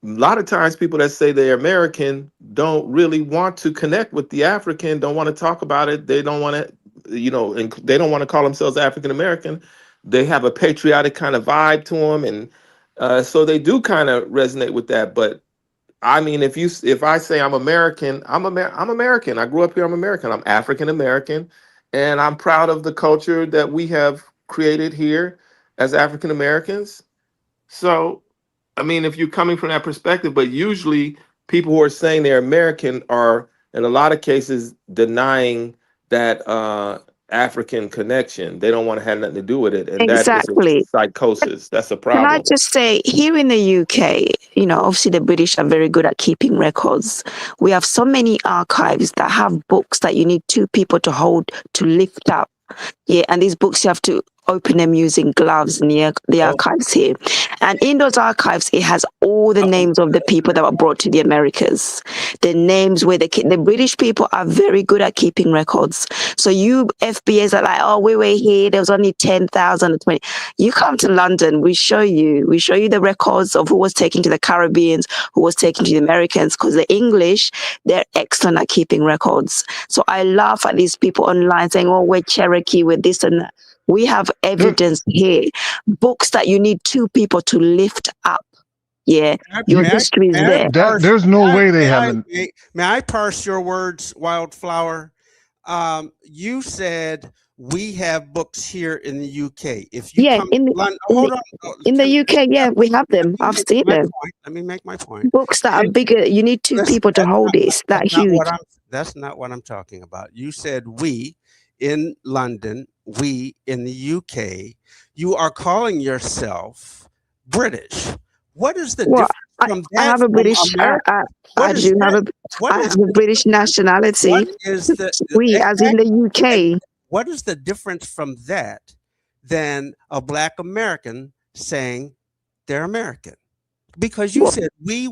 A lot of times people that say they're American don't really want to connect with the African, don't want to talk about it. They don't want to, and they don't want to call themselves African American. They have a patriotic kind of vibe to them. And so they do kind of resonate with that. But I mean, if I say I'm American, I'm American. I grew up here, I'm American. I'm African American. And I'm proud of the culture that we have created here as African Americans. So I mean, if you're coming from that perspective, but usually people who are saying they're American are, in a lot of cases, denying that African connection. They don't want to have nothing to do with it, and that is a Exactly. psychosis. That's a Can I problem. just say, here in the UK, obviously the British are very good at keeping records. We have so many archives that have books that you need two people to hold to lift up. Yeah, and these books you have to open them using gloves in the archives here. And in those archives, it has all the names of the people that were brought to the Americas. The names where the British people are very good at keeping records. So you FBAs are like, oh, we were here, there was only 10,000 or 20. You come to London, we show you the records of who was taken to the Caribbeans, who was taken to the Americans, because the English, they're excellent at keeping records. So I laugh at these people online saying, oh, we're Cherokee, we're this and that. We have evidence here, books that you need two people to lift up. Yeah, your history is there. There's no way they haven't. May I parse your words, Wildflower? You said we have books here in the UK. If you come to London, hold on. In the UK, yeah, we have them. I've seen them. Let me make my point. Books that are bigger, you need two people to hold this. That huge. That's not what I'm talking about. You said we in London, we in the UK. You are calling yourself British. What is the difference from that? I have a British. I have a British nationality. What is we, as in the UK? What is the difference from that than a Black American saying they're American? Because you said we.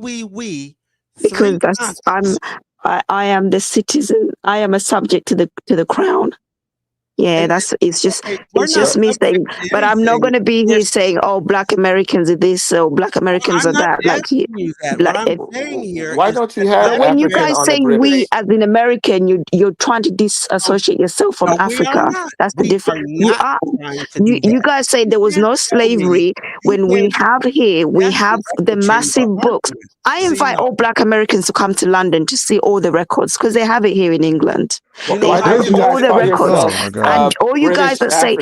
Because I am the citizen. I am a subject to the crown. Yeah, it's just me saying, but I'm not going to be here saying, oh, Black Americans are this or Black Americans are that. Why don't you have when you African guys on saying the British? we as an American, you're trying to disassociate yourself from Africa. That's the difference. You guys say there was no slavery when we have the massive books. I invite all Black Americans to come to London to see all the records because they have it here in England. They have all the records. And all you guys that say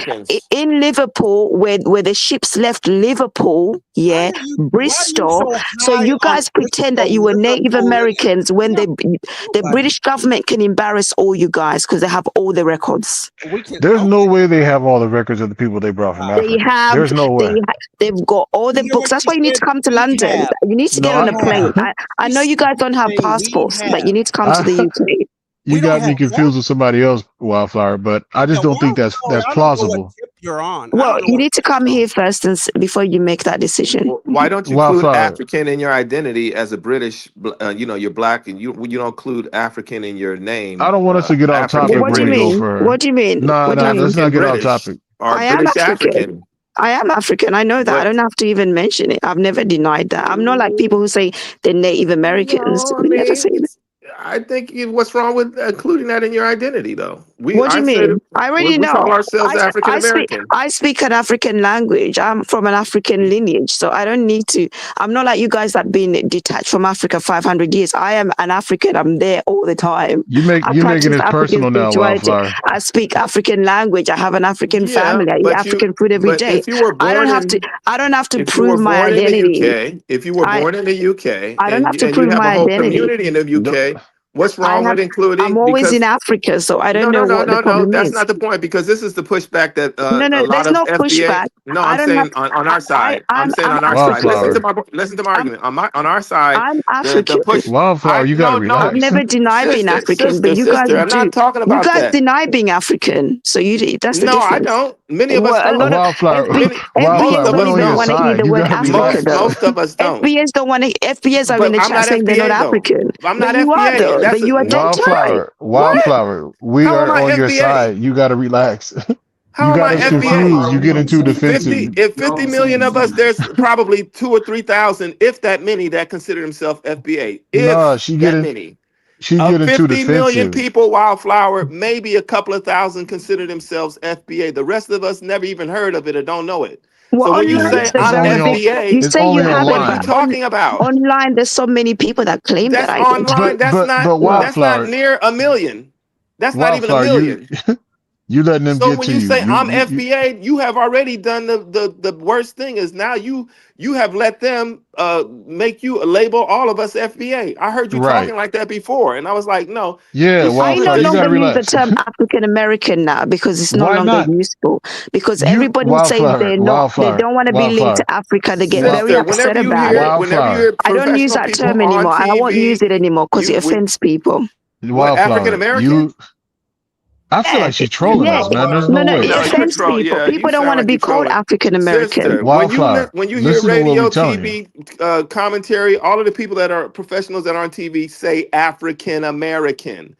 in Liverpool, where the ships left Liverpool, Bristol. So you guys pretend that you were Native Americans when the British government can embarrass all you guys because they have all the records. There's no way they have all the records of the people they brought from Africa. There's no way. They've got all the books. That's why you need to come to London. You need to get on a plane. I know you guys don't have passports, but you need to come to the UK. You We don't got have me confused with somebody else, Wildflower, but I yeah, just don't think Wildflower. that's I don't know what plausible. tip you're on. I Well, don't know you what need to tip come you're on. here first before you make that decision. Why don't you include Wildflower, African in your identity as a British? You're black, and you don't include African in your I name. don't want us to get off topic What when do you we go British, mean? for. What do you mean? Nah, What do you nah, let's mean? not African get off British, topic. or I am British African. African. I am African. I know that. I But don't have to even mention it. I've never denied that. I'm not like people who say they're Native Americans. no, I We never mean, say that. I think what's wrong with including that in your identity, though? What do I you said mean? I already we call know. ourselves African American. I speak an African language. I'm from an African lineage, so I don't need to. I'm not like you guys that been detached from Africa 500 years. I am an African. I'm there all the time. I You making practice this African personal now, spirituality. Wildflower. I speak African language. I have an African Yeah, family. I eat African food every but day. I don't have to. I don't have to if you were prove my born in the identity. UK, if you were I born in the UK, I don't have to and you prove have a my whole identity. community in the No, UK, what's I wrong have. with I'm including? always in Because Africa, so I don't no, know no, no, what the no, no. problem That's is. not the point. Because this is the pushback that No, a no, lot there's of no FBA. pushback. No, I I'm don't have. saying on our side. I'm I'm saying on our side. Wildflower, Listen to my argument. On our side, I'm the African. push. Wildflower, you gotta I've relax. never denied being African, but you guys Sister. I'm do. not talking You about guys that. deny being African, so that's the No, I difference. don't. Many of us Well, a don't. lot of Wildflower, FBAs Wildflower, Most don't of we're us on even your don't. want to hear side. the You word gotta Africa, relax. though. Most of us don't. FBAs don't want to. FBAs are in But the I'm chat not saying they're not FBA though. African, I'm but not you are FBA. though. But you are dead to right. What? Wildflower, we How am are I on your FBA? side. You gotta relax. You How am got I us FBA? confused. You getting too defensive. 50 million of us, there's probably 2 or 3,000, if that many, that consider themselves FBA. Nah, If that many. she Of getting too 50 million defensive. people, Wildflower, maybe a couple of thousand consider themselves FBA. The rest of us never even heard of it or don't know it. Well, So when you online say is a It's I'm very only on big. FBA, You it's say you only have what it, are you but online. talking about? online there's so many people that claim that That's identity. online. That's But not Wildflower, near a million. That's not even a Wildflower, you million. you letting them So get when to you you. say I'm You FBA, you have already done the worst thing is now you have let them make you label all of us FBA. I heard you right. talking like that before, and I was like, no, Yeah, it's I no Wildflower, you switched. longer gotta use the relax. term African American now because it's no Why longer not? useful. Because You everybody says Wildflower, they Wildflower, don't want to be linked to Wildflower, Africa. They get Wild, very Sister, upset about it. whenever you hear Wildflower, I don't use professional that people term on anymore, and I won't use TV, it anymore because it offends people. what African Wildflower. American? You I feel Yeah, like she's trolling yeah, us, man. There's no, no no, way. it No, you offends troll. people. Yeah, you People don't sound want to like be you called trolling. African American. Sister, Wildflower, when you hear listen to what radio, we telling you. TV commentary, all of the people that are professionals that are on TV say African American,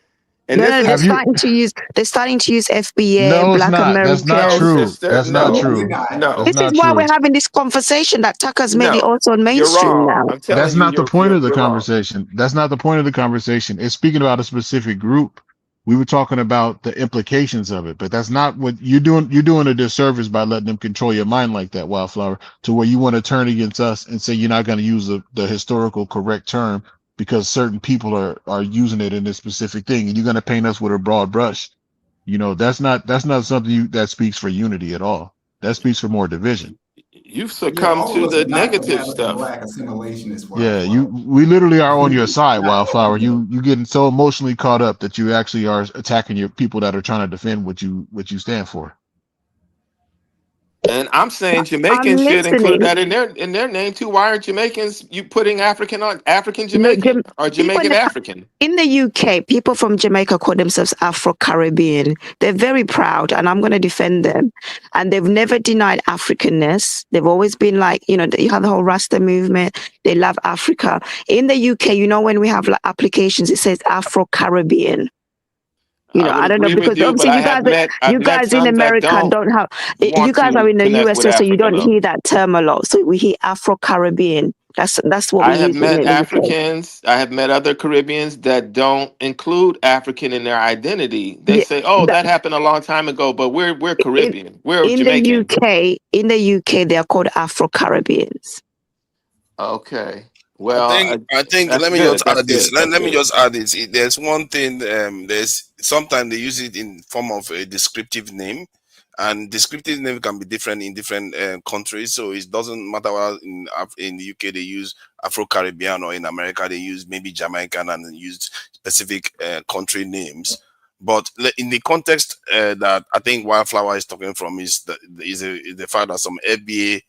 and No, this no, is they're starting to use FBA, No, it's Black not. That's not no, American. true. sister, That's not no, true. That's no, This is not why we're true. having this conversation that Tucker's made it no. also on You're mainstream wrong. now. I'm That's telling you, not the point of the you're wrong. conversation. That's not the point of the conversation. It's speaking about a specific group. We were talking about the implications of it, but that's not what you're doing. You're doing a disservice by letting them control your mind like that, Wildflower, to where you want to turn against us and say you're not going to use the historical correct term because certain people are using it in this specific thing, and you're going to paint us with a broad brush. You know, that's not something that speaks for unity at all. That speaks for more division. You've Yeah, succumbed all of to us are the not negative combative stuff. black assimilationists, Yeah, Wildflower. we literally are on your side, Not all Wildflower. of us. You getting so emotionally caught up that you actually are attacking your people that are trying to defend what you stand for. And I'm saying I'm Jamaicans should include listening. that in their name too. Why are Jamaicans you putting African on African No, Jamaican or people Jamaican African? in the UK, people from Jamaica call themselves Afro-Caribbean. They're very proud, and I'm going to defend them. And they've never denied Africanness. They've always been like, you have the whole Rasta movement. They love Africa. In the UK, when we have like applications, it says Afro-Caribbean. I would I don't know agree with because you, but obviously I've I've met guys in some that America don't don't have. You want guys are to in the connect with USA, so you Africa don't though. hear that term a lot. So we hear Afro-Caribbean. That's what we I have use in met the UK. Africans, I have met other Caribbeans that don't include African in their identity. They Yeah, say, "Oh, that, that happened a long time ago," but we're in Caribbean. We're in the Jamaican. UK, they are called Afro-Caribbeans. Okay. I Well, think I think that's let me good. just That's add this. good. That's Let me good. just add this. There's one thing. There's sometimes they use it in form of a descriptive name, and descriptive name can be different in different countries. So it doesn't matter whether in the UK they use Afro Caribbean or in America they use maybe Jamaican and use specific country names. But in the context that I think Wildflower is talking from is the fact that some FBA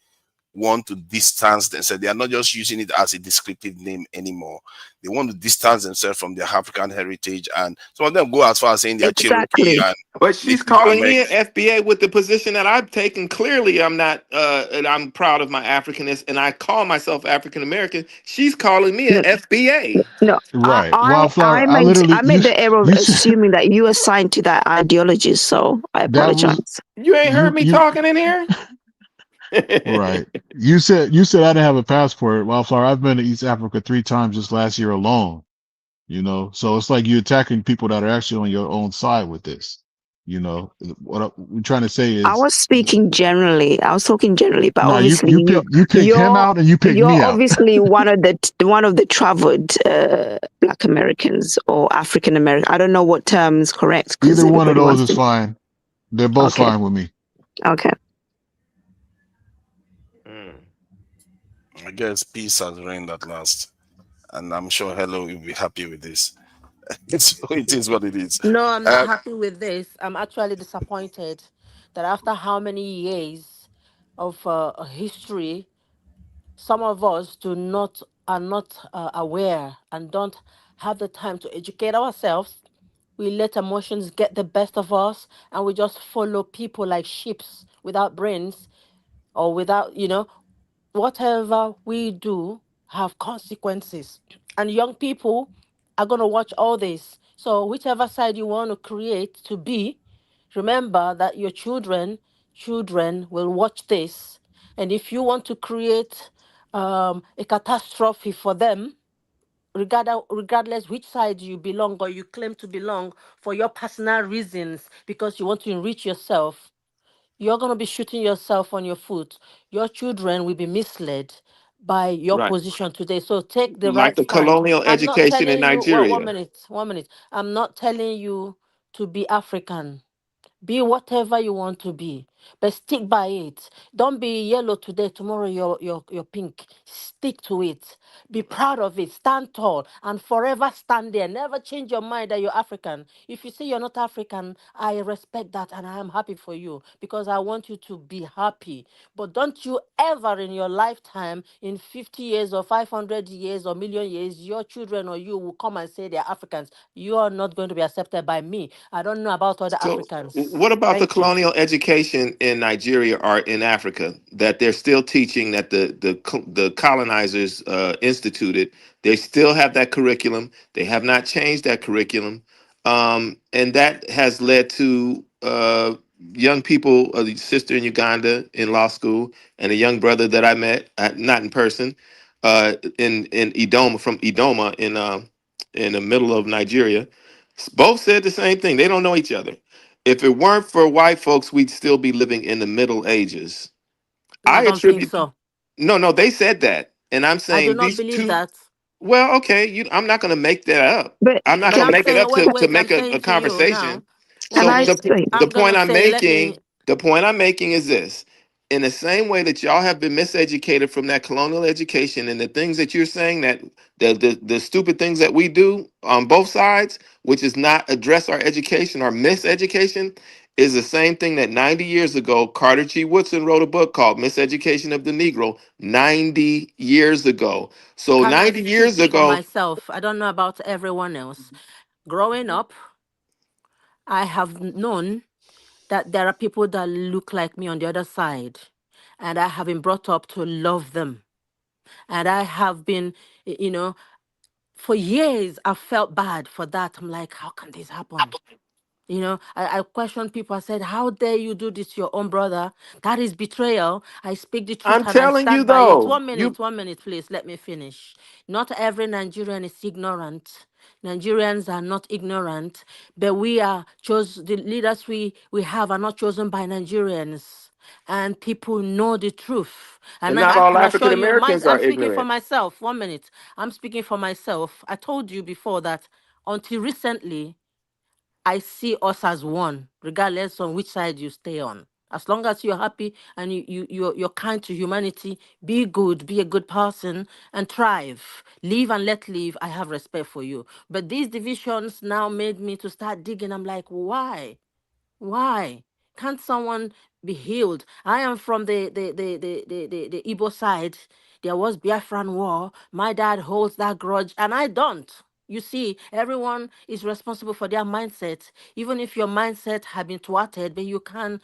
want to distance themselves. They are not just using it as a descriptive name anymore. They want to distance themselves from their African heritage, and some of them go as far as saying they are Cherokee Exactly. and But she's Native calling me an American. FBA with the position that I've taken. Clearly, I'm not, and I'm proud of my Africanness, and I call myself African American. She's calling me an No, FBA. no. Right. I Wildflower, I meant literally I made the error of you said assuming that you assigned to that ideology, so I that was apologize. You ain't heard me you talking in here? right. You said I didn't have a passport. Wildflower, I've been to East Africa 3 times just last year alone. So it's like you're attacking people that are actually on your own side with this. What we're trying to say I is was speaking generally. I was talking generally, but no, obviously you pick him you're out and you pick you're me out. obviously one of the traveled Black Americans or African American. I don't know what terms correct because Either one of everybody those wants is to. fine. They're both Okay, fine with me. okay. Mm. I guess peace has reigned at last, and I'm sure Hello will be happy with this. So it is what it is. No, I'm not happy with this. I'm actually disappointed that after how many years of a history, some of us are not aware and don't have the time to educate ourselves. We let emotions get the best of us, and we just follow people like sheep without brains or without, whatever we do have consequences. And young people are going to watch all this. So whichever side you want to create to be, remember that your children will watch this. And if you want to create a catastrophe for them, regardless which side you belong or you claim to belong for your personal reasons, because you want to enrich yourself, you're going to be shooting yourself on your foot. Your children will be misled by your Right. position today. So take the Like right the stand. colonial I'm not education in telling you, well, one Nigeria. minute, 1 minute. I'm not telling you to be African. Be whatever you want to be, but stick by it. Don't be yellow today, tomorrow you're pink. Stick to it. Be proud of it. Stand tall and forever stand there. Never change your mind that you're African. If you say you're not African, I respect that and I am happy for you because I want you to be happy. But don't you ever in your lifetime, in 50 years or 500 years or million years, your children or you will come and say they're Africans. You are not going to be accepted by me. I don't know about other So, Africans. what about the Thank you. colonial education in Nigeria or in Africa that they're still teaching that the colonizers instituted? They still have that curriculum. They have not changed that curriculum, and that has led to young people. A sister in Uganda in law school, and a young brother that I met, not in person, in Idoma from Idoma in the middle of Nigeria. Both said the same thing. They don't know each other. If it weren't for white folks, we'd still be living in the Middle Ages. I I don't think attribute, so. no, they said that. And I'm I do saying not these believe two, that. well, okay, I'm not going to make that up. But I'm not But going to I'm make it saying, up to wait, I'm make a saying to you now, conversation. can one So I minute. say? the I'm point gonna I'm say, let me. making, the point I'm making is this. In the same way that y'all have been miseducated from that colonial education and the things that you're saying that the stupid things that we do on both sides, which is not address our education or miseducation, is the same thing that 90 years ago, Carter G. Woodson wrote a book called Miseducation of the Negro 90 years ago. So Can I 90 speak years for ago, myself? I don't know about everyone else. Growing up, I have known that there are people that look like me on the other side, and I have been brought up to love them. And I have been, for years, I felt bad for that. I'm like, how can this happen? I questioned people. I said, how dare you do this to your own brother? That is betrayal. I speak the truth I'm and I telling you stand by it. though, you 1 minute, please. Let me finish. Not every Nigerian is ignorant. Nigerians are not ignorant, but the leaders we have are not chosen by Nigerians. And people know the truth. and And not I all can African assure you, Americans I'm are speaking for ignorant. myself. 1 minute. I'm speaking for myself. I told you before that until recently, I see us as one, regardless on which side you stay on. As long as you're happy and you're kind to humanity, be good, be a good person, and thrive. Live and let live. I have respect for you. But these divisions now made me to start digging. I'm like, why? Why? Can't someone be healed. I am from the Igbo side. There was Biafran war. My dad holds that grudge, and I don't. You see, everyone is responsible for their mindset. Even if your mindset have been thwarted, but you can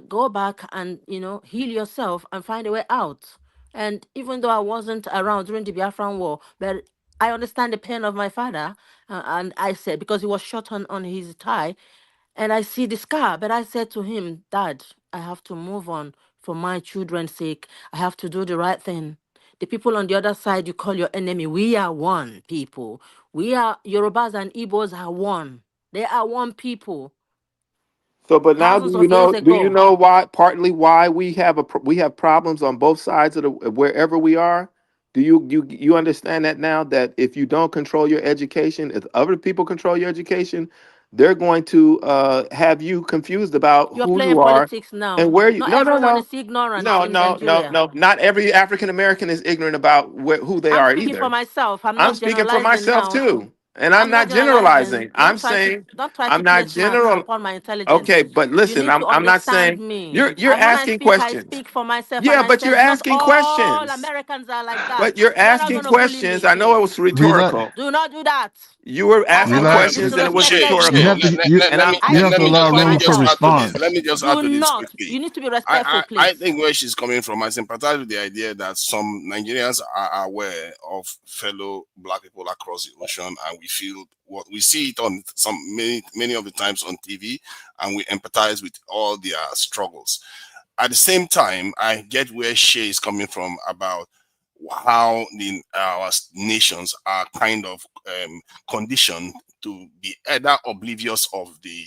go back and heal yourself and find a way out. And even though I wasn't around during the Biafran war, but I understand the pain of my father, and I said because he was shot on his thigh, and I see the scar, but I said to him, Dad, I have to move on for my children's sake. I have to do the right thing. The people on the other side you call your enemy, we are one people. We are Yorubas and Igbos are one. They are one people. So, but now Thousands of years do you ago. know why? Partly why we have problems on both sides of the wherever we are. Do you understand that now? That if you don't control your education, if other people control your education, they're going to have you confused about You're who playing you are politics and now. where you. Not No, no, everyone no, is ignorant no, in no, no, Nigeria. no. Not every African American is ignorant about who they I'm are speaking for either. myself. I'm I'm not speaking for generalizing myself now. too, and I'm I'm not not generalizing. generalizing. I'm saying Don't try to I'm not place marks general. upon my intelligence. Okay, but You listen, need to I'm not understand saying me. you're And when asking I questions. speak for myself and Yeah, I but you're said not asking all questions. Americans are like that. But you're You're not asking gonna bully questions. me, I know it please. was Relax. rhetorical. Do not do that. You were Cause I asking just Relax. questions and it was disrespected You you. have rhetorical. to And I'm I you have to speak allow for let me room for just myself. add to this. response. Let me just add Do to this not. quickly. You need to be respectful, I please. think where she's coming from, I sympathize with the idea that some Nigerians are aware of fellow black people across the ocean, and we feel what we see it on many of the times on TV, and we empathize with all their struggles. At the same time, I get where Shay is coming from about how our nations are kind of conditioned to be either oblivious of the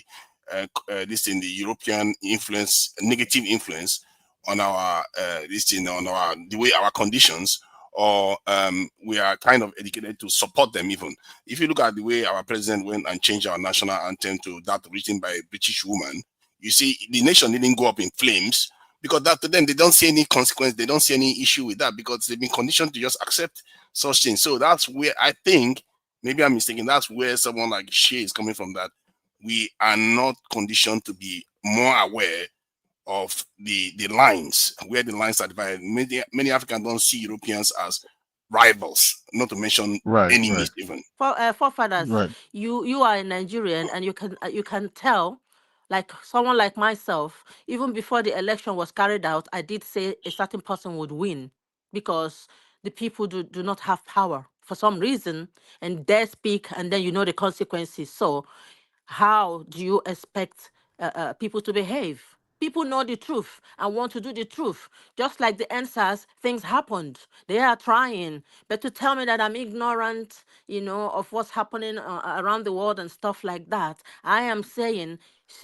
this in the European influence, negative influence on our this thing on our the way our conditions, or we are kind of educated to support them. Even if you look at the way our president went and changed our national anthem to that written by a British woman, you see the nation didn't go up in flames because that to them they don't see any consequence, they don't see any issue with that because they've been conditioned to just accept such things. So that's where I think maybe I'm mistaken. That's where someone like Shay is coming from. That we are not conditioned to be more aware of the lines where the lines are divided. Many Africans don't see Europeans as rivals, not to mention Right, right, enemies even. Forefathers, right. you are a Nigerian, and you can tell, like someone like myself, even before the election was carried out, I did say a certain person would win because the people do not have power for some reason, and they speak, and then you know the consequences. So how do you expect people to behave? People know the truth and want to do the truth. Just like the answers, things happened. They are trying. But to tell me that I'm ignorant, of what's happening around the world and stuff like that, I am saying,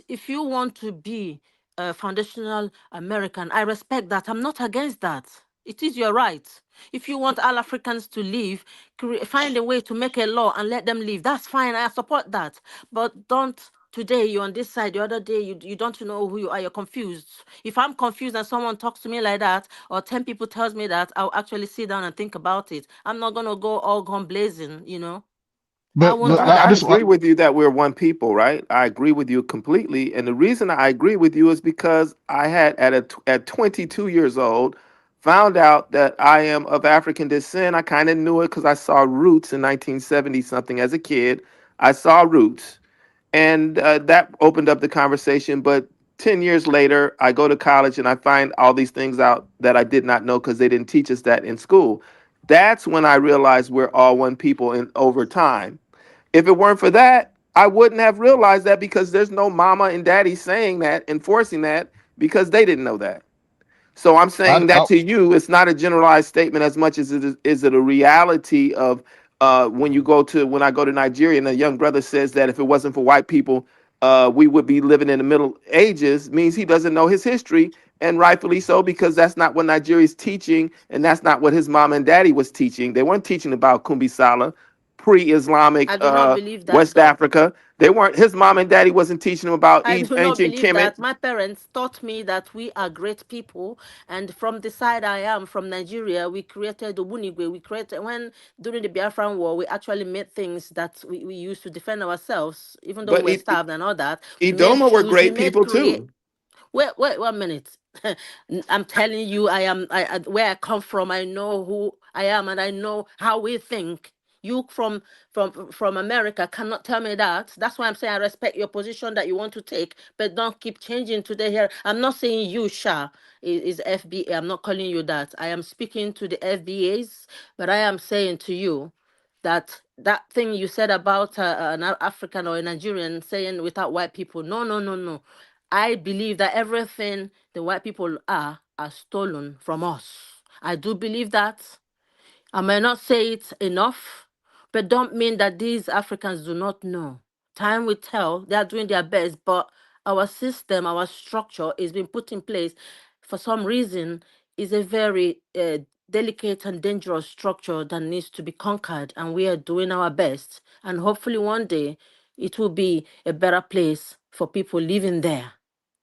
if you want to be a foundational American, I respect that. I'm not against that. It is your right. If you want all Africans to live, find a way to make a law and let them live. That's fine. I support that. But don't today you're on this side, the other day you don't know who you are. You're confused. If I'm confused and someone talks to me like that, or 10 people tells me that, I'll actually sit down and think about it. I'm not gonna go all gone blazing. I But won't but do I I that. just agree with you that we're one people, right? I agree with you completely. And the reason I agree with you is because I had at 22 years old found out that I am of African descent. I kind of knew it because I saw Roots in 1970 something as a kid. I saw Roots, and that opened up the conversation. But 10 years later, I go to college and I find all these things out that I did not know because they didn't teach us that in school. That's when I realized we're all one people in over time. If it weren't for that, I wouldn't have realized that because there's no mama and daddy saying that, enforcing that, because they didn't know that. So I'm saying that I to you, it's not a generalized statement as much as it is a reality of when I go to Nigeria and a young brother says that if it wasn't for white people, we would be living in the Middle Ages, means he doesn't know his history, and rightfully so, because that's not what Nigeria's teaching, and that's not what his mom and daddy was teaching. They weren't teaching about Kumbisala, pre-Islamic I do not believe that West though. Africa. They weren't. His mom and daddy wasn't teaching him about I do not ancient believe Kemet. that. My parents taught me that we are great people. And from the side I am, from Nigeria, we created the Wunigwe. We created, when during the Biafran War, we actually made things that we used to defend ourselves, even though we But were starved and all that. We made Idoma were shoes, we great made people too. Wait 1 minute. I'm telling you, where I come from. I know who I am, and I know how we think. You from America cannot tell me that. That's why I'm saying I respect your position that you want to take, but don't keep changing today here. I'm not saying you, Sha, is FBA. I'm not calling you that. I am speaking to the FBAs, but I am saying to you that thing you said about an African or a Nigerian saying without white people. No, no, no, no. I believe that everything the white people are stolen from us. I do believe that. I may not say it enough, but don't mean that these Africans do not know. Time will tell. They are doing their best, but our system, our structure is being put in place for some reason is a very delicate and dangerous structure that needs to be conquered, and we are doing our best. And hopefully one day it will be a better place for people living there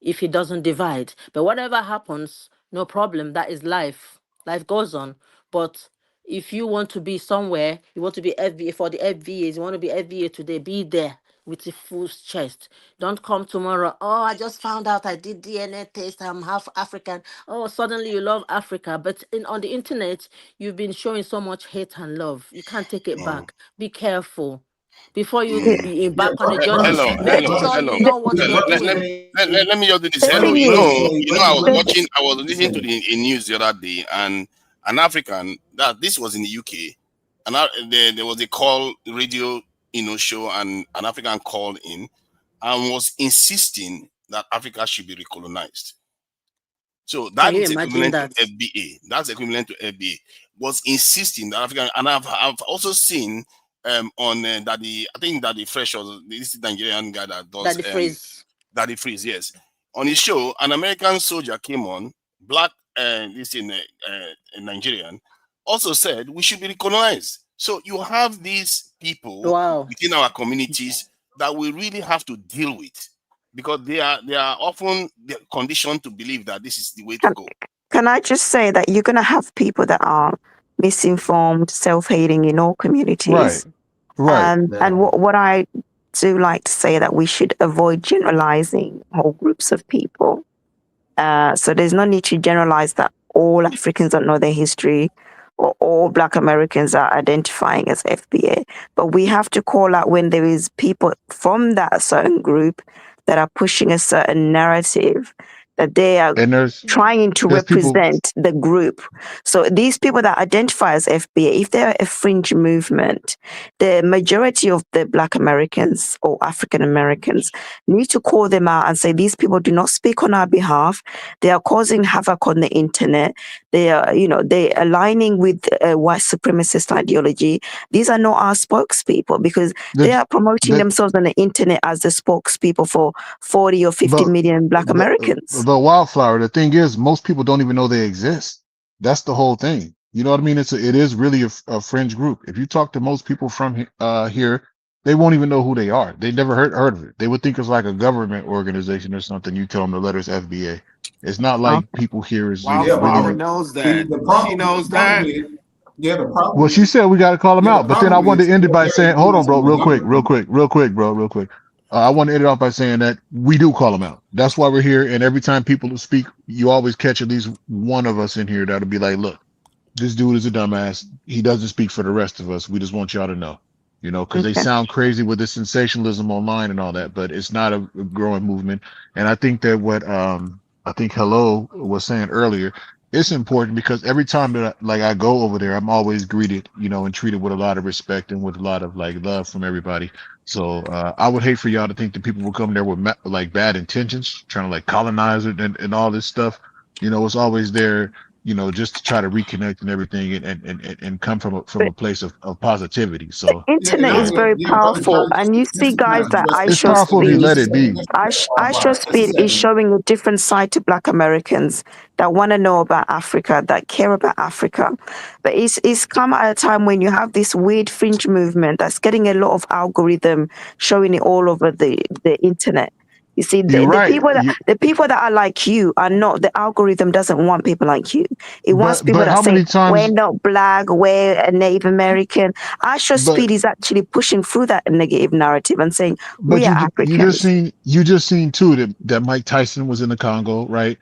if it doesn't divide. But whatever happens, no problem. That is life. Life goes on. But if you want to be somewhere, you want to be FBA for the FBAs, you want to be FBA today, be there with a full chest. Don't come tomorrow. Oh, I just found out I did DNA test. I'm half African. Oh, suddenly you love Africa. But on the internet, you've been showing so much hate and love. You can't take it back. Be careful. Before you embark on a journey, Hello, make hello, sure hello. you know what Okay, you're let, doing. let me just do this. The Hello, thing you is, know, I was the, watching, I was listening to the news the other day, and an African that this was in the UK, and there was a call radio, show, and an African called in and was insisting that Africa should be recolonized. So Can that you is imagine equivalent to that? FBA. That's equivalent to FBA. Was insisting that African, and I've also seen on that I think that the fresh or this Nigerian guy that does That the phrase. that the freeze, yes, on his show, an American soldier came on, black, this in Nigerian, also said we should be recolonized. So you have these people Wow. within our communities that we really have to deal with, because they are often conditioned to believe that this is the way to can, go. can I just say that you're going to have people that are misinformed, self-hating in all Right. communities. Right. And what I do like to say that we should avoid generalizing whole groups of people. So there's no need to generalize that all Africans don't know their history or all Black Americans are identifying as FBA. But we have to call out when there is people from that certain group that are pushing a certain narrative that they are And trying to there's people. represent the group. So these people that identify as FBA, if they're a fringe movement, the majority of the Black Americans or African Americans need to call them out and say, these people do not speak on our behalf. They are causing havoc on the internet. They are, they're aligning with white supremacist ideology. These are not our spokespeople because they That are promoting that themselves on the internet as the spokespeople for 40 or 50 but million Black Americans. the wildflower. The thing is, most people don't even know they exist. That's the whole thing. You know what I mean? It is really a fringe group. If you talk to most people from here, they won't even know who they are. They never heard of it. They would think it's like a government organization or something. You tell them the letters FBA. It's not like people here is Yeah, but Wildflower really. knows see, that. She the knows problem that. is, yeah, the Well, problem she is, said we got to call them yeah, the out, but then I problem wanted is to end it by they're saying, hold on, bro, influencing the government. real quick, bro, real quick. I want to end it off by saying that we do call them out. That's why we're here. And every time people speak, you always catch at least one of us in here that'll be like, look, this dude is a dumbass. He doesn't speak for the rest of us. We just want y'all to know, because they Okay. sound crazy with the sensationalism online and all that, but it's not a growing movement. And I think that what I think Hello was saying earlier, it's important because every time that I go over there, I'm always greeted, and treated with a lot of respect and with a lot of love from everybody. So I would hate for y'all to think that people will come there with bad intentions, trying to colonize it and all this stuff. It's always there, just to try to reconnect and everything and come from a place of positivity. So Yeah, and Internet is very brother powerful, John, and you see just to kind guys of that address it's iShow powerful if you Speed. let it be. iShow just a Speed is second. showing a different side to Black Americans that want to know about Africa, that care about Africa. But it's come at a time when you have this weird fringe movement that's getting a lot of algorithm showing it all over the internet. You see, You're right. the people that are like you are not, the algorithm doesn't want people like you. It wants people But that how say, many we're times? not black, we're a Native American. Asha But Speed is actually pushing through that negative narrative and saying, but we are Africans. you just seen too that Mike Tyson was in the Congo, right?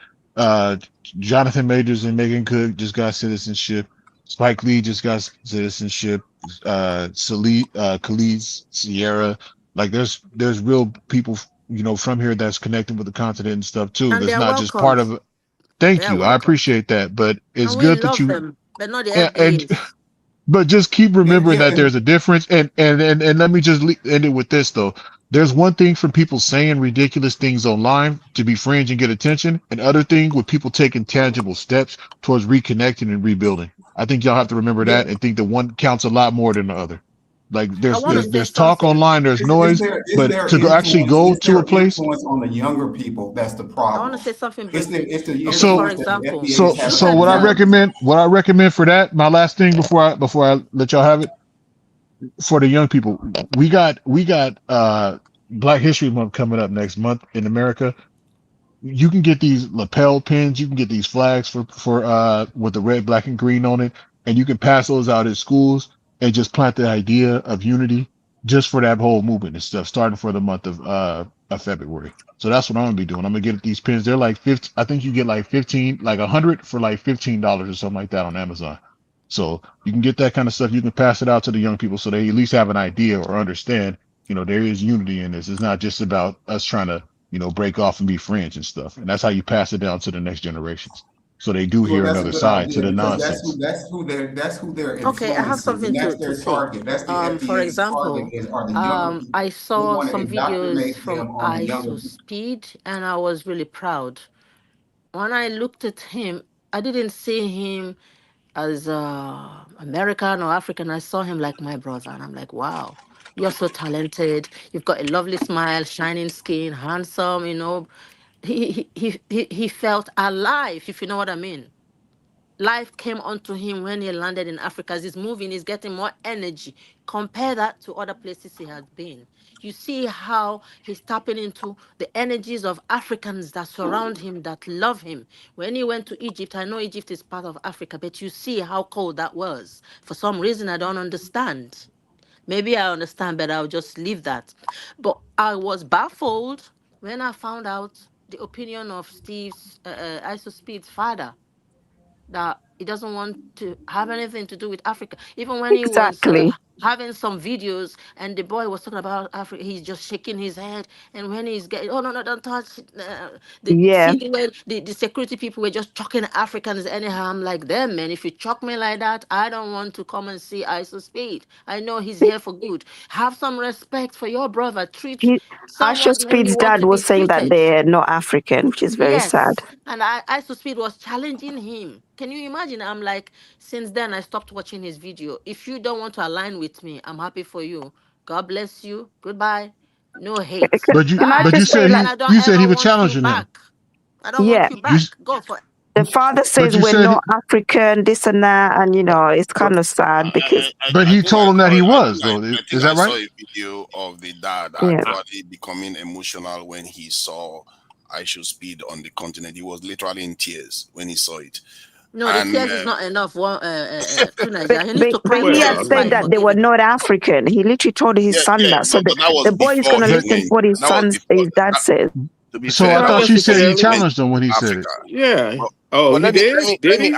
Jonathan Majors and Megan Good just got citizenship. Spike Lee just got citizenship. Khalid Sierra, like there's real people, from here that's connected with the continent and stuff too. And they That's are not just part welcomed. of it. They Thank are you, I welcomed. appreciate that, but it's And we good that love you them, but not the and FBAs. but just keep Yeah, remembering yeah, that there's a difference. And let me just end it with this though. There's one thing for people saying ridiculous things online to be fringe and get attention, and other thing with people taking tangible steps towards reconnecting and rebuilding. I think y'all have to remember yeah. that and think that one counts a lot more than the other. Like I want to say there's talk something. online, there's noise, Is but there to actually influence? go Is to a there place. influence on the younger people? That's the I want to problem. say something It's briefly. the Okay, for So influence that the example, FBA is having look so on at what the I young Trump. people. recommend for that, my last thing before I let y'all have it, for the young people, we got Black History Month coming up next month in America. You can get these lapel pins, you can get these flags for with the red, black, and green on it, and you can pass those out at schools and just plant the idea of unity just for that whole movement and stuff, starting for the month of February. So that's what I'm gonna be doing. I'm gonna get these pins. They're like 50, I think you get like 15, like 100 for like $15 or something like that on Amazon. So you can get that kind of stuff. You can pass it out to the young people so they at least have an idea or understand, there is unity in this. It's not just about us trying to, break off and be friends and stuff. And that's how you pass it down to the next generations. So they do Well, hear that's a another good side to idea the because nonsense. that's who they're Okay, I have influencing, something and that's to their say. target. That's the For FBA's target example, are the younger people. I They saw want to some videos indoctrinate from them on the younger ISO people. Speed, and I was really proud. When I looked at him, I didn't see him as American or African. I saw him like my brother, and I'm like, wow, you're so talented. You've got a lovely smile, shining skin, handsome. He felt alive, if you know what I mean. Life came onto him when he landed in Africa. As he's moving, he's getting more energy. Compare that to other places he has been. You see how he's tapping into the energies of Africans that surround him, that love him. When he went to Egypt, I know Egypt is part of Africa, but you see how cold that was. For some reason, I don't understand. Maybe I understand, but I'll just leave that. But I was baffled when I found out the opinion of Iso Speed's father, that he doesn't want to have anything to do with Africa. Even when he was Exactly. having some videos and the boy was talking about Africa, he's just shaking his head. And when he's getting, oh no, no, don't touch. Yeah. See the way the security people were just chucking Africans anyhow. I'm like, them, man, if you chuck me like that, I don't want to come and see ISO Speed. I know he's here for good. Have some respect for your brother. Treat Asha someone when you Speed's want dad to be was saying that treated. they're not African, which is very sad. Yes, and I Speed was challenging him. Can you imagine? I'm like, since then I stopped watching his video. If you don't want to align with me, I'm happy for you. God bless you. Goodbye. No hate. But you Can I but Bye. you just say, said And like, I don't you said he ever was want you challenging him. back. I don't yeah, want you You back. Go for it. the father but says you we're said not African, this and that, and it's kind of sad because, but I he think told him that he was though. I think Is I that saw right? a video of the dad yeah. actually becoming emotional when he saw I Should Speed on the continent. He was literally in tears when he saw it. No, the And tears is not enough. True But, Nigeria. He needs but, to but cry he more had and Well, his said wife that they were forgiving him. not African. He literally told his yeah, son yeah, that. So but that was the boy is before going to he But listen to went. what his That was son, before. his dad says. To be so fair, I not that thought was you said before he he necessarily. went challenged him when he to said it. Africa. Yeah. But, Oh, but he did? Did he?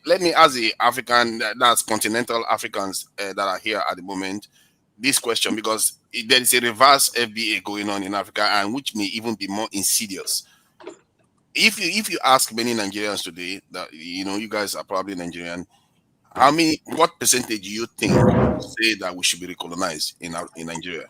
let me ask the African, that's continental Africans that are here at the moment, this question, because there is a reverse FBA going on in Africa, and which may even be more insidious. If you ask many Nigerians today, that you guys are probably Nigerian, what percentage do you think will say that we should be recolonized in Nigeria?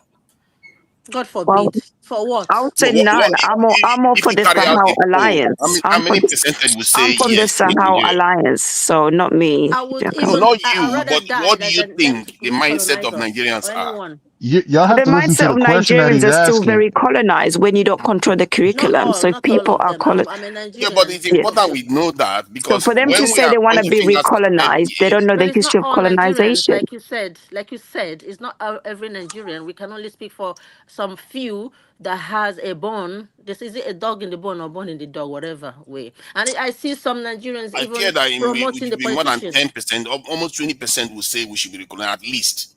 God Well, forbid. For what? I would No, say none. I'm all if for you the carry out Sahel a poll, Alliance. how many percentage will say I'm from the yes, we need Sahel Nigeria? Alliance, so not me. I would Yeah, No, even, not I'd you, rather but die what do you than them think to the mindset recolonize of us Nigerians or are? anyone. y'all have The to listen to mindset the of question that Nigerians he's are still asking. very colonized when you don't control the Not curriculum. all, So if not all people of are them. I'm a Yeah, but Nigerian. it's yeah. important we know that So because for them to when we say are they want to pointing be fingers at recolonized, they FBA, don't know But the it's not history of all Nigerians, colonization. like you said. Like you said, it's not every Nigerian. We can only speak for some few that has a bone. This is it a dog in the bone or bone in the dog, whatever way. And I see some Nigerians I fear even that it promoting the will be more than politicians. 10%, almost 20% will say we should be recognized at least.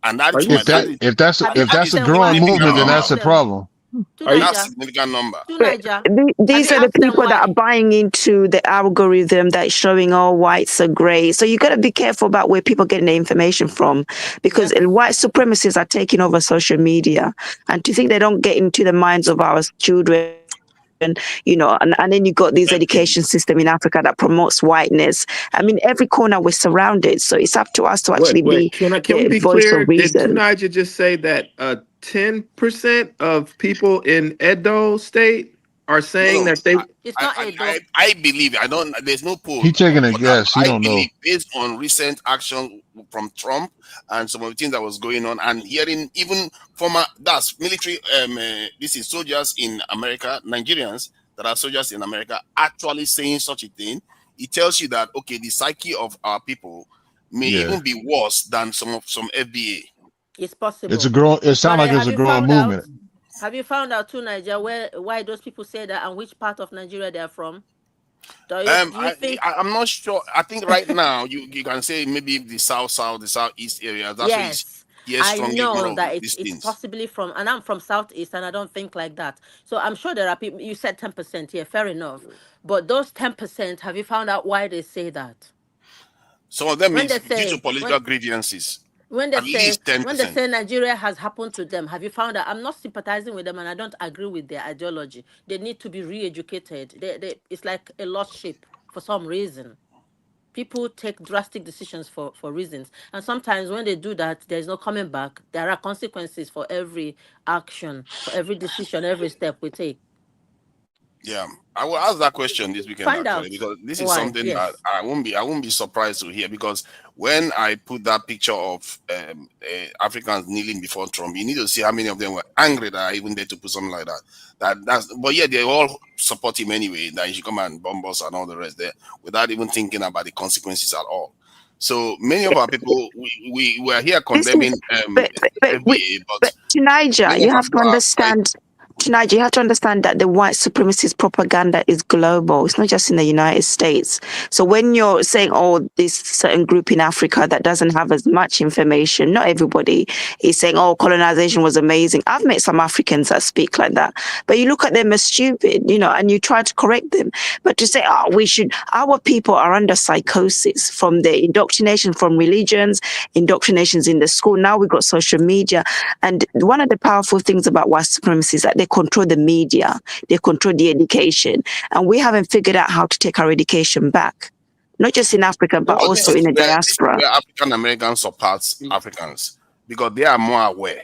And that Are to you my If that that is if that's Have you if that that's asked is a them a growing why? significant movement, then Have you number. that's asked a them problem. to are you That's a Niger? significant number. To But Niger. Have these you are the asked them people that are why? buying into the algorithm that's showing all whites are great. So you got to be careful about where people getting the information from, because Yes. white supremacists are taking over social media, and to think they don't get into the minds of our children, and then you got this education system in Africa that promotes whiteness. I mean, every corner we're surrounded, so it's up to us to actually be wait? the Can we be voice of clear? Did reason. Tunisia just say that 10% of people in Edo State are No, saying no. that they? It's not a dog. I believe I don't. There's no poll He taking a for that. guess. But He I don't believe know. based on recent action from Trump and some of the things that was going on, and hearing even former that's military this is soldiers in America, Nigerians that are soldiers in America actually saying such a thing. It tells you that okay, the psyche of our people may Yeah, even be worse than some FBA. It's it's a possible. growing. It sounds But like it's have a you growing found out? movement. Have you found out too, Niger, why those people say that and which part of Nigeria they are from? Do you think? I'm not sure. I think right now you can say maybe the south, the southeast area. That's where you Yes, hear I strongly more know of that it's these it's things. possibly from, and I'm from Southeast, and I don't think like that. So I'm sure there are people. You said 10%, yeah, fair enough. But those 10%, have you found out why they say that? Some of them When is they due to say political grievances. when they At say least ten when they percent. say Nigeria has happened to them, have you found out? I'm not sympathizing with them, and I don't agree with their ideology. They need to be re-educated. It's like a lost sheep for some reason. People take drastic decisions for reasons, and sometimes when they do that, there's no coming back. There are consequences for every action, for every decision, every step we take. Yeah, I will ask that question this weekend Find actually out because this is why. something that Yes. I won't be surprised to hear because when I put that picture of Africans kneeling before Trump, you need to see how many of them were angry that I even there to put something like that. But yeah, they all support him anyway. That he should come and bomb us and all the rest there without even thinking about the consequences at all. So many of our people we are here This is, condemning but FBA, but to Niger, many you of our have to people are fighting. understand. To Niger, you have to understand that the white supremacist propaganda is global. It's not just in the United States. So when you're saying, "Oh, this certain group in Africa that doesn't have as much information," not everybody is saying, "Oh, colonization was amazing." I've met some Africans that speak like that, but you look at them as stupid, and you try to correct them. But to say, "Oh, we should," our people are under psychosis from the indoctrination from religions, indoctrinations in the school. Now we've got social media. And one of the powerful things about white supremacy is that they control the media, they control the education. And we haven't figured out how to take our education back, not just in Africa, but But also in the this is diaspora. where African Americans surpass Africans because they are more aware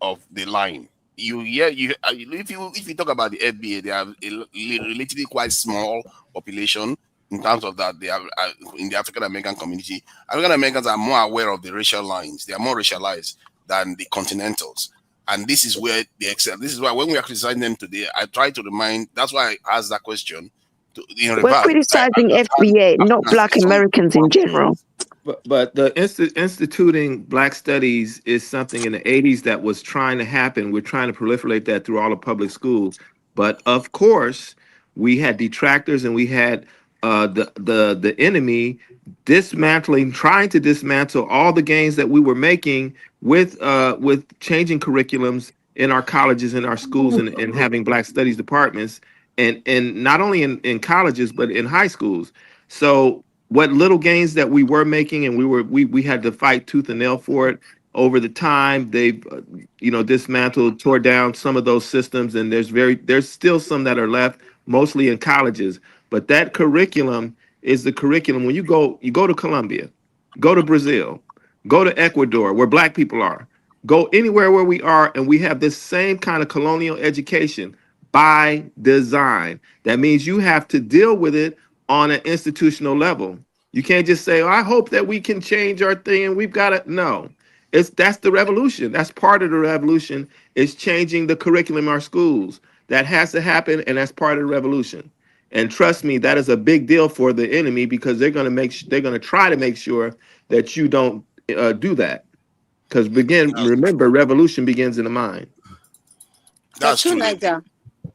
of the line. If you talk about the FBA, they have a relatively quite small population in terms of that. They have in the African American community. African Americans are more aware of the racial lines. They are more racialized than the continentals. And this is where they excel. This is why when we are criticizing them today, I try to remind. That's why I asked that question in We're reverse. criticizing I've had FBA, not Africans say Black some Americans in general. But the instituting Black studies is something in the 80s that was trying to happen. We're trying to proliferate that through all the public schools. But of course, we had detractors and we had the enemy dismantling, trying to dismantle all the gains that we were making with changing curriculums in our colleges, in our schools, and having Black studies departments, and not only in colleges but in high schools. So what little gains that we were making, and we had to fight tooth and nail for it. Over the time, they've dismantled, tore down some of those systems, and there's still some that are left, mostly in colleges. But that curriculum is the curriculum. When you go to Colombia, go to Brazil, go to Ecuador, where Black people are, go anywhere where we are, and we have this same kind of colonial education by design. That means you have to deal with it on an institutional level. You can't just say, oh, I hope that we can change our thing and we've got to. No, That's the revolution. That's part of the revolution. Is changing the curriculum in our schools. That has to happen, and that's part of the revolution. And trust me, that is a big deal for the enemy because they're going to try to make sure that you don't do that. Because remember, revolution begins in the mind. But That's true, true. Niger.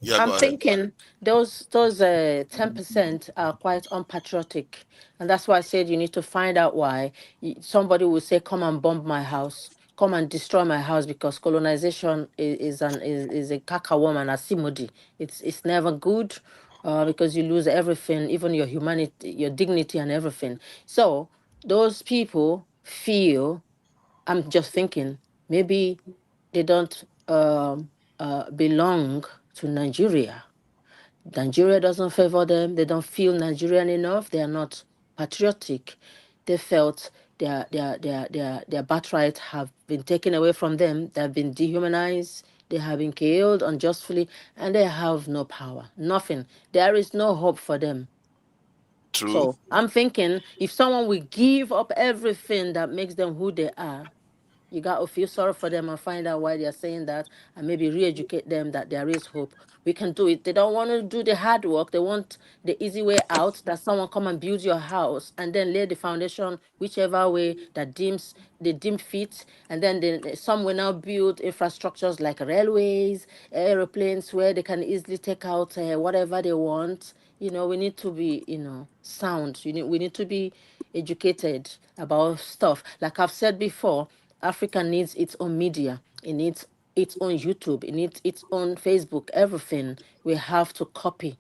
Yeah, I'm go ahead. thinking those 10% are quite unpatriotic, and that's why I said you need to find out why. Somebody will say, "Come and bomb my house, come and destroy my house," because colonization is a kakawom and a simodi. It's never good, because you lose everything, even your humanity, your dignity, and everything. So those people feel. I'm just thinking maybe they don't belong to Nigeria. Nigeria doesn't favor them. They don't feel Nigerian enough. They are not patriotic. They felt their birthright have been taken away from them. They have been dehumanized. They have been killed unjustly, and they have no power. Nothing. There is no hope for them. True. So I'm thinking if someone will give up everything that makes them who they are, you got to feel sorry for them and find out why they're saying that and maybe re-educate them that there is hope. We can do it. They don't want to do the hard work. They want the easy way out, that someone come and build your house and then lay the foundation whichever way that they deem fit. And then some will now build infrastructures like railways, aeroplanes where they can easily take out whatever they want. We need to be, sound. We need to be educated about stuff. Like I've said before, Africa needs its own media. It needs its own YouTube. It needs its own Facebook. Everything we have to copy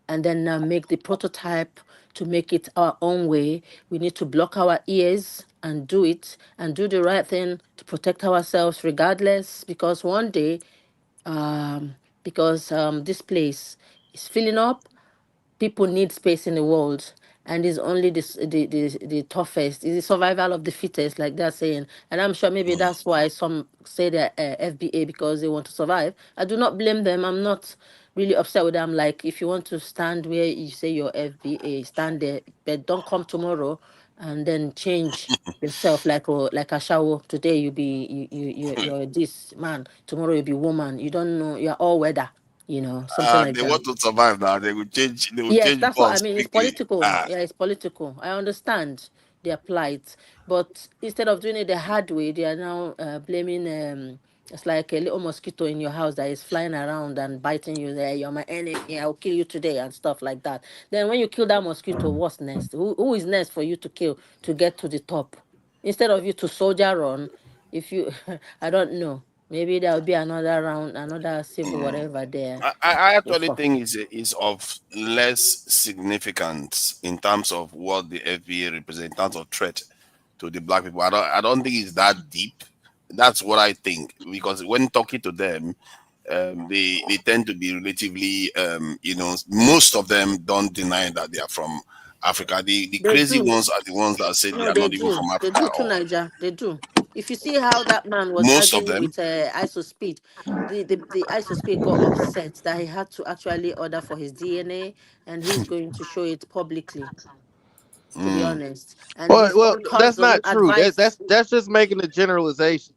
and then make the prototype to make it our own way. We need to block our ears and do it and do the right thing to protect ourselves regardless, because one day, because this place is filling up, people need space in the world, and it's only the toughest, it's the survival of the fittest, like they're saying. And I'm sure maybe that's why some say they're FBA, because they want to survive. I do not blame them. I'm not really upset with them. Like, if you want to stand where you say you're FBA, stand there, but don't come tomorrow and then change yourself, like, oh, like a shower. Today you be you're this man, tomorrow you be woman. You don't know, you're all weather, something like They that. want to survive now. They will change. They will Yes, change that's what I bonds mean. It's quickly. political. Yeah, it's political. I understand their plight, but instead of doing it the hard way, they are now blaming. It's like a little mosquito in your house that is flying around and biting you. There, you're my enemy. I'll kill you today and stuff like that. Then when you kill that mosquito, what's next? Who is next for you to kill to get to the top? Instead of you to soldier on, if you, I don't know. Maybe there'll be another round, another civil whatever there. I actually think is of less significance in terms of what the FBA represents in terms of threat to the black people. I don't think it's that deep. That's what I think, because when talking to them, they tend to be relatively, most of them don't deny that they are from Africa. The They crazy do. ones are the ones that say they No, are they not even do. from They Africa do at to all. Niger. They do. If you see how that man was Most of arguing them. with ISO Speed, the ISO Speed got upset that he had to actually order for his DNA, and he's going to show it publicly, to be Mm. honest. And Well, his well, own that's cousin not true. advised. That's just making a generalization.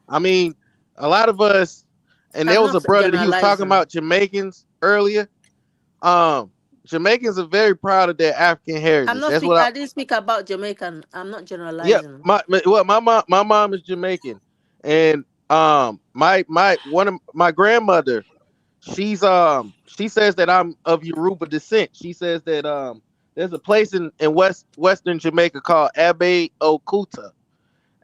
I mean, a lot of us, and there I'm was not a brother that he was talking generalizing. about Jamaicans earlier. Um, Jamaicans are very proud of their African heritage. That's what I. I didn't speak about Jamaican. I'm not Yeah, generalizing. my mom is Jamaican, and one of my grandmother, she says that I'm of Yoruba descent. She says that there's a place in western Jamaica called Abe Okuta,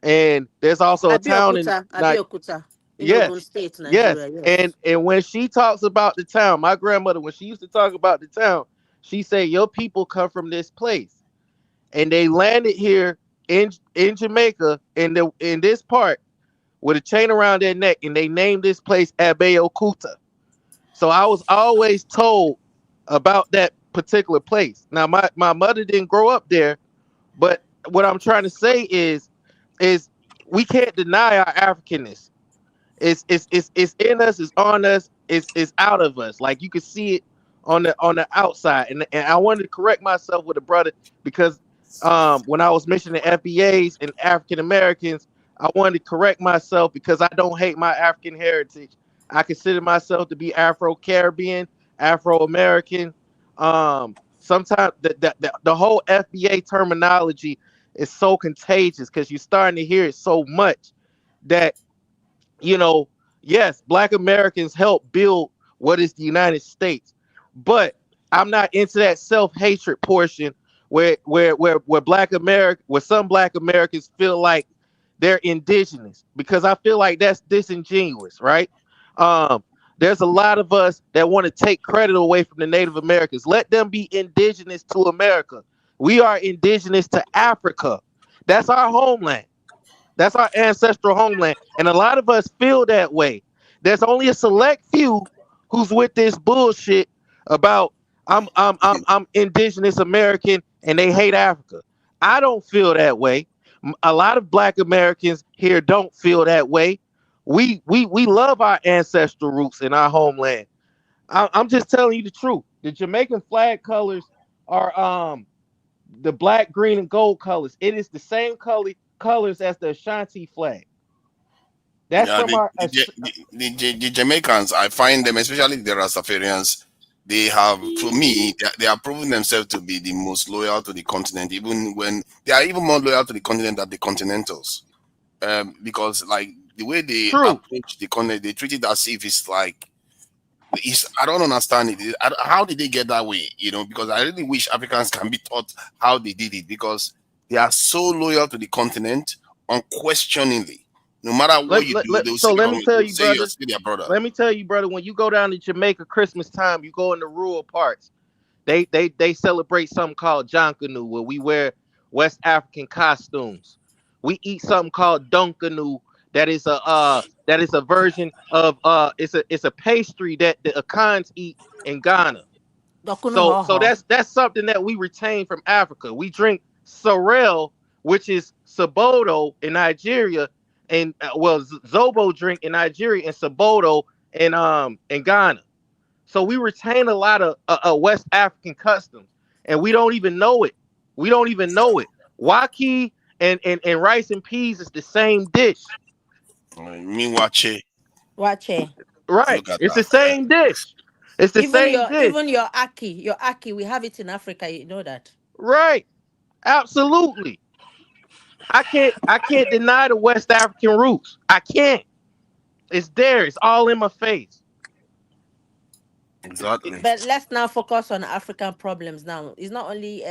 and there's also a town in Abeokuta, in Ogun yes, State, yes. Nigeria. And Yes. when she talks about the town, my grandmother, when she used to talk about the town, she said, "Your people come from this place, and they landed here in Jamaica in this part with a chain around their neck, and they named this place Abeokuta." So I was always told about that particular place. Now my mother didn't grow up there, but what I'm trying to say is we can't deny our Africanness. It's in us, it's on us, it's out of us. Like you can see it on the outside. And I wanted to correct myself with a brother because when I was mentioning FBAs and African Americans, I wanted to correct myself because I don't hate my African heritage. I consider myself to be Afro-Caribbean, Afro-American. Sometimes the whole FBA terminology is so contagious because you're starting to hear it so much that, you know, yes, Black Americans help build what is the United States, but I'm not into that self-hatred portion where Black America, where some Black Americans feel like they're indigenous, because I feel like that's disingenuous, right? Um, there's a lot of us that want to take credit away from the Native Americans. Let them be indigenous to America. We are indigenous to Africa. That's our homeland. That's our ancestral homeland. And a lot of us feel that way. There's only a select few who's with this bullshit about I'm indigenous American and they hate Africa. I don't feel that way. A lot of Black Americans here don't feel that way. We love our ancestral roots in our homeland. I'm just telling you the truth. The Jamaican flag colors are the black, green, and gold colors. It is the same colors as the Ashanti flag. That's Yeah, from our the Jamaicans, I find them, especially the Rastafarians, they have, for me, they are proving themselves to be the most loyal to the continent, even when they are even more loyal to the continent than the continentals. Because like the way they true. approach the continent, they treat it as if it's like I don't understand it. How did they get that way? You know, because I really wish Africans can be taught how they did it, because they are so loyal to the continent unquestioningly. No matter what you do, they'll So still let me become, tell they'll you, say you're brother. still their brother. Let me tell you, brother. When you go down to Jamaica Christmas time, you go in the rural parts. They celebrate something called Jonkanu, where we wear West African costumes. We eat something called Dunkanu. That is a version of it's a pastry that the Akans eat in Ghana. Dokunu So hoho. that's something that we retain from Africa. We drink sorrel, which is Sabodo in Nigeria, and Zobo drink in Nigeria and Sabodo in Ghana. So we retain a lot of West African customs, and we don't even know it. We don't even know it. Waki and rice and peas is the same dish, Minwache, Wache. right? look at It's the that. same dish. It's the same dish, Even your aki, we have it in Africa. You know that. right? Absolutely. I can't deny the West African roots. I can't. It's there. It's all in my face. Exactly. But let's now focus on African problems. Now, it's not only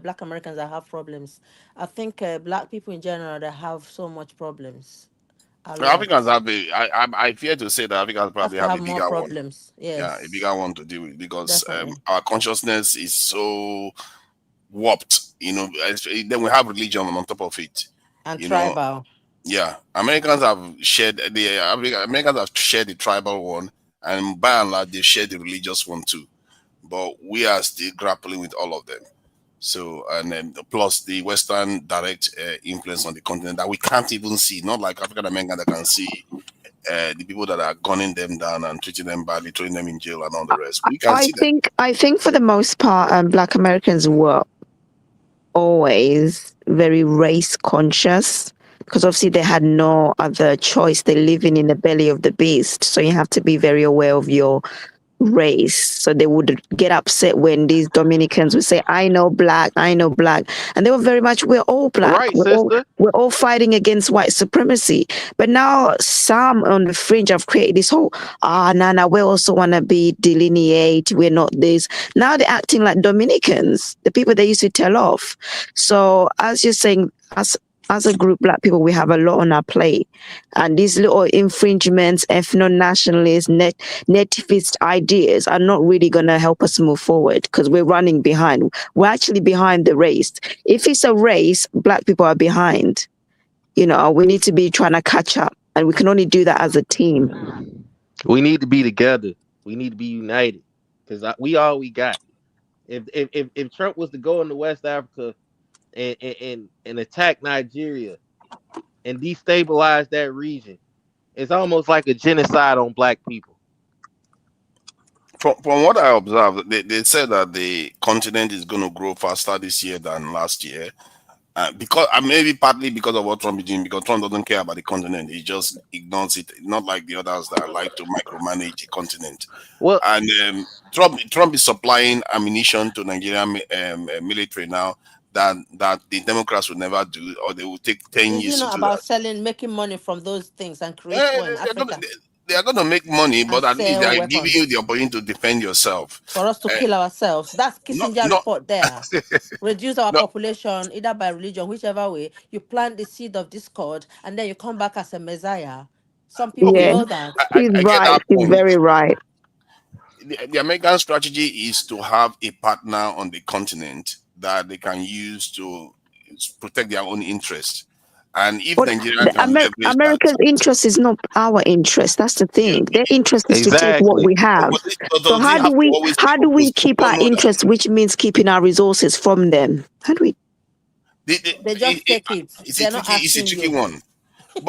Black Americans that have problems. I think Black people in general that have so much problems. A lot. Africans have I fear to say that Africans Have probably to have have a more bigger one. problems. Yeah, a Yes, bigger one to deal with, because definitely. our consciousness is so warped. You know, then we have religion on top of it. And You know, tribal. yeah, Americans have shared the tribal one, and by and large, they've shared the religious one too. But we are still grappling with all of them. So, and then plus the Western direct influence on the continent that we can't even see. Not like African Americans that can see the people that are gunning them down and treating them badly, throwing them in jail and all the rest. We can see them. I think for the most part, Black Americans were always very race conscious because obviously they had no other choice. They're living in the belly of the beast, so you have to be very aware of your race. So they would get upset when these Dominicans would say, I know black. And they were very much, we're all black. Right, sister. We're all fighting against white supremacy. But now some on the fringe have created this whole, Nana, we also want to be delineate. We're not this. Now they're acting like Dominicans, the people they used to tell off. So as you're saying, as a group, Black people, we have a lot on our plate. And these little infringements, ethno-nationalist, nativist ideas are not really going to help us move forward because we're running behind. We're actually behind the race. If it's a race, Black people are behind. You know, we need to be trying to catch up. And we can only do that as a team. We need to be together. We need to be united because we all we got. If Trump was to go into West Africa and attack Nigeria and destabilize that region, it's almost like a genocide on Black people. From what I observed, they said that the continent is going to grow faster this year than last year. Because maybe partly because of what Trump is doing, because Trump doesn't care about the continent. He just ignores it, not like the others that like to micromanage the continent. Well, And Trump is supplying ammunition to Nigerian military now that the Democrats would never do, or they will take 10 Is it years to not do about that. selling, making money from those things and create Eh, war in they're gonna, Africa they are going to make money, and but at least they sell are giving you the weapons opportunity to defend yourself. for us to Uh, kill ourselves? That's not, Kissinger not, report there. Reduce our no, population either by religion, whichever way. You plant the seed of discord and then you come back as a messiah. Some people okay, Yeah, know that. he's I get right. that He's point. very right. The American strategy is to have a partner on the continent that they can use to protect their own interest. And if But Nigeria the can leverage that, America's interest is not our interest. That's the yeah, thing. Their interest is to take what exactly. we have. but So does it have to always be how do we opposed? We keep don't our know that. interest, which means keeping our resources from them? How do we? They just take it. They're not It's a asking tricky you. one.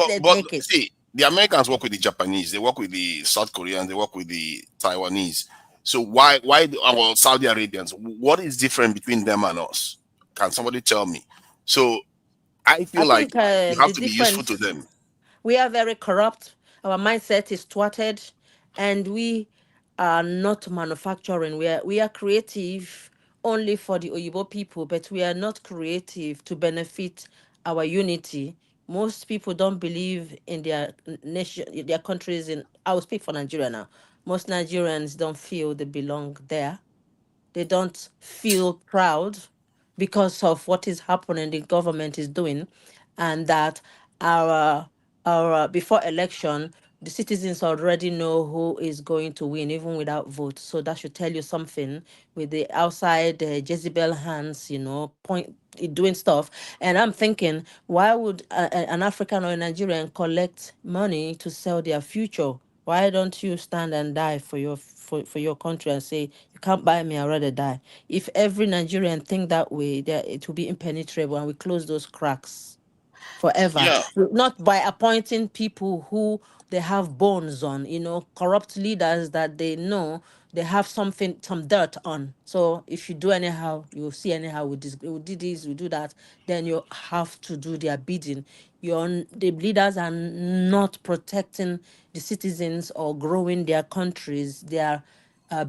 They But take it. see, the Americans work with the Japanese, they work with the South Koreans, they work with the Taiwanese. So why our Saudi Arabians? What is different between them and us? Can somebody tell me? So I I feel like think you have the to be useful to difference, them. we are very corrupt. Our mindset is thwarted, and we are not manufacturing. We are creative only for the Oyibo people, but we are not creative to benefit our unity. Most people don't believe in their nation, their countries. I will speak for Nigeria now. Most Nigerians don't feel they belong there. They don't feel proud because of what is happening, the government is doing, and that our before election, the citizens already know who is going to win, even without vote. So that should tell you something. With the outside Jezebel hands, point doing stuff. And I'm thinking, why would an African or a Nigerian collect money to sell their future? Why don't you stand and die for your country and say, you can't buy me, I'd rather die? If every Nigerian think that way, that it will be impenetrable and we close those cracks forever. Yeah, Not by appointing people who they have bones on, corrupt leaders that they know they have some dirt on. So if you do anyhow, you will see anyhow, we do this, we do that, then you have to do their bidding. The leaders are not protecting the citizens or growing their countries. They are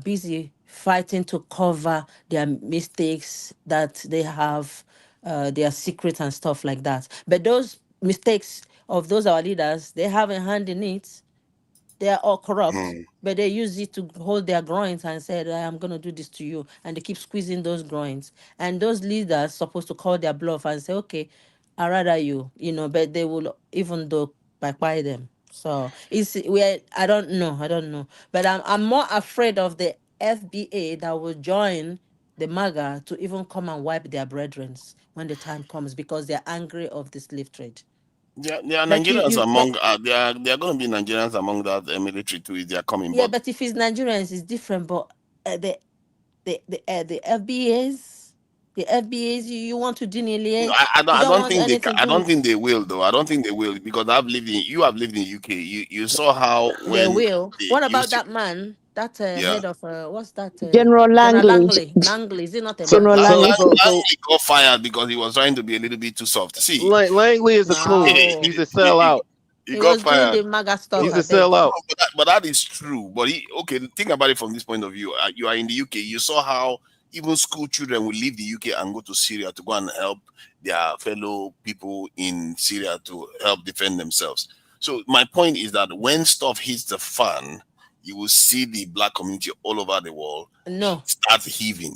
busy fighting to cover their mistakes that they have, their secrets and stuff like that. But those mistakes of those our leaders, they have a hand in it. They are all corrupt, hmm. but they use it to hold their groins and say, I am going to do this to you. And they keep squeezing those groins. And those leaders supposed to call their bluff and say, okay, I rather you, but they will, even though by them. So I don't know. I don't know. But I'm more afraid of the FBA that will join the MAGA to even come and wipe their brethren when the time comes because they're angry of the slave trade. There are But Nigerians but among there are going to be Nigerians among that military too if they are coming. yeah, But but if it's Nigerians, it's different. But the FBAs, you want to delineate. You I don't don't want think anything to I do don't with. think they will though. I don't think they will because you have lived in UK. You saw how They when will. they What about used to, that man? That yeah. head of what's that? General General Langley, Langley. Is he not a So General man? so Langley. so so Langley got fired because he was trying to be a little bit too soft. See, Langley is a coon. No, He's a sellout. he he got was doing fired. the MAGA stuff. He's I a beg. sellout. But that is true. But okay, think about it from this point of view. You are in the UK. You saw how even school children will leave the UK and go to Syria to go and help their fellow people in Syria to help defend themselves. So my point is that when stuff hits the fan, you will see the black community all over the world No, start heaving.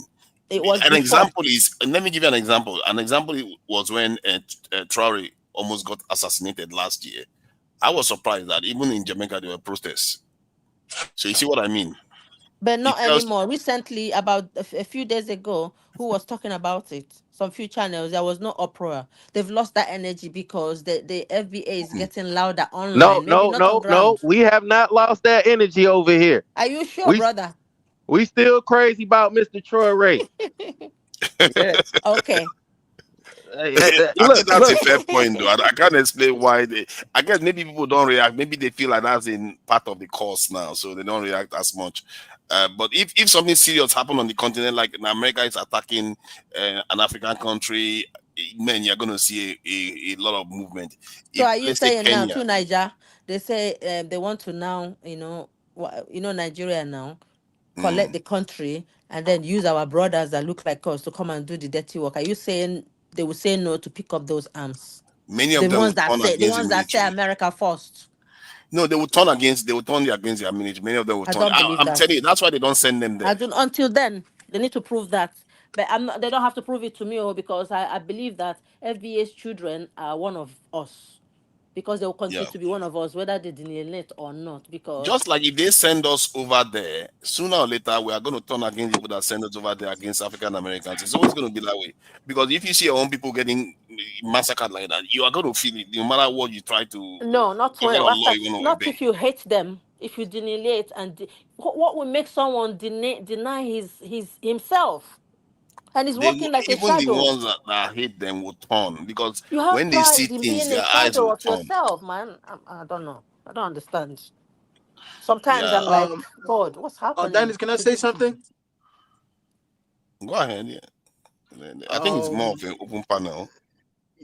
it was An before. example is, and let me give you an example. An example was when Traore almost got assassinated last year. I was surprised that even in Jamaica there were protests. So you see what I mean? But It not tells anymore. Recently, about a few days ago, who was talking about it? Some few channels, there was no uproar. They've lost that energy because the FBA is hmm, getting louder No, online, maybe no, not on no, no. ground. We have not lost that energy over here. Are you sure, We brother? we still crazy about Mr. Troy Ray. Yeah. Okay. I think Look, that's a look. fair point, though. I can't explain why they. I guess maybe people don't react. Maybe they feel like that's in part of the course now, so they don't react as much. But if something serious happened on the continent, like in America is attacking an African country, man, you're going to see a lot of movement. So If are you let's say saying now Kenya, to Niger, they say they want to now, Nigeria now collect the country and then use our brothers that look like us to come and do the dirty work? Are you saying they will say no to pick up those arms? many The of them will ones that turn say against the military. America first. No, they will turn against their military. Many of them will I turn. don't believe I'm that. telling you, that's why they don't send them I there. don't until then. They need to prove that. But they don't have to prove it to me, because I believe that FBA's children are one of us. Because they will Yeah. continue to be one of us, whether they deny it or not. Because Just like if they send us over there, sooner or later we are going to turn against the people that send us over there against African Americans. It's always going to be that way. Because if you see your own people getting massacred like that, you are going to feel it, no matter what you try to, no, not what when kind of law you want to not obey. if you hate them, if you deny it, and what will make someone deny his himself, and he's walking like a Even the shadow. ones that hate them will turn because You have when they see pride in things, being a their eyes shadow will of turn. yourself, man. I don't know. I don't understand. Sometimes Yeah, I'm like, God, what's happening Dennis, can I to say these people? something? go ahead. Yeah, I think it's more of an open panel.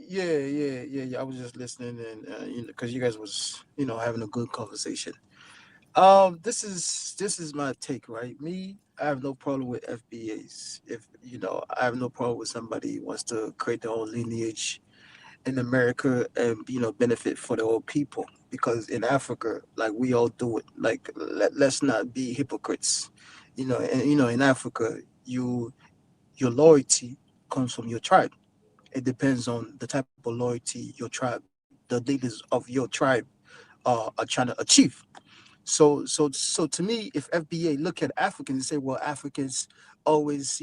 Yeah. I was just listening, and because you guys was having a good conversation. This is my take, right? Me, I have no problem with FBAs. If I have no problem with somebody who wants to create their own lineage in America and benefit for the whole people. Because in Africa, like we all do it. Like let's not be hypocrites. And in Africa, your loyalty comes from your tribe. It depends on the type of loyalty your tribe, the leaders of your tribe are trying to achieve. So to me, if FBA look at Africans and say, well, Africans always,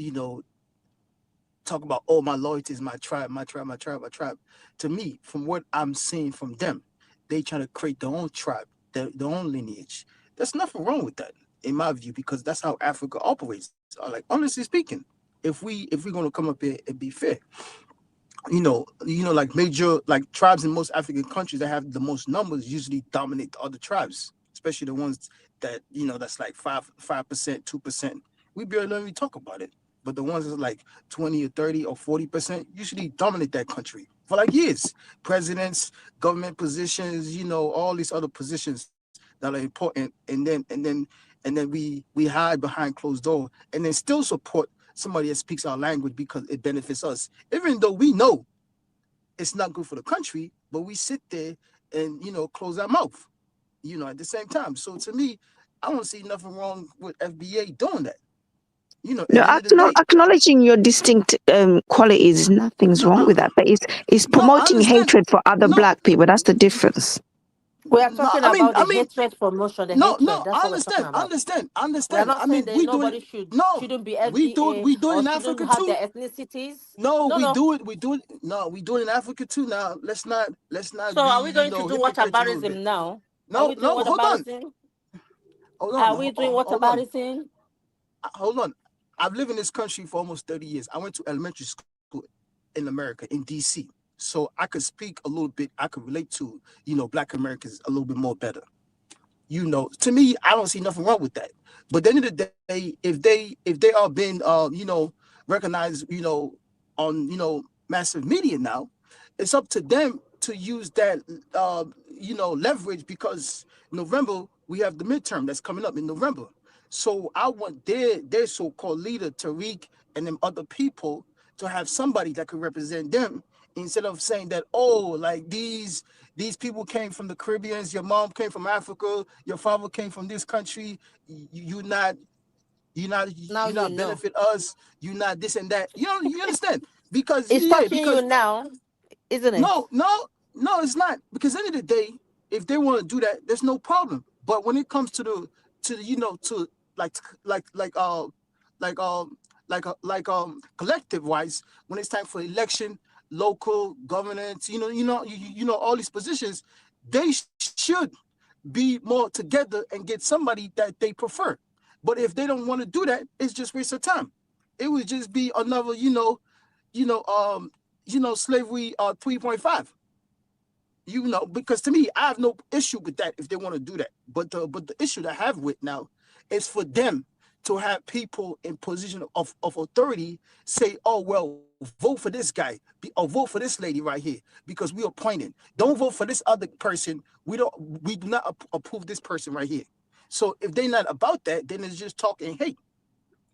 talk about, oh, my loyalty is my tribe, my tribe, my tribe, my tribe. To me, from what I'm seeing from them, they trying to create their own tribe, their own lineage. There's nothing wrong with that, in my view, because that's how Africa operates. Like honestly speaking, if we're gonna come up here and be fair, like major like tribes in most African countries that have the most numbers usually dominate the other tribes, especially the ones that that's like 5%, 2%. We barely don't even talk about it. But the ones that's like 20 or 30 or 40% usually dominate that country for like years. Presidents, government positions, all these other positions that are important, and then we hide behind closed door and then still support somebody that speaks our language because it benefits us, even though we know it's not good for the country, but we sit there and close our mouth, at the same time. So to me, I don't see nothing wrong with FBA doing that. At No, the end of the day, acknowledging your distinct qualities, nothing's no, wrong with that. But it's no, I promoting understand. hatred for other No, black people. That's the difference. We are no, talking I mean, about the hatred promotion, the no, hatred. That's I what we're talking understand, about. I We are understand. not I saying mean, that we do it. nobody No, shouldn't be we FBA do it or in shouldn't Africa have too. their ethnicities. No, No, we no. do it. We do it. No, we do it in Africa too. Now, let's not So be, are we going to do hypocrites a little bit. whataboutism now? Are No, we doing no, whataboutism? hold on, Are we doing hold on. whataboutism? Hold on. I've lived in this country for almost 30 years. I went to elementary school in America, in DC. So I could speak a little bit. I could relate to, black Americans a little bit more better. To me, I don't see nothing wrong with that. But at the end of the day, if they are being recognized, on massive media now, it's up to them to use that leverage, because November we have the midterm that's coming up in November. So I want their so-called leader Tariq and them other people to have somebody that could represent them, instead of saying that, oh, like these people came from the Caribbeans, your mom came from Africa, your father came from this country, you not you not Now you you not know. benefit us, you not this and that. You understand? Because It's yeah, touching you because now, isn't it? no, it's not. Because at the end of the day, if they want to do that, there's no problem. But when it comes to the, to like like like uh like collective wise, when it's time for election, local governance, all these positions, they should be more together and get somebody that they prefer. But if they don't want to do that, it's just waste of time. It would just be another, you know, um, slavery 3.5. Because to me, I have no issue with that if they want to do that. But the issue that I have with now is for them to have people in position of authority say, oh well, vote for this guy or vote for this lady right here because we appointed. Don't vote for this other person. We do not approve this person right here. So if they're not about that, then it's just talking hate.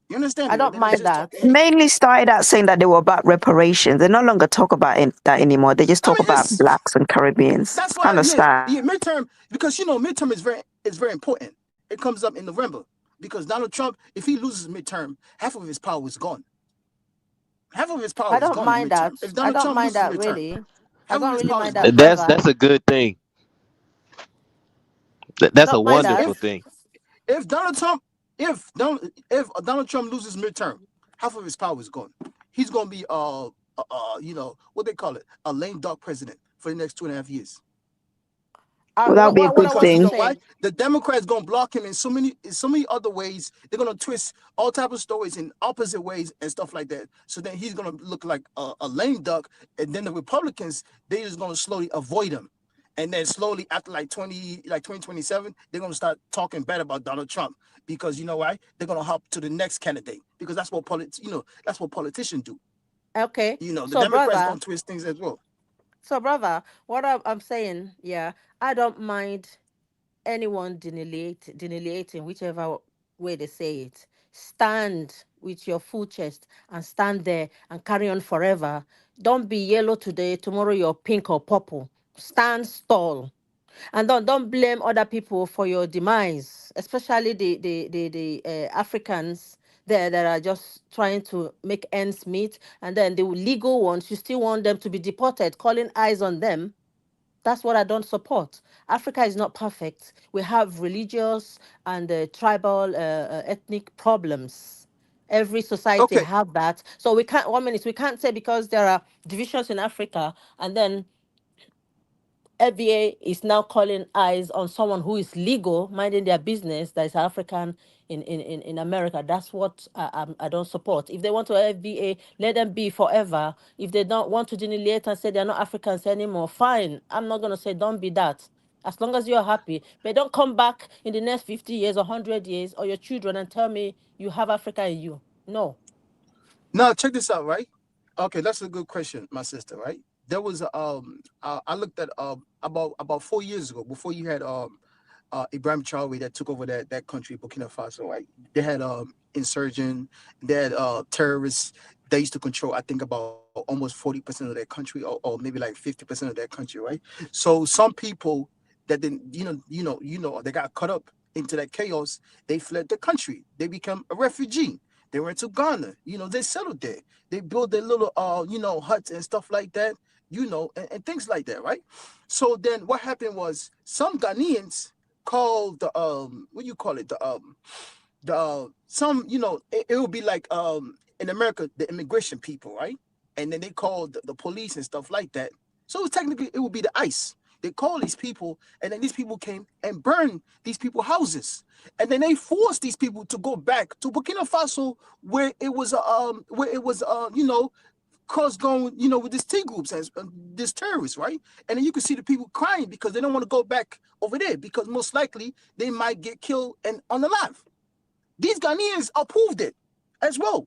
You understand I me? Right? don't Then it's mind just that. talking hate. Mainly started out saying that they were about reparations. They no longer talk about that anymore. They just I talk mean, about it's blacks and Caribbeans. that's It's kind why of sad. midterm, because midterm is very important. It comes up in November because Donald Trump, if he loses midterm, half of his power is gone. Half of his power I is don't gone in mind that. midterm. If I Donald don't Trump mind loses that midterm, really. I half of don't his really power is mind that, gone. brother. That's a good thing. I That's a don't mind that. wonderful thing. If Donald Trump loses midterm, half of his power is gone. He's gonna be what they call it, a lame duck president for the next 2.5 years. Well, that would be a What good I want Because you to know thing. why? say, The Democrats gonna block him in so many other ways. They're gonna twist all type of stories in opposite ways and stuff like that. So then he's gonna look like a lame duck, and then the Republicans they just gonna slowly avoid him, and then slowly after like 2027, they're gonna start talking bad about Donald Trump because you know why? They're gonna hop to the next candidate because that's what politicians do. okay. The So, Democrats brother, gonna twist things as well. what I'm saying, yeah, I don't mind anyone delineating whichever way they say it. Stand with your full chest and stand there and carry on forever. Don't be yellow today, tomorrow you're pink or purple. Stand tall. And don't blame other people for your demise, especially the Africans there that are just trying to make ends meet. And then the legal ones, you still want them to be deported, calling eyes on them. That's what I don't support. Africa is not perfect. We have religious and tribal, ethnic problems. Every society Okay, have that. So we can't, 1 minute, we can't say because there are divisions in Africa and then FBA is now calling eyes on someone who is legal, minding their business, that is African in America. That's what I don't support. If they want to FBA, let them be forever. If they don't want to delineate and say they're not Africans anymore, fine. I'm not going to say don't be that. As long as you're happy. But don't come back in the next 50 years or 100 years or your children and tell me you have Africa in you. No. now check this out, right? Okay, that's a good question, my sister. Right? There was I looked at about 4 years ago before you had Ibrahim Traore that took over that country, Burkina Faso. Right? They had insurgent, they had terrorists. They used to control, I think, about almost 40% of that country, or maybe like 50% of that country. Right? So some people that didn't, they got caught up into that chaos. They fled the country. They become a refugee. They went to Ghana. They settled there. They built their little huts and stuff like that. And things like that, right? So then what happened was some Ghanaians called the what do you call it? Some, it would be like in America, the immigration people, right? And then they called the police and stuff like that. So technically it would be the ICE. They call these people, and then these people came and burned these people's houses. And then they forced these people to go back to Burkina Faso where it was cross going, with these T groups and these terrorists, right? And then you can see the people crying because they don't want to go back over there because most likely they might get killed and unalive. These Ghanaians approved it as well.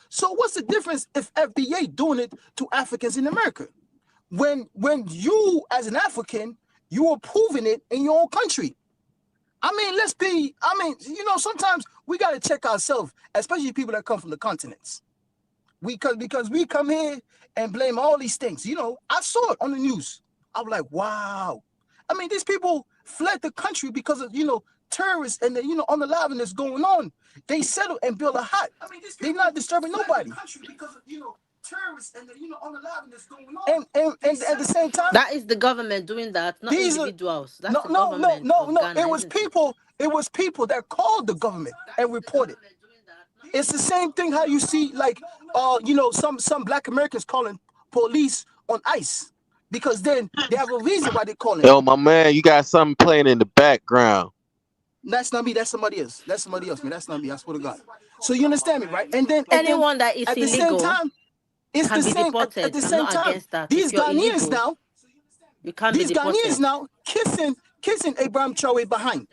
So what's the difference if FBA doing it to Africans in America? When you as an African, you approving it in your own country. Sometimes we got to check ourselves, especially people that come from the continents. Because we come here and blame all these things. I saw it on the news. I was like, wow. These people fled the country because of, terrorists and the, unaliveness going on. They settled and built a hut. They're not disturbing nobody. Because of, terrorists and the, unaliveness going on. And at the same time, That is the government doing that, not these are individuals. That's no, the no, no, government no, of no. Ghana, isn't it? It was people that called the government and reported. It's the same thing how you see like some black Americans calling police on ICE because then they have a reason why they're calling it. Yo, my man, you got something playing in the background. That's not me, that's somebody else. That's somebody else, man. That's not me, I swear to God. So you understand me, right? And then Anyone that is at the same illegal time, it's can the be same at deported. the I'm same not time. against that. If These you're Ghanaians illegal, now, you can't be deported. kissing Abraham Traore behind.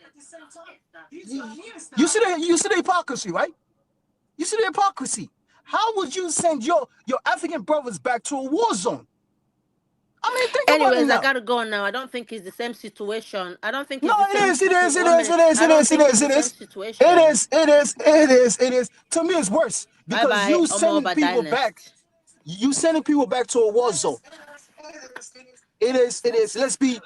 You see the hypocrisy, right? You see the hypocrisy. How would you send your African brothers back to a war zone? I mean, think about it Anyways, now. I gotta go now. I don't think it's the same situation. I don't think No, it's the same. it is. One minute. I don't think it's the same situation. It is. To me, it's worse Bye because bye. you Omo sending people back. Dynast. You sending people back to a war zone. It is. Let's be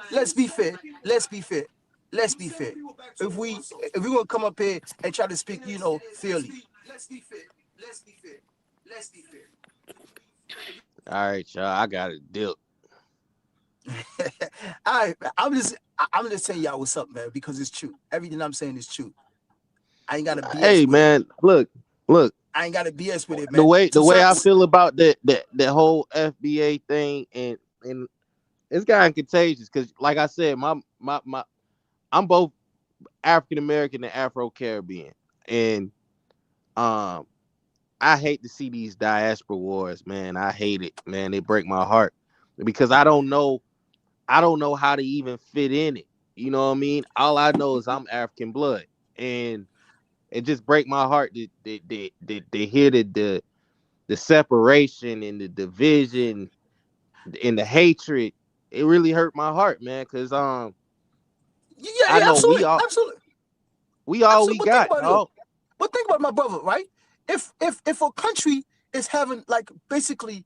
fair. Let's be fair. If we gonna come up here and try to speak, fairly. Let's be fair. All right, y'all. I got it. Deal. I'm just saying y'all what's up, man, because it's true. Everything I'm saying is true. I ain't got to BS. Hey, man, look. I ain't got to BS with it, man. The way I feel about that whole FBA thing, and it's gotten contagious because, like I said, I'm both African American and Afro Caribbean, and I hate to see these diaspora wars, man. I hate it, man. They break my heart because I don't know how to even fit in it. You know what I mean? All I know is I'm African blood, and it just break my heart to hear the separation and the division and the hatred. It really hurt my heart, man, because I know absolutely. we got, dog. But think about it, my brother, right? If a country is having like basically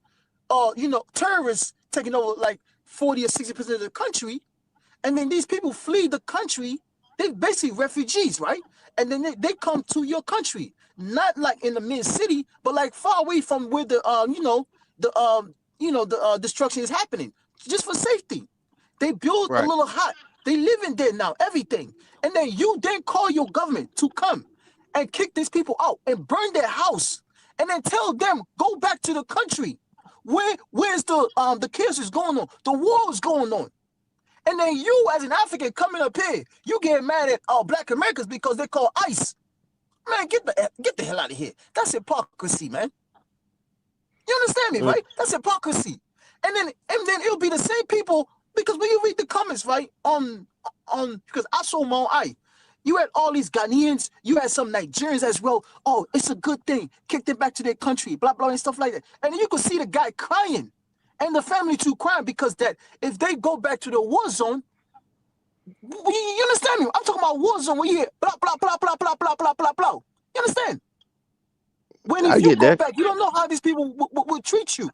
terrorists taking over like 40 or 60% of the country, and then these people flee the country, they basically refugees, right? And then they come to your country, not like in the main city, but like far away from where the destruction is happening, just for safety. They build a little hut. They live in there now, everything. And then you call your government to come and kick these people out and burn their house, and then tell them go back to the country. Where's the chaos is going on? The war is going on. And then you, as an African, coming up here, you get mad at Black Americans because they call ICE. Man, get the hell out of here. That's hypocrisy, man. You understand me, right? That's hypocrisy. And then it'll be the same people, because when you read the comments, right, on because I saw my own eye. You had all these Ghanaians, you had some Nigerians as well. Oh, it's a good thing. Kick them back to their country, blah, blah, and stuff like that. And then you could see the guy crying. And the family too crying because that if they go back to the war zone, you understand me? I'm talking about war zone where you hear blah, blah, blah, blah, blah, blah, blah, blah, blah. You understand? When if you go back, you don't know how these people will treat you.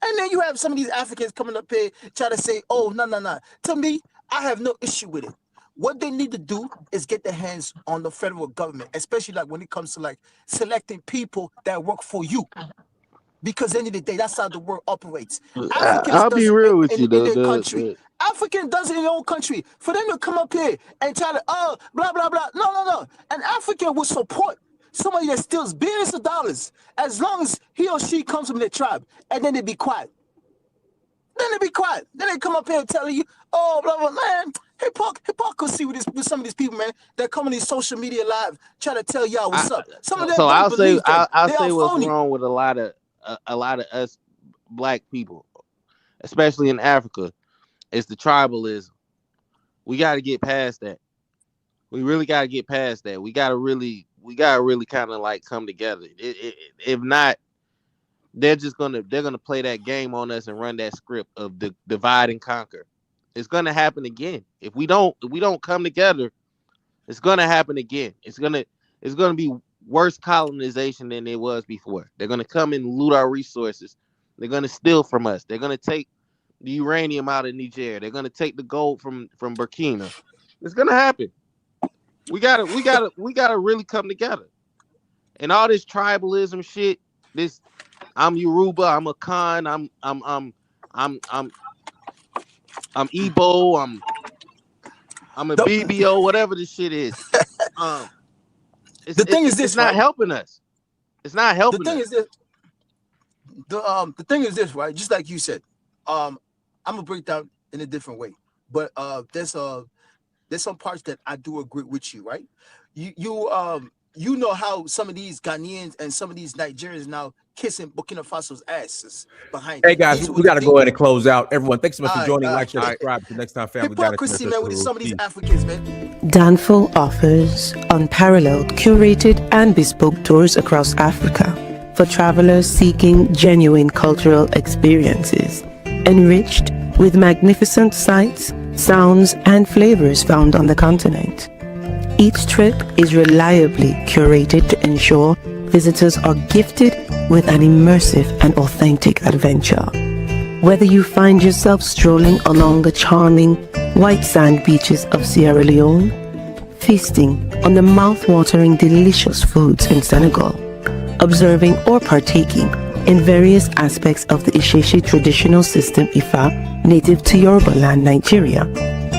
And then you have some of these Africans coming up here trying to say, oh, no. To me, I have no issue with it. What they need to do is get their hands on the federal government, especially like when it comes to like selecting people that work for you. Because at the end of the day, that's how the world operates. I'll be real with you, though. African does it in their own country. For them to come up here and try to, blah, blah, blah. No. An African will support somebody that steals billions of dollars as long as he or she comes from their tribe. And then they be quiet. Then they come up here and tell you, oh, blah, blah, man. Hypocrisy with some of these people, man, that come on these social media live try to tell y'all what's up. Some of them I'll say what's phony. wrong with a lot of us Black people, especially in Africa, is the tribalism. We got to get past that. We really got to get past that. We got to really kind of like come together. If not, they're gonna play that game on us and run that script of the divide and conquer. It's gonna happen again. If we don't come together, it's gonna happen again. It's gonna be worse colonization than it was before. They're gonna come and loot our resources. They're gonna steal from us. They're gonna take the uranium out of Niger. They're gonna take the gold from Burkina. It's gonna happen. We gotta really come together. And all this tribalism shit, this I'm Yoruba, I'm a Khan, I'm Igbo, I'm a BBO, whatever this shit is. It's not helping us. It's not helping us. The thing is this, right? Just like you said, I'm gonna break down in a different way. But there's some parts that I do agree with you, right? You know how some of these Ghanaians and some of these Nigerians now kissing Burkina Faso's asses behind. Hey guys, we got to go ahead and close out. Everyone, thanks so much for joining. Like, share, subscribe. Till next time, family. Hypocrisy, man, with some of these Africans, man. Danfo offers unparalleled, curated, and bespoke tours across Africa for for travelers seeking genuine cultural experiences, enriched with magnificent sights, sounds, and flavors found on the continent. Each trip is reliably curated to ensure visitors are gifted with an immersive and authentic adventure. Whether you find yourself strolling along the charming white sand beaches of Sierra Leone, feasting on the mouth-watering delicious foods in Senegal, observing or partaking in various aspects of the Isheshi traditional system Ifa native to Yoruba land, Nigeria,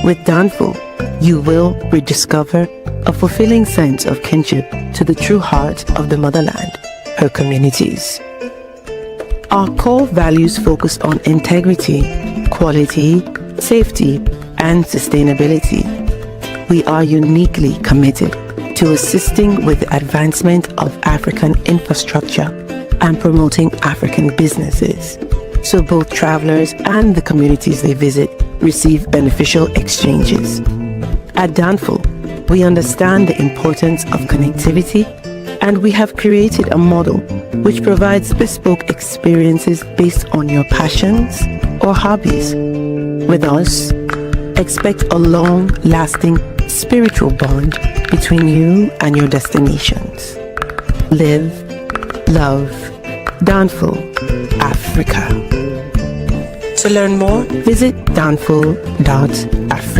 with Danfo, you will rediscover a fulfilling sense of kinship to the true heart of the motherland, her communities. Our core values focus on integrity, quality, safety, and sustainability. We are uniquely committed to assisting with the advancement of African infrastructure and promoting African businesses, so both travelers and the communities they visit receive beneficial exchanges. At Danfo, we understand the importance of connectivity, and we have created a model which provides bespoke experiences based on your passions or hobbies. With us, expect a long-lasting spiritual bond between you and your destinations. Live, love, Danfo, Africa. To learn more, visit danfo.africa.